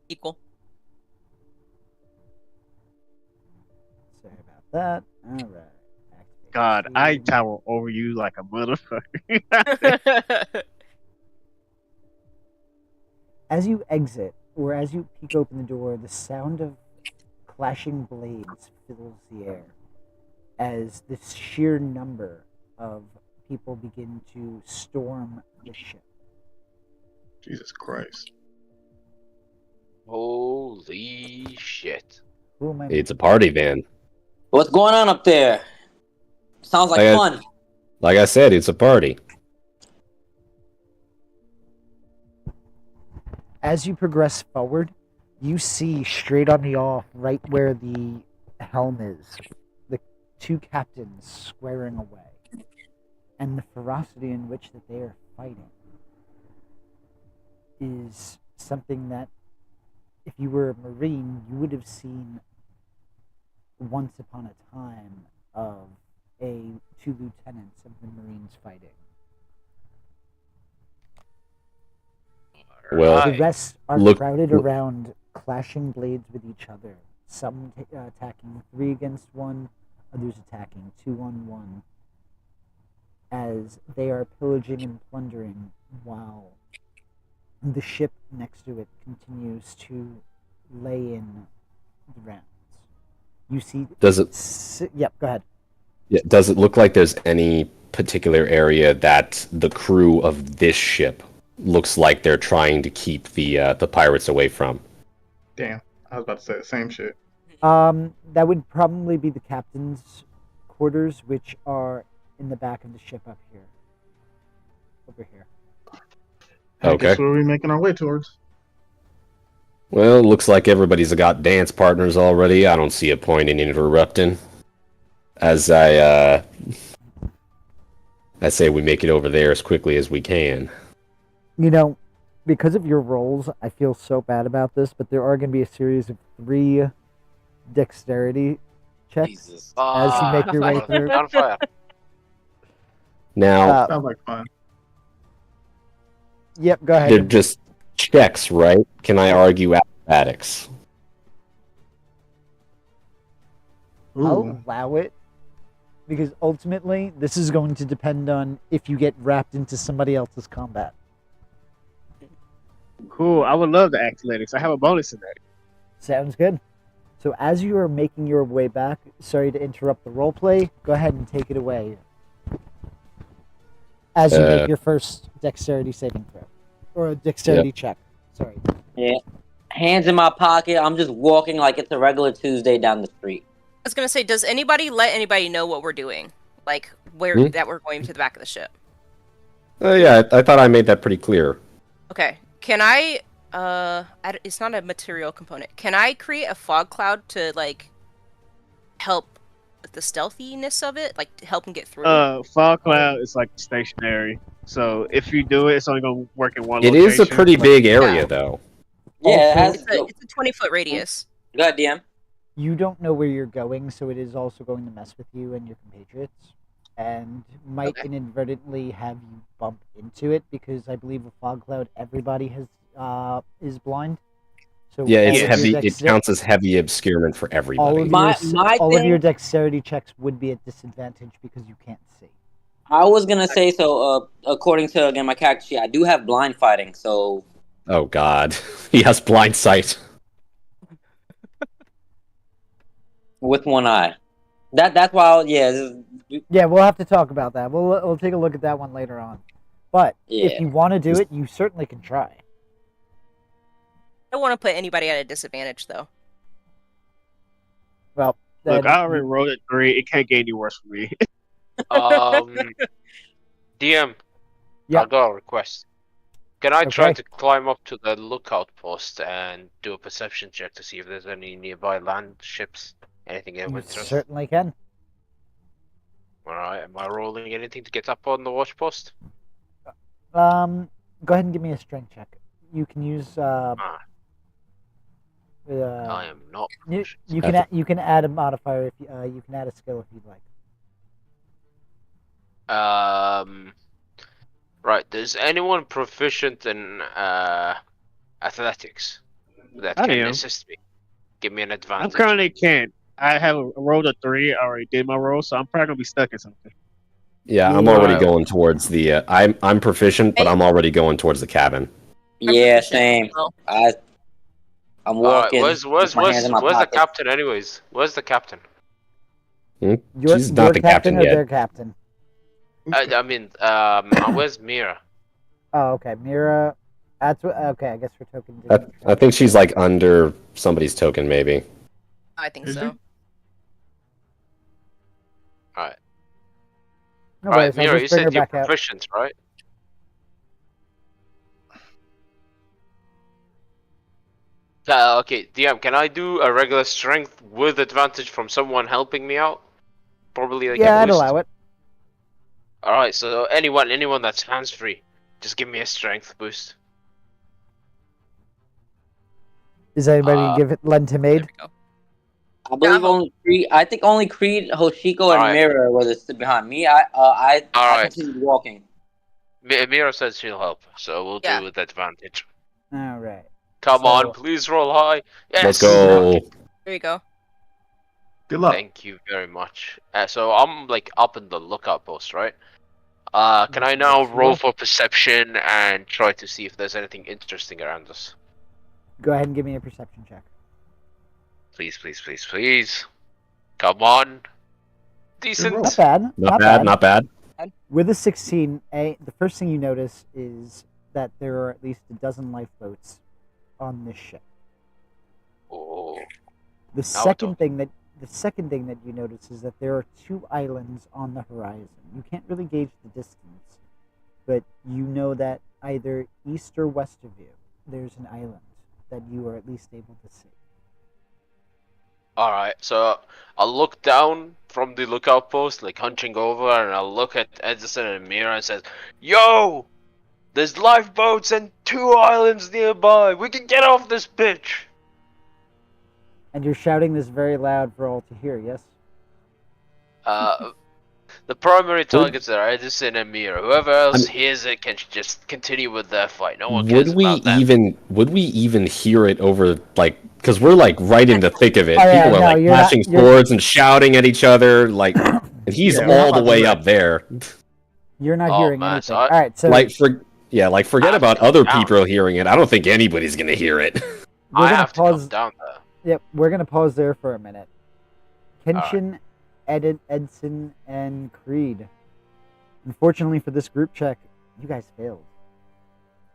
Equal. Sorry about that. All right. Activate God, I shield. tower over you like a motherfucker. As you exit, or as you peek open the door, the sound of clashing blades fills the air as the sheer number of people begin to storm the ship. Jesus Christ. Holy shit. Who am I? It's a party van. What's going on up there? Sounds like I got- fun. Like I said, it's a party. As you progress forward, you see straight on the off, right where the helm is, the 2 captains squaring away, and the ferocity in which that they are fighting is something that, if you were a Marine, you would have seen once upon a time of 2 lieutenants of the Marines fighting. Well, The rest are look- crowded look- around, clashing blades with each other. Some attacking 3 against 1, others attacking 2 on 1. As they are pillaging and plundering, while the ship next to it continues to lay in the rounds. You see. Does it Yep. Go ahead. does it look like there's any particular area that the crew of this ship looks like they're trying to keep the pirates away from? Damn. I was about to say the same shit. That would probably be the captain's quarters, which are in the back of the ship up here. Over here. I Okay. guess where are we making our way towards? Well, looks like everybody's got dance partners already. I don't see a point in interrupting. As I say we make it over there as quickly as we can. You know, because of your rolls, I feel so bad about this, but there are going to be a series of 3 dexterity checks Jesus. as you make your way on- through. On fire. Now, Uh, Sounds like fun. Yep, go they're ahead. just checks, right? Can I argue acrobatics? Ooh. I'll allow it. Because ultimately, this is going to depend on if you get wrapped into somebody else's combat. Cool. I would love the athletics. I have a bonus in that. Sounds good. So as you are making your way back, sorry to interrupt the roleplay, go ahead and take it away. As you make your first dexterity saving throw. Or a dexterity check. Sorry. Yeah. Hands in my pocket. I'm just walking like it's a regular Tuesday down the street. I was gonna say, does anybody let anybody know what we're doing? Like that we're going to the back of the ship. Yeah, I thought I made that pretty clear. Okay. Can I? It's not a material component. Can I create a fog cloud to like help with the stealthiness of it, like to help him get through? Fog cloud is like stationary, so if you do it, it's only gonna work in one. It location. is a pretty big area, though. Yeah, it's a 20-foot radius. Go ahead, DM. You don't know where you're going, so it is also going to mess with you and your compatriots, and might inadvertently have you bump into it because I believe a fog cloud everybody has is blind. So yeah, it's heavy. It counts as heavy obscurement for everybody. All of your dexterity checks would be at disadvantage because you can't see. I was gonna say so. According to again my character sheet, I do have blind fighting. So. Oh God, he has blind sight. With one eye. That's why. Yeah, we'll have to talk about that. We'll take a look at that one later on. But if you want to do it, you certainly can try. I don't want to put anybody at a disadvantage, though. Well, look, I already rolled a 3. It can't get any worse for me. DM, yeah. I got a request. Can I try to climb up to the lookout post and do a perception check to see if there's any nearby land ships? Anything of interest? Certainly can. Alright, am I rolling anything to get up on the watch post? Go ahead and give me a strength check. You can use. I am not. You can add a modifier if you can add a skill if you'd like. Right. Does anyone proficient in athletics that can assist me? Give me an advantage. I currently can't. I have rolled a 3. I already did my roll, so I'm probably gonna be stuck in something. Yeah, I'm already going towards the. I'm proficient, but I'm already going towards the cabin. Yeah, same. I'm walking. Where's the captain, anyways? Where's the captain? She's not the captain or yet. Their captain. I mean, where's Mira? Oh, okay, Mira. That's what. Okay, I guess we're token. I think she's like under somebody's token, maybe. I think so. Alright. No Alright, worries, Mira, you said you're proficient, right? Okay, DM, can I do a regular strength with advantage from someone helping me out? Probably like I'd allow it. Alright, so anyone that's hands-free, just give me a strength boost. Does anybody give it lend him aid? I believe only Creed. I think only Creed, Hoshiko, and Mira were stood behind me. I continued walking. Mira says she'll help, so we'll do with advantage. All right. Come on, please roll high. Yes. Let's go. There you go. Good luck. Thank you very much. So I'm like up in the lookout post, right? Can I now roll for perception and try to see if there's anything interesting around us? Go ahead and give me a perception check. Please, please, please, please. Come on. Decent. Not bad. Not bad. With a 16, the first thing you notice is that there are at least a dozen lifeboats on this ship. Oh. The second thing that you notice is that there are 2 islands on the horizon. You can't really gauge the distance, but you know that either east or west of you, there's an island that you are at least able to see. Alright, so I'll look down from the lookout post, like hunching over, and I'll look at Edison and Mira and says, "Yo! There's lifeboats and 2 islands nearby! We can get off this bitch!" And you're shouting this very loud for all to hear, yes? The primary targets are Edison and Mira. Whoever else hears it can just continue with their fight. No one cares about them. Would we even hear it over, like, because we're like right in the thick of it. Oh, yeah, people are like flashing swords and shouting at each other, like, and he's all the way up there. You're not hearing anything. All right, so forget about other people hearing it. I don't think anybody's gonna hear it. I have to come down there. Yep, we're gonna pause there for a minute. right. Kenshin, Edson, and Creed. Unfortunately for this group check, you guys failed.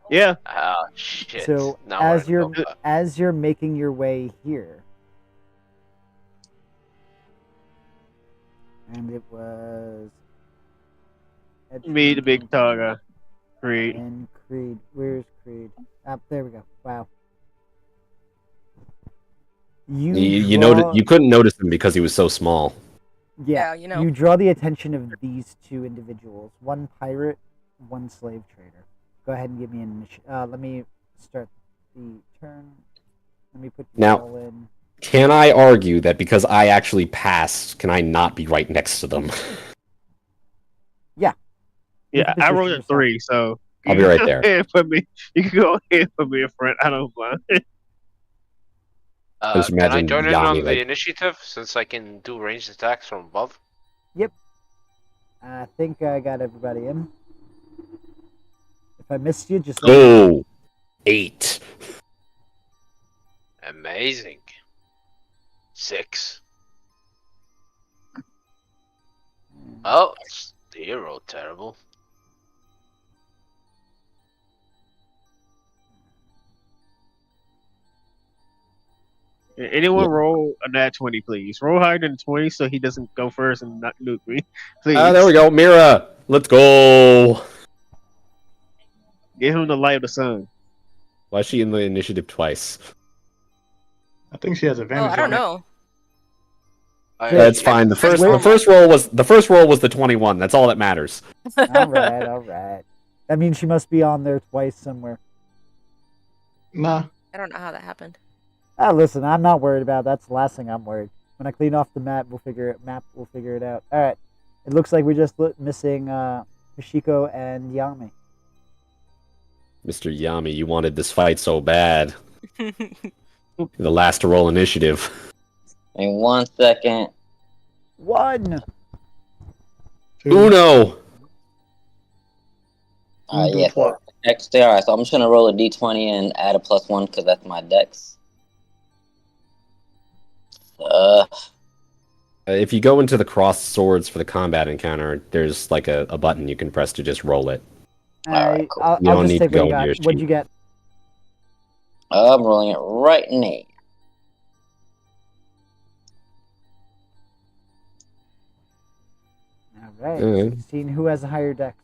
Yeah. Oh shit. So Now we're as in you're combat. as you're making your way here, and it was Me, the big Edson dog, Creed. and Creed. Where's Creed? Ah, there we go. Wow. You draw, you couldn't notice him because he was so small. Yeah, you know. you draw the attention of these two individuals. One pirate, one slave trader. Go ahead and give me an initiative. Let me start the turn. Let me put you Now- all in. Can I argue that because I actually passed, can I not be right next to them? Yeah, can I position rolled a yourself. 3, so I'll you be right can there. go ahead and put me. You can go ahead and put me in front. I don't mind. just Can I imagine join in Yami, on the like- initiative since I can do ranged attacks from above? I think I got everybody in. If I missed you, just let me know. Oh, 8. Amazing. 6. Oh, 0. Terrible. Anyone Yeah. roll a nat 20, please. Roll higher than 20 so he doesn't go first and not nuke me. Please. There we go. Mira, let's go. Give him the light of the sun. Why is she in the initiative twice? I think she has Oh, advantage. I don't on it. know. That's fine. The first roll was the 21. That's all that matters. All right, all right. That means she must be on there twice somewhere. Nah, I don't know how that happened. Ah, listen, I'm not worried about it. That's the last thing I'm worried. When I clean off the map, we'll figure it out. All right. It looks like we're just missing Hashiko and Yami. Mr. Yami, you wanted this fight so bad. The last to roll initiative. In 1 second. 1. Uno. Yeah, for XD. Alright, so I'm just gonna roll a d20 and add a +1 because that's my dex. If you go into the crossed swords for the combat encounter, there's like a button you can press to just roll it. Alright, cool. I'll You don't just need take to what you go into got. your What'd sheet. you get? I'm rolling it right now. All right. Alright. 16. Who has a higher dex?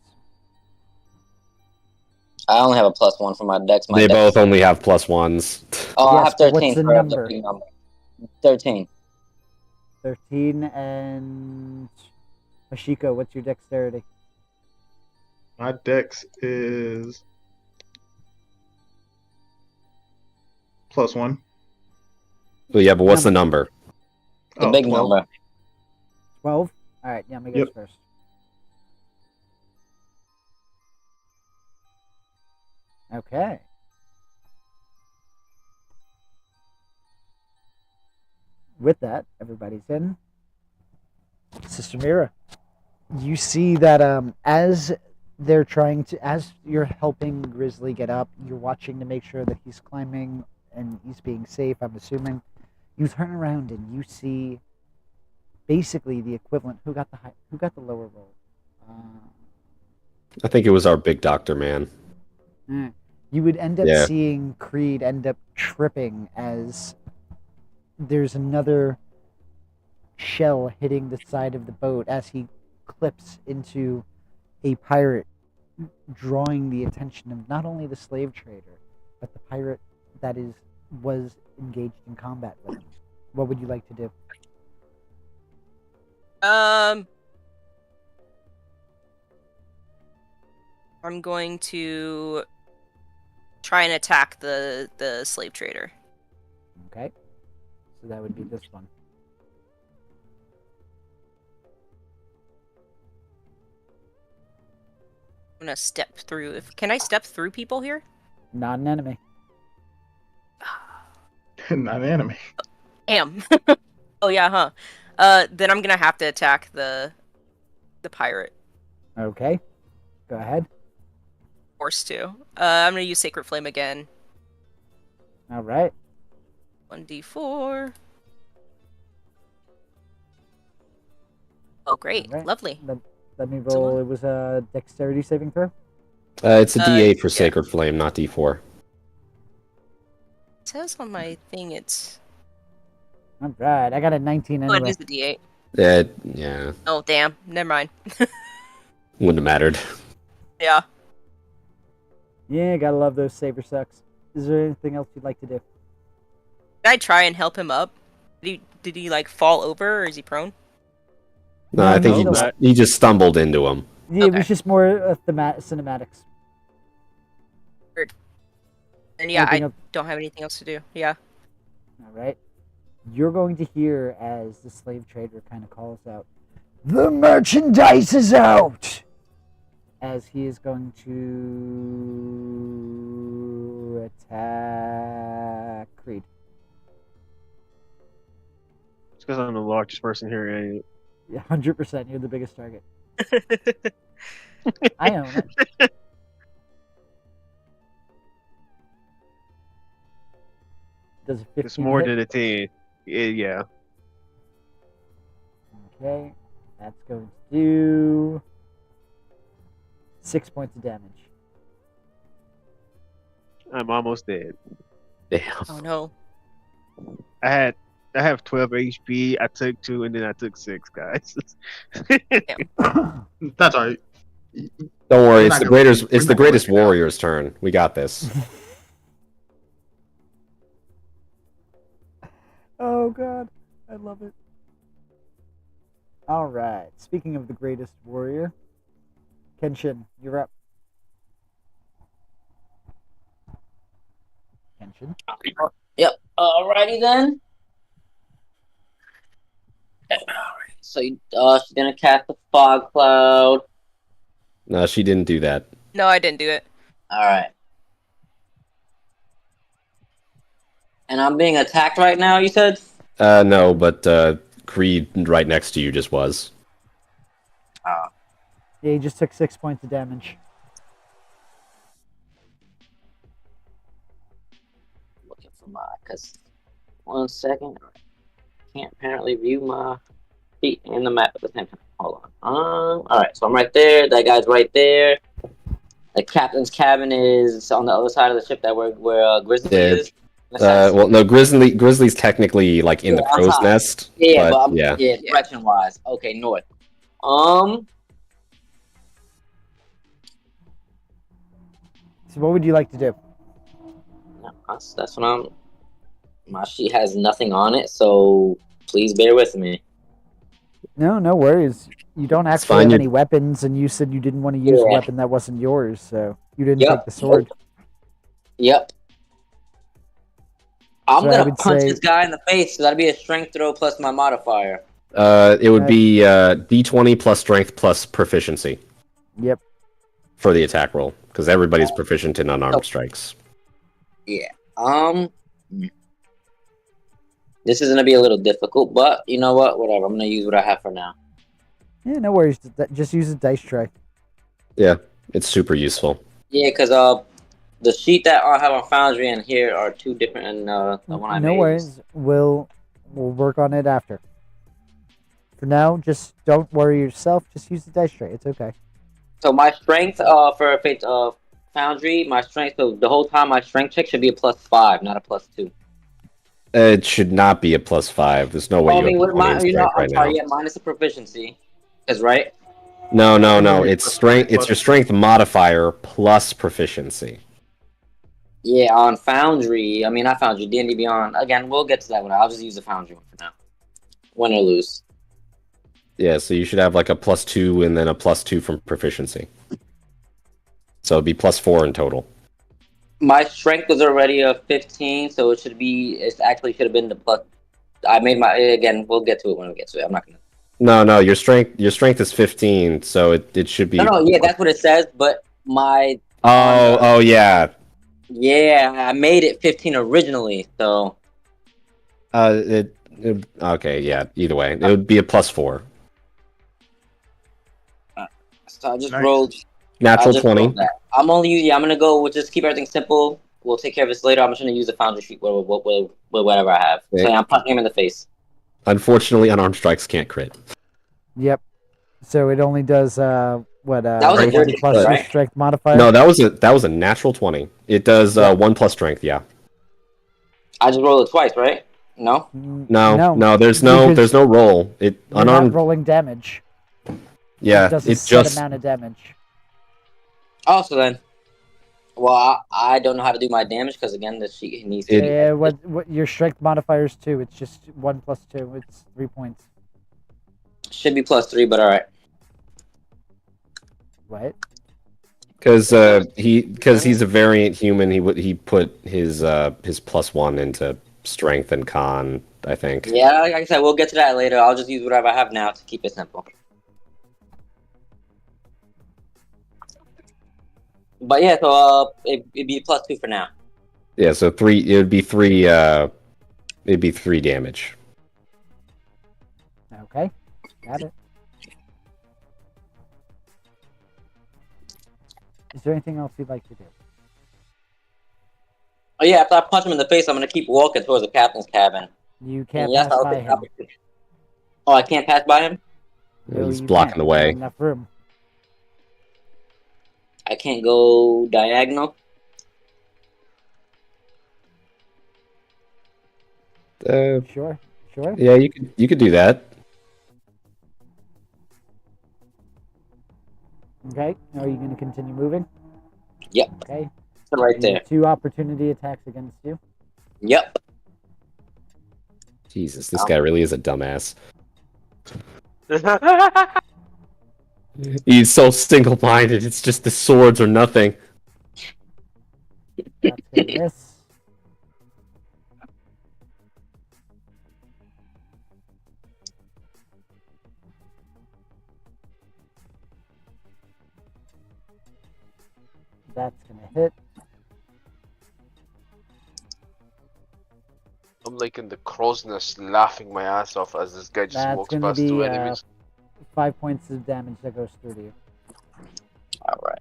I only have a +1 for my dex. My They dex both only have +1s. Oh, I Yes, have but 13 what's the for number? big number. 13. 13. And Hashiko, what's your dexterity? my dex is +1. Well, yeah, but what's the number? The Oh, big 12. number. 12? All right, Yami goes Yep. first. Okay. With that, everybody's in. Sister Mira, you see that as you're helping Grizzly get up, you're watching to make sure that he's climbing and he's being safe, I'm assuming. You turn around and you see basically the equivalent. Who got the lower roll? I think it was our big doctor man. You would end up Yeah. seeing Creed end up tripping as there's another shell hitting the side of the boat as he clips into a pirate, drawing the attention of not only the slave trader, but the pirate that was engaged in combat with him. What would you like to do? I'm going to try and attack the slave trader. Okay. So that would be this one. I'm gonna step through. Can I step through people here? Not an enemy. Not anime. Damn. Oh yeah, huh? Then I'm gonna have to attack the pirate. Okay. Go ahead. Forced to. I'm gonna use Sacred Flame again. All right. 1d4. Oh, great. Alright. Lovely. Let me So roll. It was a dexterity saving throw. It's a D8 for yeah. Sacred Flame, not D4. It says on my thing it's... All right, I got a 19 Oh, it anyway. is the d8. Yeah, Oh, damn. Never mind. wouldn't have mattered. Yeah. Yeah, gotta love those saber sucks. Is there anything else you'd like to do? Did I try and help him up? Did he like fall over or is he prone? No, I think he's he just stumbled into him. Yeah, it was Okay. just more cinematics. And yeah, Anything I else? don't have anything else to do. Yeah. All right. You're going to hear as the slave trader kind of calls out, "The merchandise is out!" As he is going to attack Creed. It's because I'm the largest person here. Ain't Yeah, 100%. You're the biggest target. I own it. Does a 15 It's more hit? than a 10. Yeah. Okay, that's going to do 6 points of damage. I'm almost dead. Damn. Oh no. I have 12 HP. I took 2 and then I took 6, guys. That's all right. Don't worry, We're it's not the gonna- greatest. we're It's the not gonna greatest work it out. warrior's turn. We got this. Oh god, I love it. All right. Speaking of the greatest warrior, Kenshin, you're up. Kenshin. Yep. Alrighty then. Alright. So she's gonna cast the fog cloud. No, she didn't do that. No, I didn't do it. Alright. And I'm being attacked right now, you said? No, but Creed right next to you just was. Ah. Yeah, he just took 6 points of damage. Looking for my, cause 1 second. Can't apparently view my feet in the map at the same time. Hold on. Alright, so I'm right there. That guy's right there. The captain's cabin is on the other side of the ship that where Grizzly Yeah. is. Well, no, Grizzly's technically like in the Yeah, on crow's top. nest. Yeah, but, but I'm, yeah. yeah, direction wise. Okay, north. So what would you like to do? That's what I'm. My sheet has nothing on it, so please bear with me. No, no worries. You don't It's actually fine, have you- any weapons, and you said you didn't want to use a Yeah. weapon that wasn't yours, so you didn't Yep. take the sword. Yep. I'm So I gonna would punch say- this guy in the face, so that'd be a strength throw plus my modifier. It would be D20 plus strength plus proficiency Yep. for the attack roll because everybody's proficient in unarmed strikes. Yeah. This is gonna be a little difficult, but you know what? Whatever. I'm gonna use what I have for now. Yeah, no worries. Just use a dice tray. Yeah, it's super useful. Yeah, because the sheet that I have on Foundry and here are two different, and the one I No made. worries. We'll work on it after. For now, just don't worry yourself. Just use the dice tray. It's okay. So my strength for Fate Foundry, my strength. So the whole time my strength check should be a +5, not a +2. It should not be a +5. There's no way I you mean, have with a 20 in my, strength I'm right sorry, now. yeah, minus the proficiency. Is right. No. It's strength. It's your strength modifier plus proficiency. Yeah, on Foundry. I mean, not Foundry. D&D Beyond. Again, we'll get to that one. I'll just use the Foundry one for now. Win or lose. Yeah, so you should have like a +2 and then a +2 from proficiency. So it'd be +4 in total. My strength was already a 15, so it should be. It actually should have been the plus. I made my. Again, we'll get to it when we get to it. I'm not gonna. No, your strength is 15, so it should be. No, yeah, that's what it says. But my. Oh, yeah. Yeah, I made it 15 originally, so. Okay, yeah. Either way, it would be a +4. So I just Nice. rolled. Natural I just 20. rolled that. I'm only. Yeah, I'm gonna go with just keep everything simple. we'll take care of this later. I'm just gonna use the foundry sheet with whatever I have. So yeah, I'm punching him in the face. Unfortunately, unarmed strikes can't crit. Yep. So it only does what? That was a Strength dirty plus hit, your right? strength modifier. No, that was a natural 20. It does 1 plus strength. Yeah. I just rolled it twice, right? No. No. There's because no roll. It you're unarmed. not rolling damage. Yeah. It does a It set just. amount of damage. Oh, so then. Well, I don't know how to do my damage because again, the sheet needs to. It- What your strength modifier is 2. It's just 1 plus 2. It's 3 points. Should be +3, but all right. What? Because he's a variant human. He put his +1 into strength and con. I think. Yeah, like I said, we'll get to that later. I'll just use whatever I have now to keep it simple. But yeah, so it'd be +2 for now. Yeah. So 3. It would be 3. It'd be 3 damage. Okay. Got it. Is there anything else you'd like to do? Oh yeah, after I punch him in the face, I'm gonna keep walking towards the captain's cabin. You can't And yes, pass I'll by take him. opportunity. Oh, I can't pass by him? No, He's you blocking can't. the way. Not enough room. I can't go diagonal? Sure. Sure. Yeah, you could do that. Okay. Are you going to continue moving? Yep. Okay. So right You there. have 2 opportunity attacks against you. Yep. Jesus, this guy really is a dumbass. He's so single-minded. It's just the swords or nothing. That's going to miss. That's going to hit. I'm like in the crow's nest laughing my ass off as this guy just That's walks going to past 2 be enemies. 5 points of damage that goes through to you. Alright.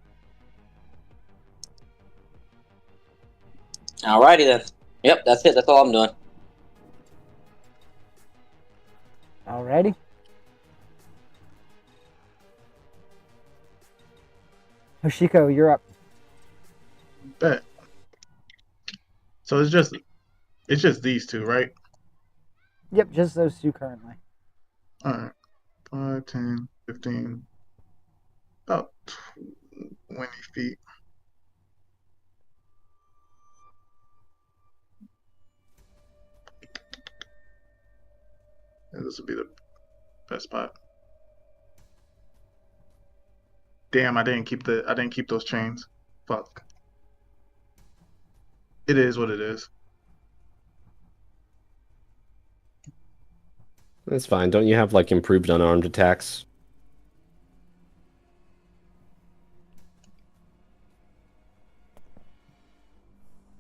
Alrighty then. Yep, that's it. That's all I'm doing. Alrighty. Hoshiko, you're up. Bet. So it's just these 2, right? Yep, just those 2 currently. Alright. 5, 10, 15. About 20 feet. And this would be the best spot. Damn, I didn't keep those chains. Fuck. It is what it is. That's fine. Don't you have like improved unarmed attacks?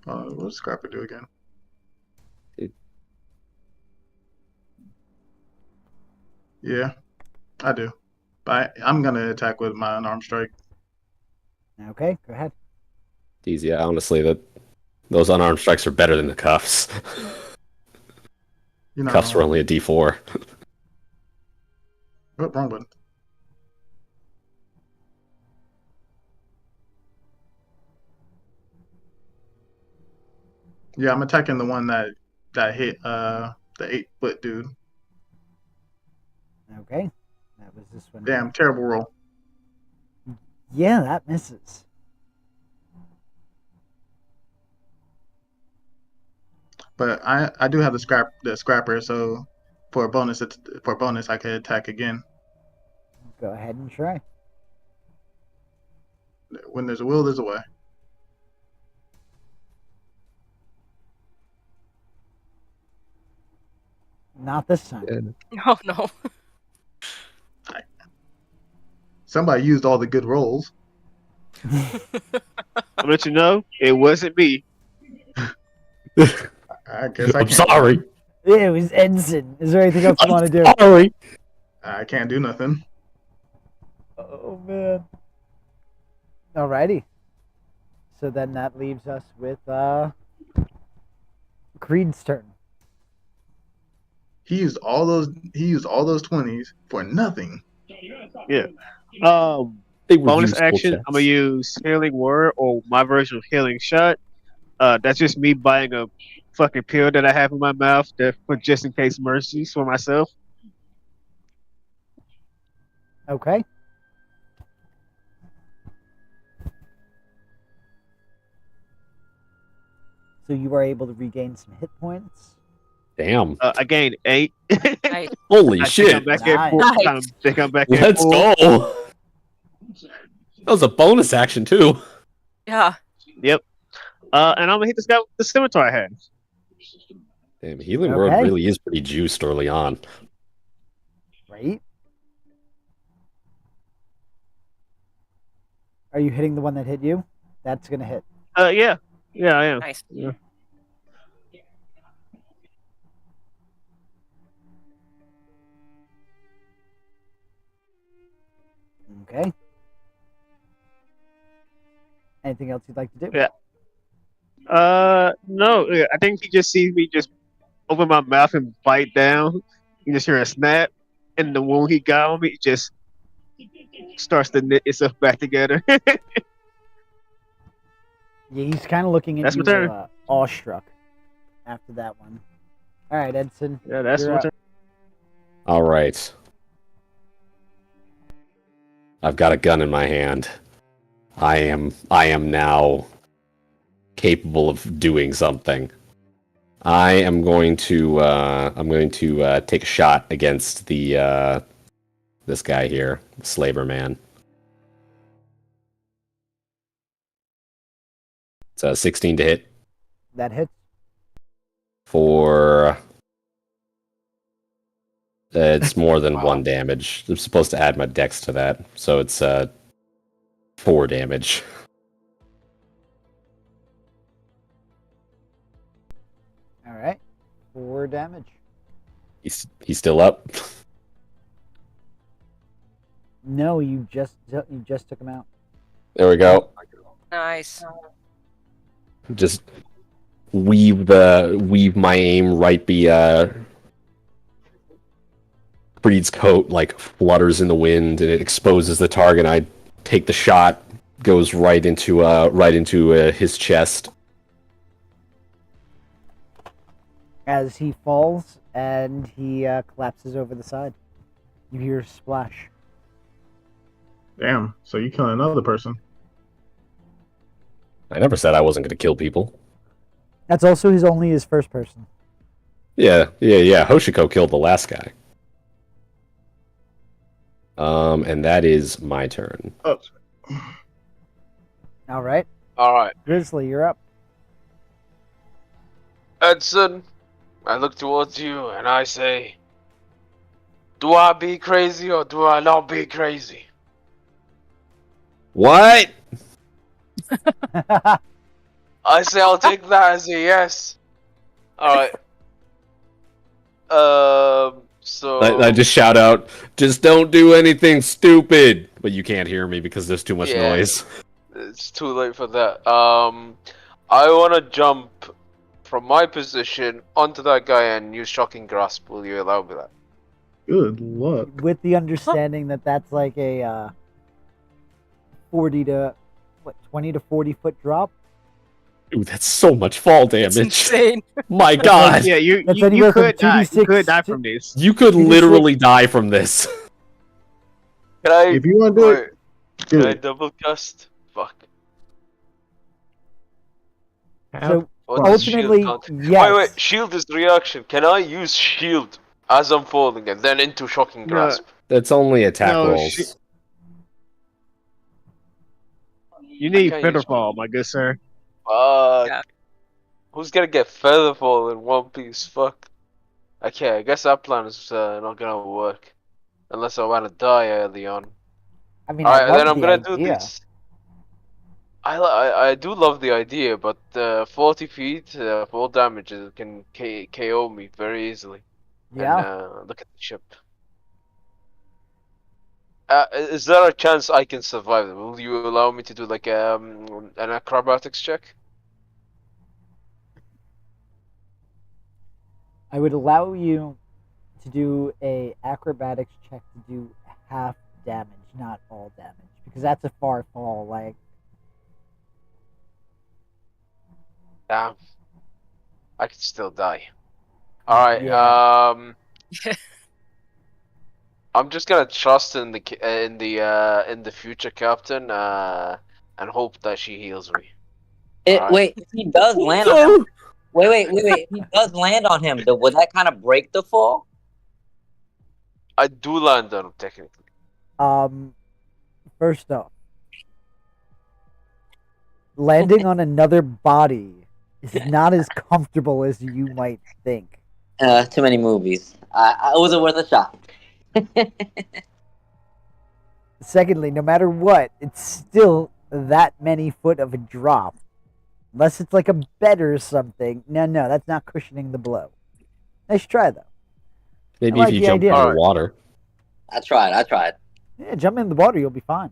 What does Scrapper do again? Yeah, I do. But I'm gonna attack with my unarmed strike. Okay, go ahead. Easy. Honestly, those unarmed strikes are better than the cuffs. You know, Cuffs were only a D4. Oh, wrong button. Yeah, I'm attacking the one that hit the 8-foot dude. Okay. That was this one. Damn, terrible roll. Yeah, that misses. But I do have the scrapper, so for a bonus I could attack again. Go ahead and try. When there's a will, there's a way. Not this time. Oh no. Somebody used all the good rolls. I'll let you know, it wasn't me. I guess I'm sorry. Yeah, it was Ensign. Is there anything else you want to do? Sorry. I can't do nothing. Oh man. Alrighty. So then that leaves us with Creed's turn. He used all those 20s for nothing. Yeah. They were Bonus useful action. checks. I'm gonna use Healing Word or my version of Healing Shot. That's just me buying a fucking pill that I have in my mouth for just in case mercies for myself. Okay. So you are able to regain some hit points. Damn. I gained 8. Nice. Holy I shit. think I'm back at full. Nice. I think I'm back at Let's full. go. That was a bonus action too. Yeah. Yep. And I'm gonna hit this guy with the scimitar I had. Damn, Healing Word Okay. really is pretty juiced early on. Right? Are you hitting the one that hit you? That's gonna hit. Yeah. Yeah, I am. Nice. Yeah. Okay. Anything else you'd like to do? Yeah. No. Yeah, I think he just sees me just open my mouth and bite down. You just hear a snap, and the wound he got on me just starts to knit itself back together. Yeah, he's kind of looking at That's you my turn. awestruck after that one. All right, Edson. Yeah, that's You're my up. turn. All right. I've got a gun in my hand. I am now capable of doing something. I am going to take a shot against the this guy here, the Slaver Man. It's a 16 to hit That hits. for it's more than Wow. 1 damage. I'm supposed to add my dex to that, so it's 4 damage. All right. 4 damage. He's still up. No, you just took him out. There we go. Nice. Just weave my aim right Creed's coat like flutters in the wind and it exposes the target. I take the shot, goes right into his chest. As he falls and he collapses over the side, you hear a splash. Damn. So you killing another person? I never said I wasn't going to kill people. That's also his first person. Yeah. Hoshiko killed the last guy. And that is my turn. Oh. All right, Alright. Grizzly, you're up. Edson, I look towards you and I say, do I be crazy or do I not be crazy? What? I say I'll take that as a yes. Alright. So I just shout out, just don't do anything stupid. But you can't hear me because there's too much Yeah. noise. it's too late for that. I wanna jump from my position onto that guy and use shocking grasp. Will you allow me that? Good luck. With the understanding that that's like a 20 to 40 foot drop. Ooh, that's so much fall It's damage. insane. My God. Yeah, you That's anywhere from could die. 2d6 You could die to- from this. You could literally die from this. Can I? If you want to do it, Can do I it. double cast? Fuck. So What does shield ultimately, count? yes. Wait, shield is reaction. Can I use shield as I'm falling and then into shocking No. grasp? That's only attack No, rolls. You need can't feather use- fall, my good sir. Fuck. Yeah. Who's gonna get Featherfall in One Piece? Fuck. Okay, I guess that plan is not gonna work. Unless I wanna die early on. I mean, I Alright, love then I'm the gonna do idea. this. I do love the idea, but 40 feet, 4 damage can KO me very easily. Yeah. And look at the ship. Is there a chance I can survive them? Will you allow me to do like an acrobatics check? I would allow you to do a acrobatics check to do half damage, not all damage, because that's a far fall. Like, Damn. I could still die. Alright, Yeah. I'm just gonna trust in the future captain, and hope that she heals me. Alright. Wait, if he does land on him. Wait. If he does land on him, would that kind of break the fall? I do land on him technically. First off, landing on another body is not as comfortable as you might think. Too many movies. It wasn't worth a shot. Secondly, no matter what, it's still that many foot of a drop. Unless it's like a bed or something. No, that's not cushioning the blow. Nice try, though. Maybe I if like you the jump idea. out of water. I tried. Yeah, jump in the water, you'll be fine.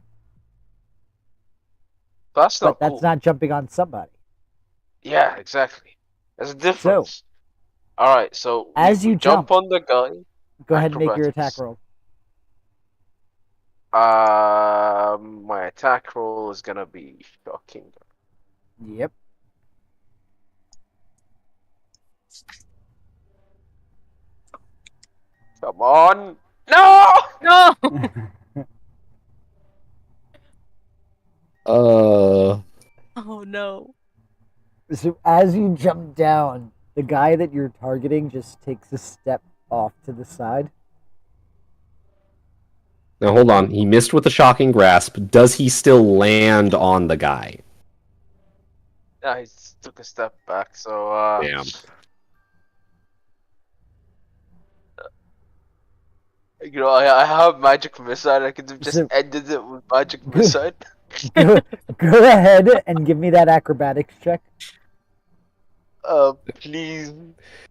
That's But not that's cool. not jumping on somebody. Yeah, exactly. There's a difference. Alright, so as we you jump on the guy. Go ahead and make your Acrobatics. attack roll. My attack roll is gonna be shocking. Yep. Come on! No! No. Oh no. So as you jump down, the guy that you're targeting just takes a step off to the side. Now hold on. He missed with a shocking grasp. Does he still land on the guy? Yeah, he took a step back, so Damn. You know, I have magic missile. I could have just So- ended it with magic missile. Go ahead and give me that acrobatics check. Please.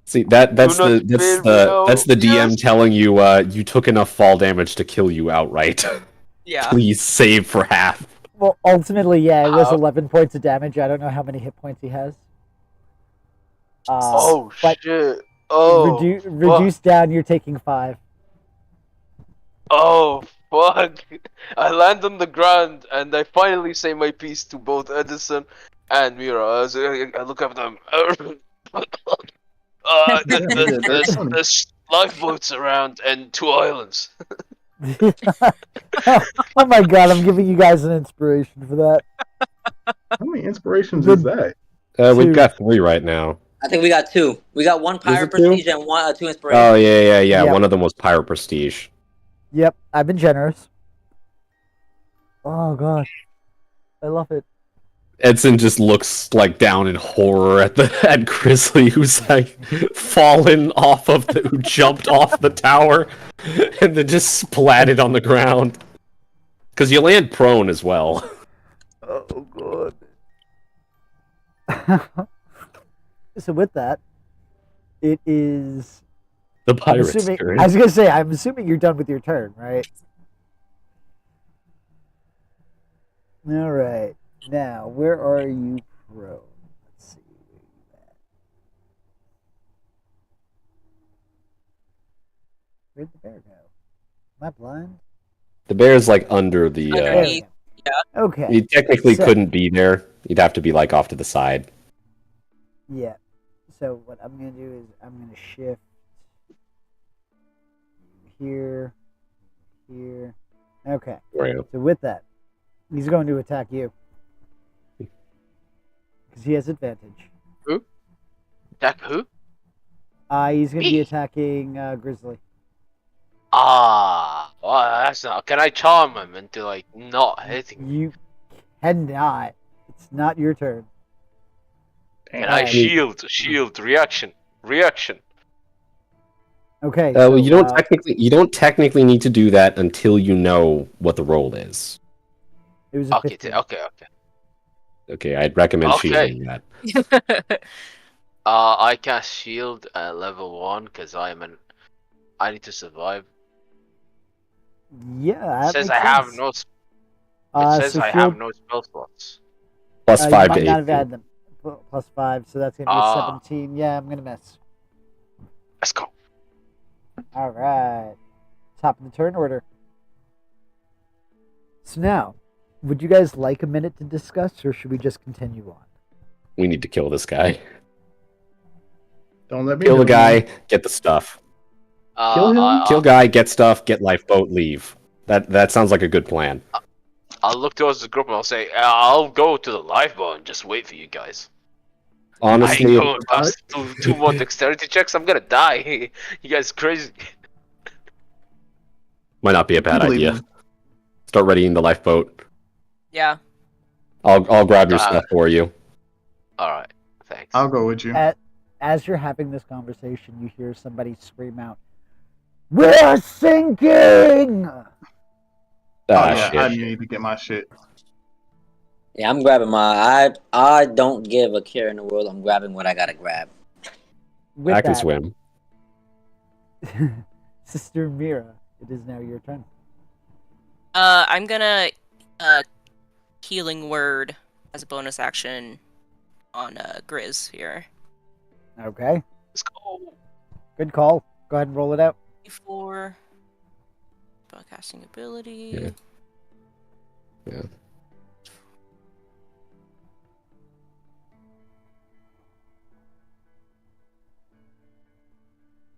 See that's Do not fail me now. that's the DM Yes. telling you you took enough fall damage to kill you outright. Yeah. Please save for half. Well, ultimately, yeah, it was Ow. 11 points of damage. I don't know how many hit points he has. Oh but shit! Oh, reduced down, you're taking 5. oh fuck! I land on the ground and I finally say my piece to both Edison and Mira. As I look at them. There's lifeboats around and 2 islands. Oh my god, I'm giving you guys an inspiration for that. How many inspirations is that? We've Two. got 3 right now. I think we got 2. We got 1 pirate it 2? prestige and 2 inspiration. Oh yeah. Yeah. One of them was pirate prestige. Yep, I've been generous. Oh god. I love it. Edson just looks like down in horror at Grizzly, who's like fallen off of who jumped off the tower and then just splatted on the ground. Because you land prone as well. Oh god. So with that, it is. The I'm pirate's assuming, turn. I was gonna say, I'm assuming you're done with your turn, right? All right. Now, where are you, Pro? Let's see. Where you at? Where'd the bear go? Am I blind? The bear's like under the. There we Underneath. go. Okay. He technically So- couldn't be there. He'd have to be like off to the side. Yeah. So what I'm gonna do is I'm gonna shift here, here. Okay. Right. So with that, he's going to attack you because he has advantage. Attack who? He's going to be Me? attacking Grizzly. Ah, well, that's not. Can I charm him into like not hitting? You cannot. It's not your turn. Can I Alright. shield, reaction? Okay. Well, so, you don't technically need to do that until you know what the roll is. It was a Okay, 15. okay. Okay, I'd recommend Okay. shielding that. I cast shield at level 1 because I need to survive. Yeah, that It says makes I have sense. no. It says So I shield, have no spell slots. Plus you 5 might to not have 18. had them. Plus 5, so that's gonna be a Ah. 17. Yeah, I'm gonna miss. Let's go. All right, top of the turn order. So now, would you guys like a minute to discuss, or should we just continue on? We need to kill this guy. Don't let me Kill the do it. guy, get the stuff. Kill him? Kill guy, get stuff, get lifeboat, leave. That sounds like a good plan. I'll look towards the group and I'll say, I'll go to the lifeboat and just wait for you guys. I ain't Honestly, going past two more dexterity checks. I'm gonna die. You guys crazy. might not be a bad I believe idea. him. Start readying the lifeboat. Yeah. I'll grab your stuff for you. Alright, thanks. I'll go with you. As you're having this conversation, you hear somebody scream out, "We're sinking!" Oh Ah, yeah, shit. I need to get my shit. Yeah, I'm grabbing my. I don't give a care in the world. I'm grabbing what I gotta grab. With I can that, swim. Sister Mira, it is now your turn. I'm gonna healing word as a bonus action on Grizz here. Okay, Let's go. good call. Go ahead and roll it out. Before spellcasting ability. Yeah. Yeah.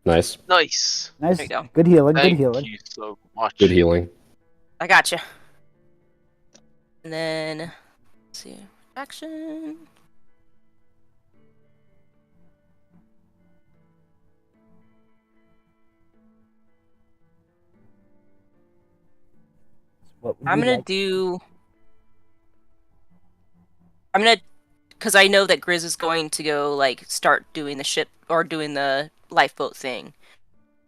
Nice. Nice. Nice, There you go. good healing. Thank Good healing. you so much. Good healing. I gotcha. And then let's see, action. What would I'm you gonna like? do. I'm gonna, because I know that Grizz is going to go like start doing the ship or doing the lifeboat thing.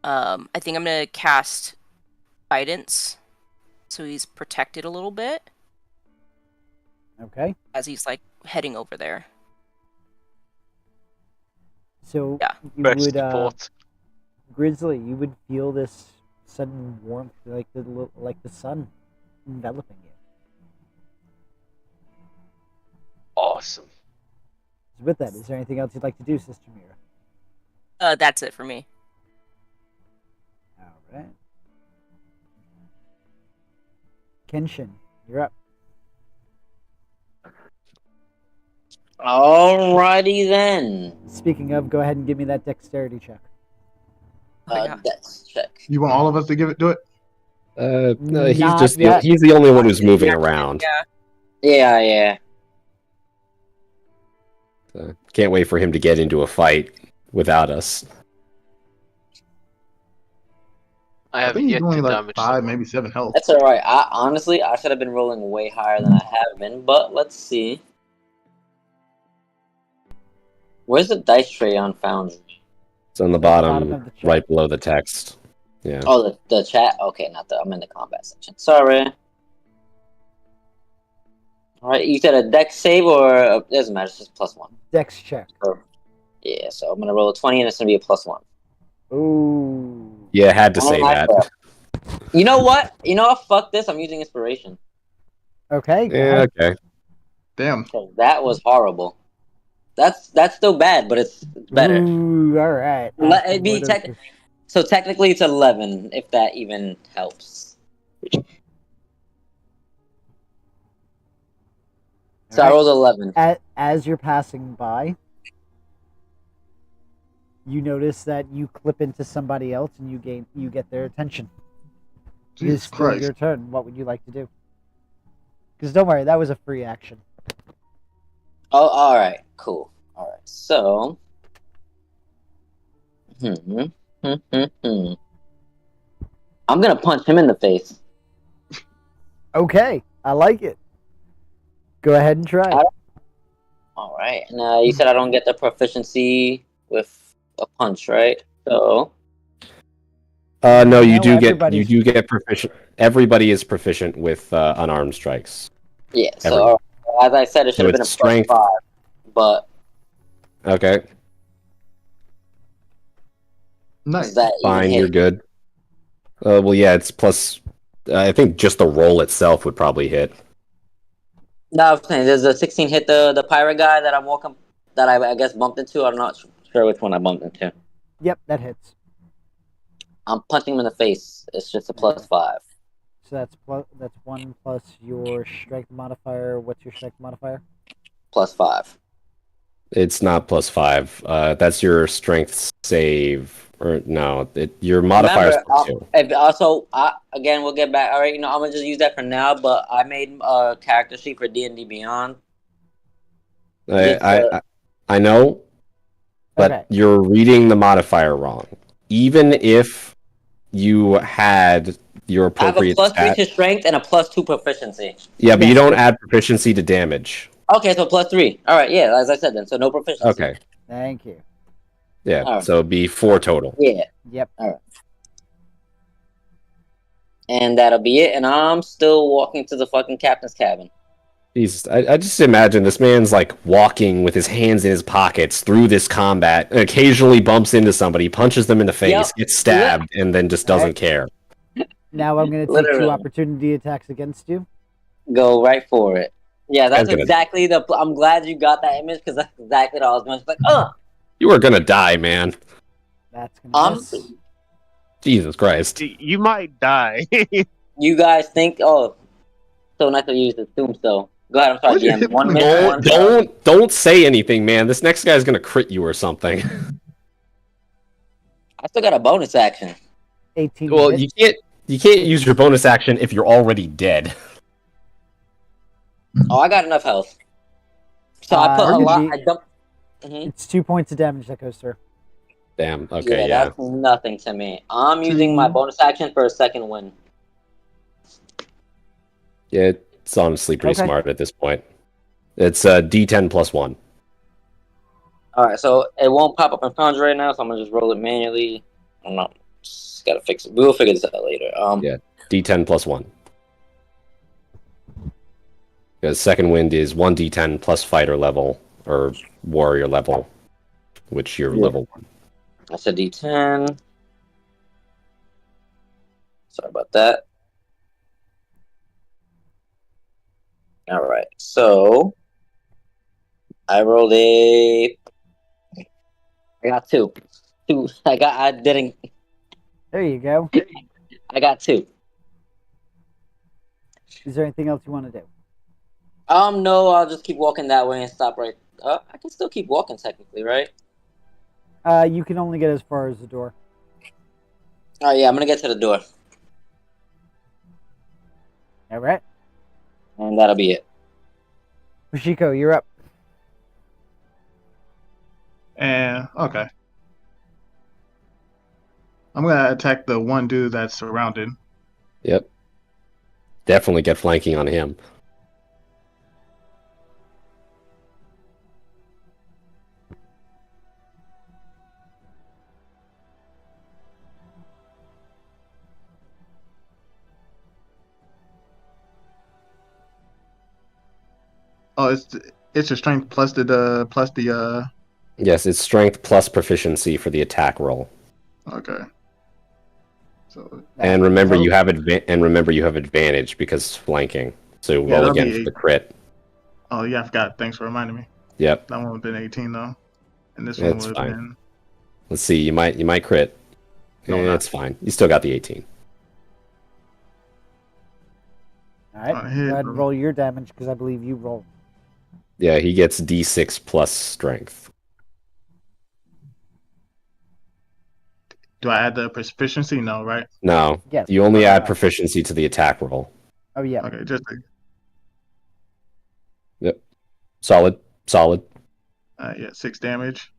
I think I'm gonna cast guidance, so he's protected a little bit Okay, as he's like heading over there. so Yeah. you Best would support. Grizzly, you would feel this sudden warmth, like the sun enveloping you. Awesome. So with that, is there anything else you'd like to do, Sister Mira? That's it for me. All right. Kenshin, you're up. Alrighty then. Speaking of, go ahead and give me that dexterity check. Yeah. Dex check. You want all of us to do it? No, he's Not just yet. he's the only one who's moving around. Yeah. Yeah. Can't wait for him to get into a fight without us. I I have think he's yet only to like damage 5, someone. maybe 7 health. That's alright. Honestly, I should have been rolling way higher than I have been, but let's see. Where's the dice tray on Foundry? It's on the Bottom bottom, of the chat. right below the text. Yeah. Oh, the chat? Okay, not the. I'm in the combat section. Sorry. Alright, you said a dex save or. It doesn't matter, it's just +1. Dex check. Yeah, so I'm gonna roll a 20 and it's gonna be a +1. Ooh. Yeah, had to say Oh, my that. God. You know what? Fuck this, I'm using inspiration. Okay. go Yeah, ahead. okay. Damn. So that was horrible. That's still bad, but it's better. Ooh, all right. It'd be So technically it's 11, if that even helps. So I rolled 11. As you're passing by, you notice that you clip into somebody else and you get their attention. It is Jesus still Christ. your turn. What would you like to do? Because don't worry, that was a free action. Oh, alright, cool. Alright, so. I'm gonna punch him in the face. Okay, I like it. Go ahead and try. Alright, and you said I don't get the proficiency with a punch, right? So. No, you No, do everybody's- get proficient. Everybody is proficient with unarmed strikes. Yeah, so Everyone. as I said, it should So have been a it's strength. +5, but Okay, Nice. that even fine, hit? you're good. Well, yeah, it's plus I think just the roll itself would probably hit. No, I'm saying does the 16 hit the pirate guy that I'm walking that I guess bumped into? I'm not sure which one I bumped into. Yep, that hits. I'm punching him in the face. It's just a +5. So that's 1 plus your strength modifier. What's your strength modifier? +5. It's not +5. That's your strength save. Or no, your modifier is Remember, again, we'll get back. All right, I'm gonna just use that for now. But I made a character sheet for D&D Beyond. I know, but Okay. you're reading the modifier wrong. Even if you had your I have a appropriate +3 stat, to strength and a +2 proficiency. yeah, but you don't add proficiency to damage. Okay, so +3. All right, yeah, as I said then. So no proficiency. Okay, Thank you. yeah, All right. so it'd be 4 total. Yeah, Yep. and that'll be it. And I'm still walking to the fucking captain's cabin. Jesus, I just imagine this man's like walking with his hands in his pockets through this combat, and occasionally bumps into somebody, punches them in the face, Yep. gets stabbed, and then just doesn't care. Now I'm going to take Literally. 2 opportunity attacks against you. Go right for it. Yeah, that's That's good. exactly the. I'm glad you got that image because that's exactly what I was going to like. You are gonna die, man. That's going to miss. Jesus Christ. You might die. You guys think? Oh, so nice to use the tombstone. Go ahead. I'm sorry, What'd you DM. hit One me? minute. Don't say anything, man. This next guy's gonna crit you or something. I still got a bonus action. 18 Well, hits. you can't use your bonus action if you're already dead. Oh, I got enough health. So I put a Burgundy. lot. I dumped. Mhm. It's 2 points of damage that goes through. Damn. Okay. Yeah. That's nothing to me. I'm using my bonus action for a second win. Yeah. It's honestly pretty Okay. smart at this point. It's D10 plus 1. All right, so it won't pop up in Foundry right now, so I'm gonna just roll it manually. I don't know. Just gotta fix it. We'll figure this out later. Yeah. D10 plus 1. Because second wind is 1d10 plus fighter level or warrior level, which you're level 1. That's a D10. Sorry about that. All right, so I rolled I got 2. There you go. I got 2. Is there anything else you want to do? No, I'll just keep walking that way and stop right. I can still keep walking technically, right? You can only get as far as the door. Oh yeah, I'm gonna get to the door, All right. and that'll be it. Fushiko, you're up. And okay. I'm gonna attack the one dude that's surrounded. Yep. Definitely get flanking on him. Oh, it's your strength plus the Yes, it's strength plus proficiency for the attack roll. okay. So And remember you have advantage because flanking. So roll that'll again be for the crit. oh yeah, I forgot. Thanks for reminding me. Yep. That one would have been 18 though, and this Yeah, one it's would have fine. been. Let's see, you might crit. No, Eh, not. it's fine. You still got the 18. All right. On Go hit, ahead bro. and roll your damage because I believe you rolled. Yeah, he gets D6 plus strength. Do I add the proficiency? No, right? No, Yes. you only add proficiency to the attack roll. Oh yeah. Okay, just Solid. yeah, 6 damage.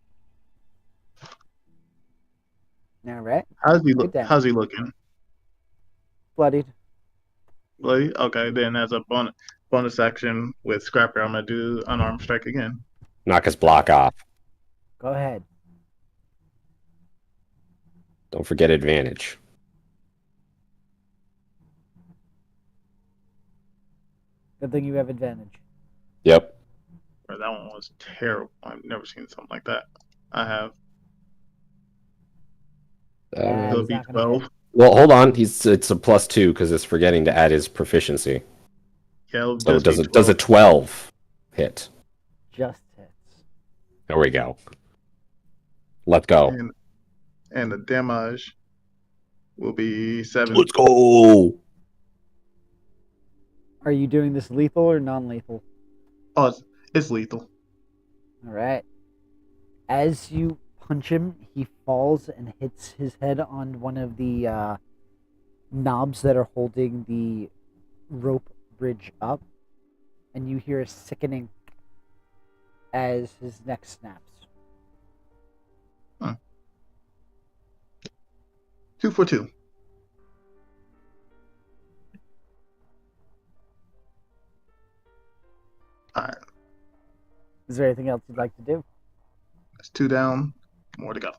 All right. How's he Good look? damage. How's he looking? Bloodied. Bloody? Okay, then as a bonus action with Scrapper, I'm gonna do unarmed strike again. Knock his block off. Go ahead. Don't forget advantage. Good thing you have advantage. Yep. Bro, that one was terrible. I've never seen something like that. I have. Yeah, It'll he's be not gonna 12. Well, hold on. It's a +2 because it's forgetting to add his proficiency. Yeah, it'll So just be does a 12 hit? Just hits. There we go. Let's go. And the damage will be 7. Let's go. Are you doing this lethal or non-lethal? Oh, it's lethal. All right. As you punch him, he falls and hits his head on one of the knobs that are holding the rope bridge up, and you hear a sickening as his neck snaps. 2 for 2. All right, Is there anything else you'd like to do? that's 2 down. More to go.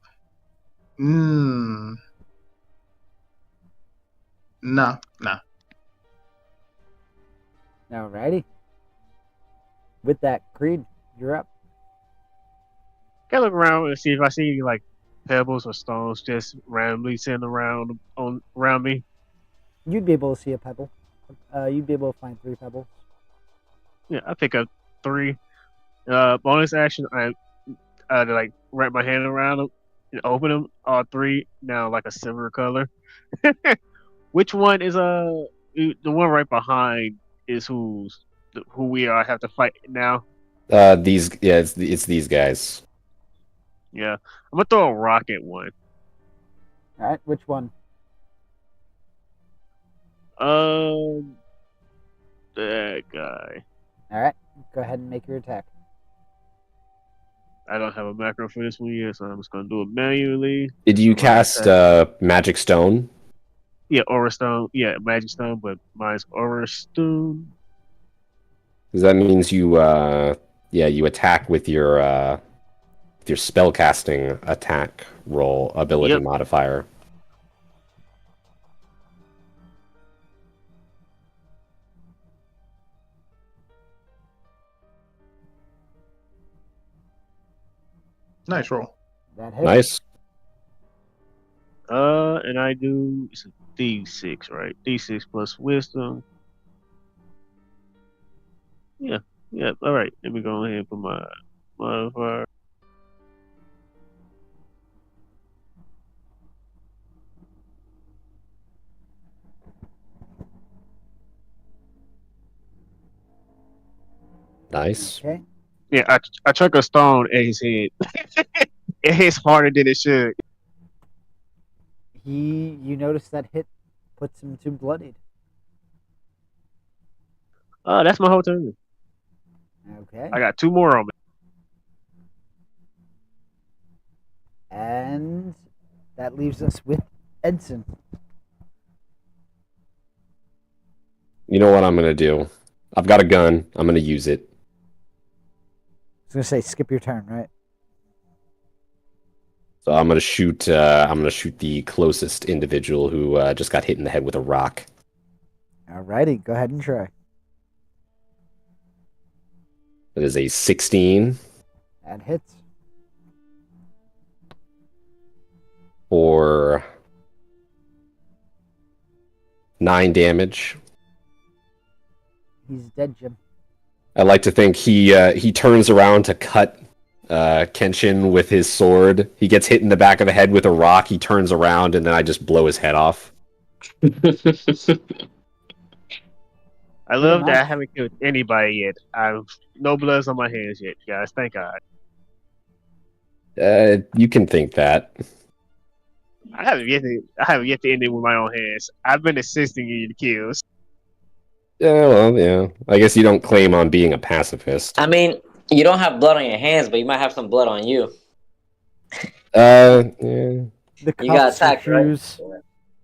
Nah. Alrighty. With that, Creed, you're up. Can I look around and see if I see any like pebbles or stones just randomly sitting around around me? You'd be able to see a pebble. You'd be able to find 3 pebbles. Yeah, I pick up 3. Bonus action, I like wrap my hand around them and open them. All 3 now like a silver color. Which one is the one right behind is who we are have to fight now? It's these guys. Yeah, I'm gonna throw a rock at one. Alright, which one? That guy. Alright, go ahead and make your attack. I don't have a macro for this one yet, so I'm just gonna do it manually. Did you Right, cast Magic Stone? Yeah, Aura Stone. Yeah, Magic Stone, but mine's Aura Stone. Because that means you attack with your spellcasting attack roll ability Yep. modifier. Nice roll. That hits. Nice. And I do it's a D6, right? D6 plus Wisdom. Yeah. All right. Let me go ahead and put my modifier. Nice. Okay. Yeah, I chuck a stone at his head. It hits harder than it should. You notice that hit puts him to bloodied. That's my whole turn. Okay. I got 2 more on me. And that leaves us with Edson. You know what I'm gonna do? I've got a gun. I'm gonna use it. I was gonna say skip your turn, right? So I'm gonna shoot. I'm gonna shoot the closest individual who just got hit in the head with a rock. Alrighty, go ahead and try. That is a 16 That hits. for 9 damage. He's dead, Jim. I like to think he turns around to cut Kenshin with his sword. He gets hit in the back of the head with a rock. He turns around, and then I just blow his head off. I love that I enough. haven't killed anybody yet. I've no bloods on my hands yet, guys. Thank God. You can think that. I haven't yet to end it with my own hands. I've been assisting you in the kills. Yeah, well, yeah. I guess you don't claim on being a pacifist. I mean, you don't have blood on your hands, but you might have some blood on you. Yeah. The You got cuffs and attacked, right? shoes.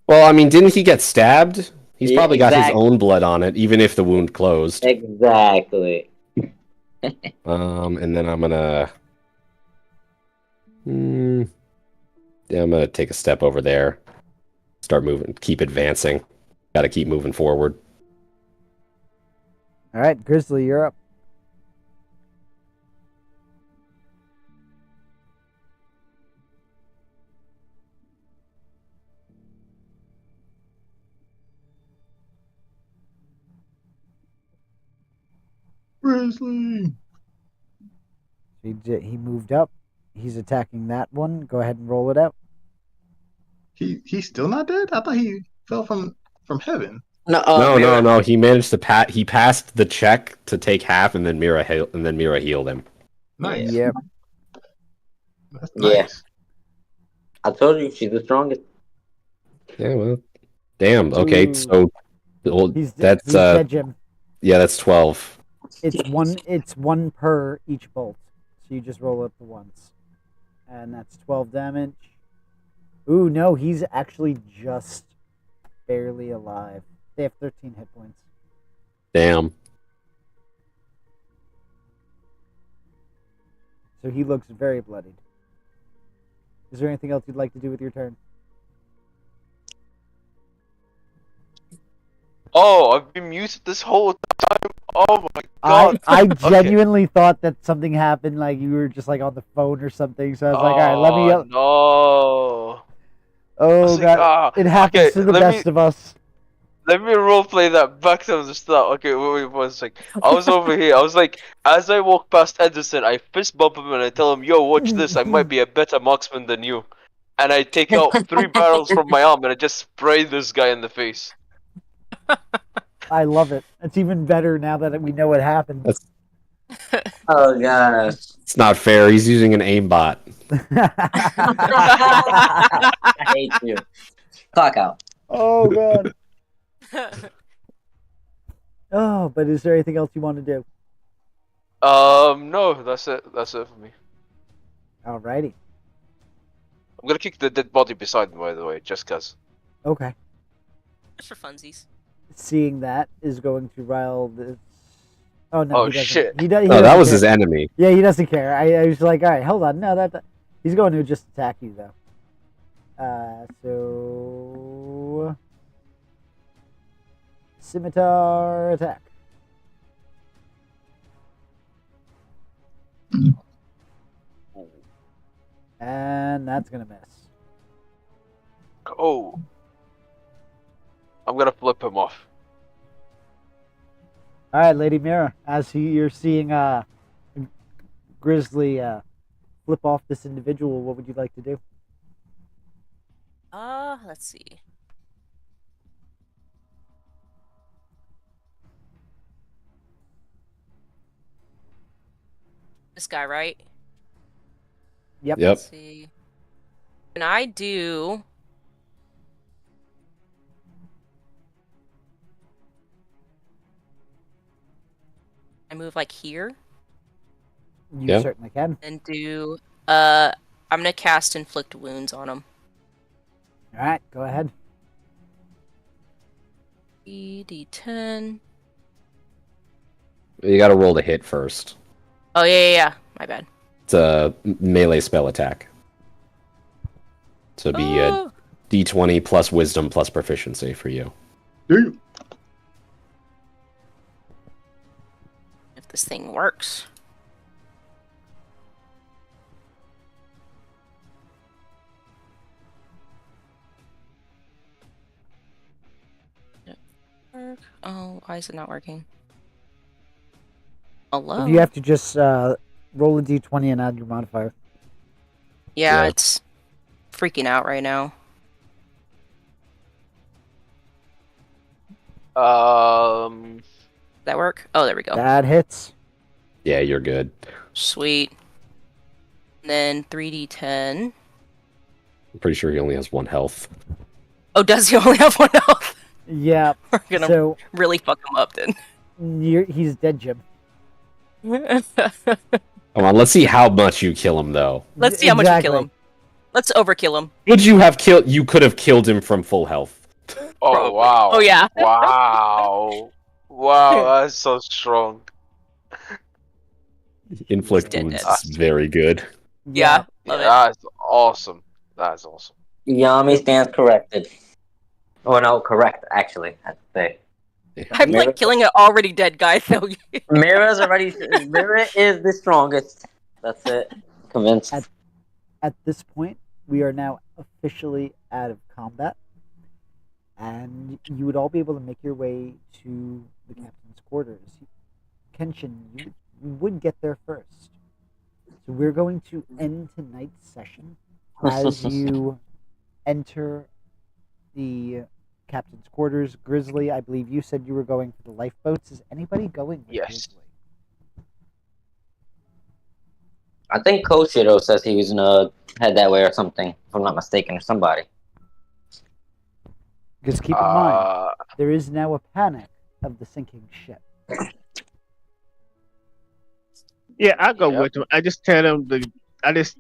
Well, I mean, didn't he get stabbed? He's Yeah, probably got his exactly. own blood on it, even if the wound closed. Exactly. And then I'm gonna... Yeah, I'm gonna take a step over there. Start moving, keep advancing. Gotta keep moving forward. Alright, Grizzly, you're up. Grizzly. He moved up. He's attacking that one. Go ahead and roll it out. He's still not dead? I thought he fell from heaven. No, No. He managed to he passed the check to take half, and then Mira healed him. Nice. Yep. That's Yeah. nice. I told you she's the strongest. Yeah, well, damn. Okay, Ooh. so well, He's that's dead, Jim. yeah, that's 12. It's one per each bolt. So you just roll it the once. And that's 12 damage. Ooh, no, he's actually just barely alive. They have 13 hit points. Damn. So he looks very bloodied. Is there anything else you'd like to do with your turn? Oh, I've been muted this whole time. Oh my god. I Okay. genuinely thought that something happened, like you were just like on the phone or something. So I was like, all right, let me. Oh, no. Oh was like, god, it happens okay, to the let best me- of us. Let me roleplay that back to the start. Okay, wait 1 sec. I was over here. I was like, as I walk past Edison, I fist bump him and I tell him, "Yo, watch this. I might be a better marksman than you." And I take out 3 barrels from my arm and I just spray this guy in the face. I love it. It's even better now that we know what happened. Oh gosh. It's not fair. He's using an aimbot. I hate you. Clock out. Oh god. Oh, but is there anything else you want to do? No, that's it. That's it for me. Alrighty. I'm gonna kick the dead body beside me, by the way, just cause. Okay. Just for funsies. Seeing that is going to rile this. Oh no! Oh, he doesn't. shit. He No, doesn't that was care. his enemy. Yeah, he doesn't care. I was like, all right, hold on. No, that he's going to just attack you though. So scimitar attack. And that's gonna miss. Oh. I'm gonna flip him off. All right, Lady Mira. As you're seeing Grizzly flip off this individual, what would you like to do? Let's see. This guy, right? Yep. Let's see. Can I do? I move like here You Yeah. certainly can. and do. I'm gonna cast inflict wounds on him. All right, go ahead. D10. You gotta roll the hit first. Oh yeah. My bad. It's a melee spell attack. So it'd be a Oh, d20 plus wisdom plus proficiency for you. Dude. if this thing works. Work. Oh, why is it not working? Hello? You have to just roll a d20 and add your modifier. Yeah, Yeah. it's freaking out right now. Um, That work? Oh, there we go. That hits. Yeah, you're good. Sweet. And then 3d10. I'm pretty sure he only has 1 health. Oh, does he only have 1 health? Yeah. We're gonna So really fuck him up then. he's dead, Jim. Come on, let's see how much you kill him, though. Let's see how much we kill Exactly. him. Let's overkill him. Would you have killed? You could have killed him from full health. oh Probably. wow. Oh, yeah. Wow. Wow, that's so strong. Inflict dead, wounds dead. is very good. Yeah, love it. That's awesome. That's awesome. Yami stands corrected. Oh no, correct actually. I'd say. I'm like killing an already dead guy though. Mira's already. Mira is the strongest. That's it. Convinced. At this point, we are now officially out of combat, and you would all be able to make your way to the captain's quarters. Kenshin, you would get there first. So we're going to end tonight's session as you enter the captain's quarters. Grizzly, I believe you said you were going for the lifeboats. Is anybody going with Yes. Grizzly? I think Koshiro says he was gonna head that way or something, if I'm not mistaken, or somebody. Because keep in mind, there is now a panic of the sinking ship. Yeah, I'll go Yep. with them. I just tell them I just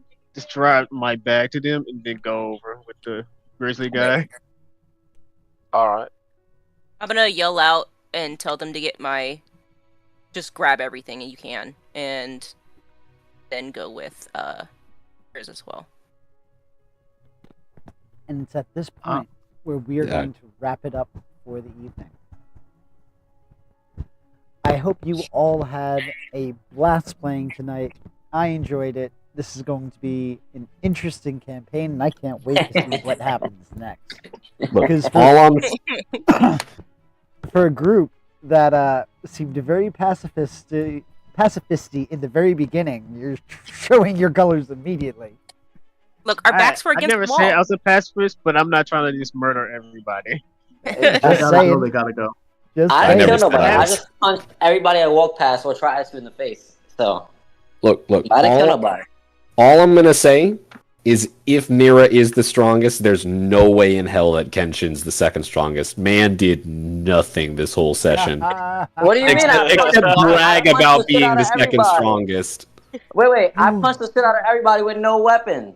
drive my bag to them and then go over with the grizzly guy. All right. I'm gonna yell out and tell them to get just grab everything you can, and then go with Grizz as well. And it's at this point where we are Yeah. going to wrap it up for the evening. I hope you all had a blast playing tonight. I enjoyed it. This is going to be an interesting campaign, and I can't wait to see what happens next. Look, Because all I'm for a group that seemed very pacifisty in the very beginning, you're showing your colors immediately. Look, our backs were I against never the said I wall. was a pacifist, but I'm not trying to just murder everybody. They Just gotta go. saying. They gotta go. Just I I didn't never kill said nobody. I I was- just punched everybody I walked past or tried to in the face. So, look. I didn't kill All, nobody. all I'm gonna say is, if Mira is the strongest, there's no way in hell that Kenshin's the second strongest. Man did nothing this whole session. What do you mean? Except I brag punched about the shit being out the of second everybody. strongest. Wait. I punched the shit out of everybody with no weapon.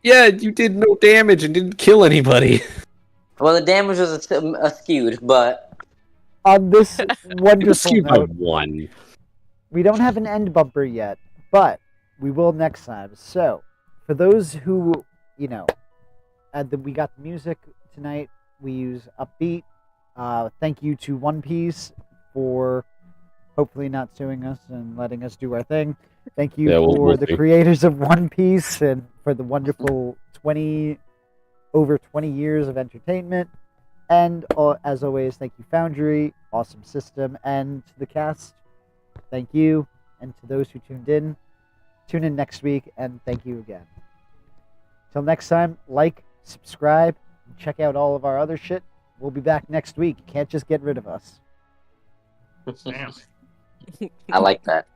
Yeah, you did no damage and didn't kill anybody. Well, the damage was skewed, but On this It was wonderful skewed by note, one. we don't have an end bumper yet, but we will next time. So, for those who, we got the music tonight. We use Upbeat. Thank you to One Piece for hopefully not suing us and letting us do our thing. Thank you Yeah, we'll the see. creators of One Piece and for the wonderful over 20 years of entertainment. And as always, thank you, Foundry. Awesome system. And to the cast, thank you. And to those who tuned in, tune in next week, and thank you again. Till next time, like, subscribe, and check out all of our other shit. We'll be back next week. You can't just get rid of us. Damn. I like that.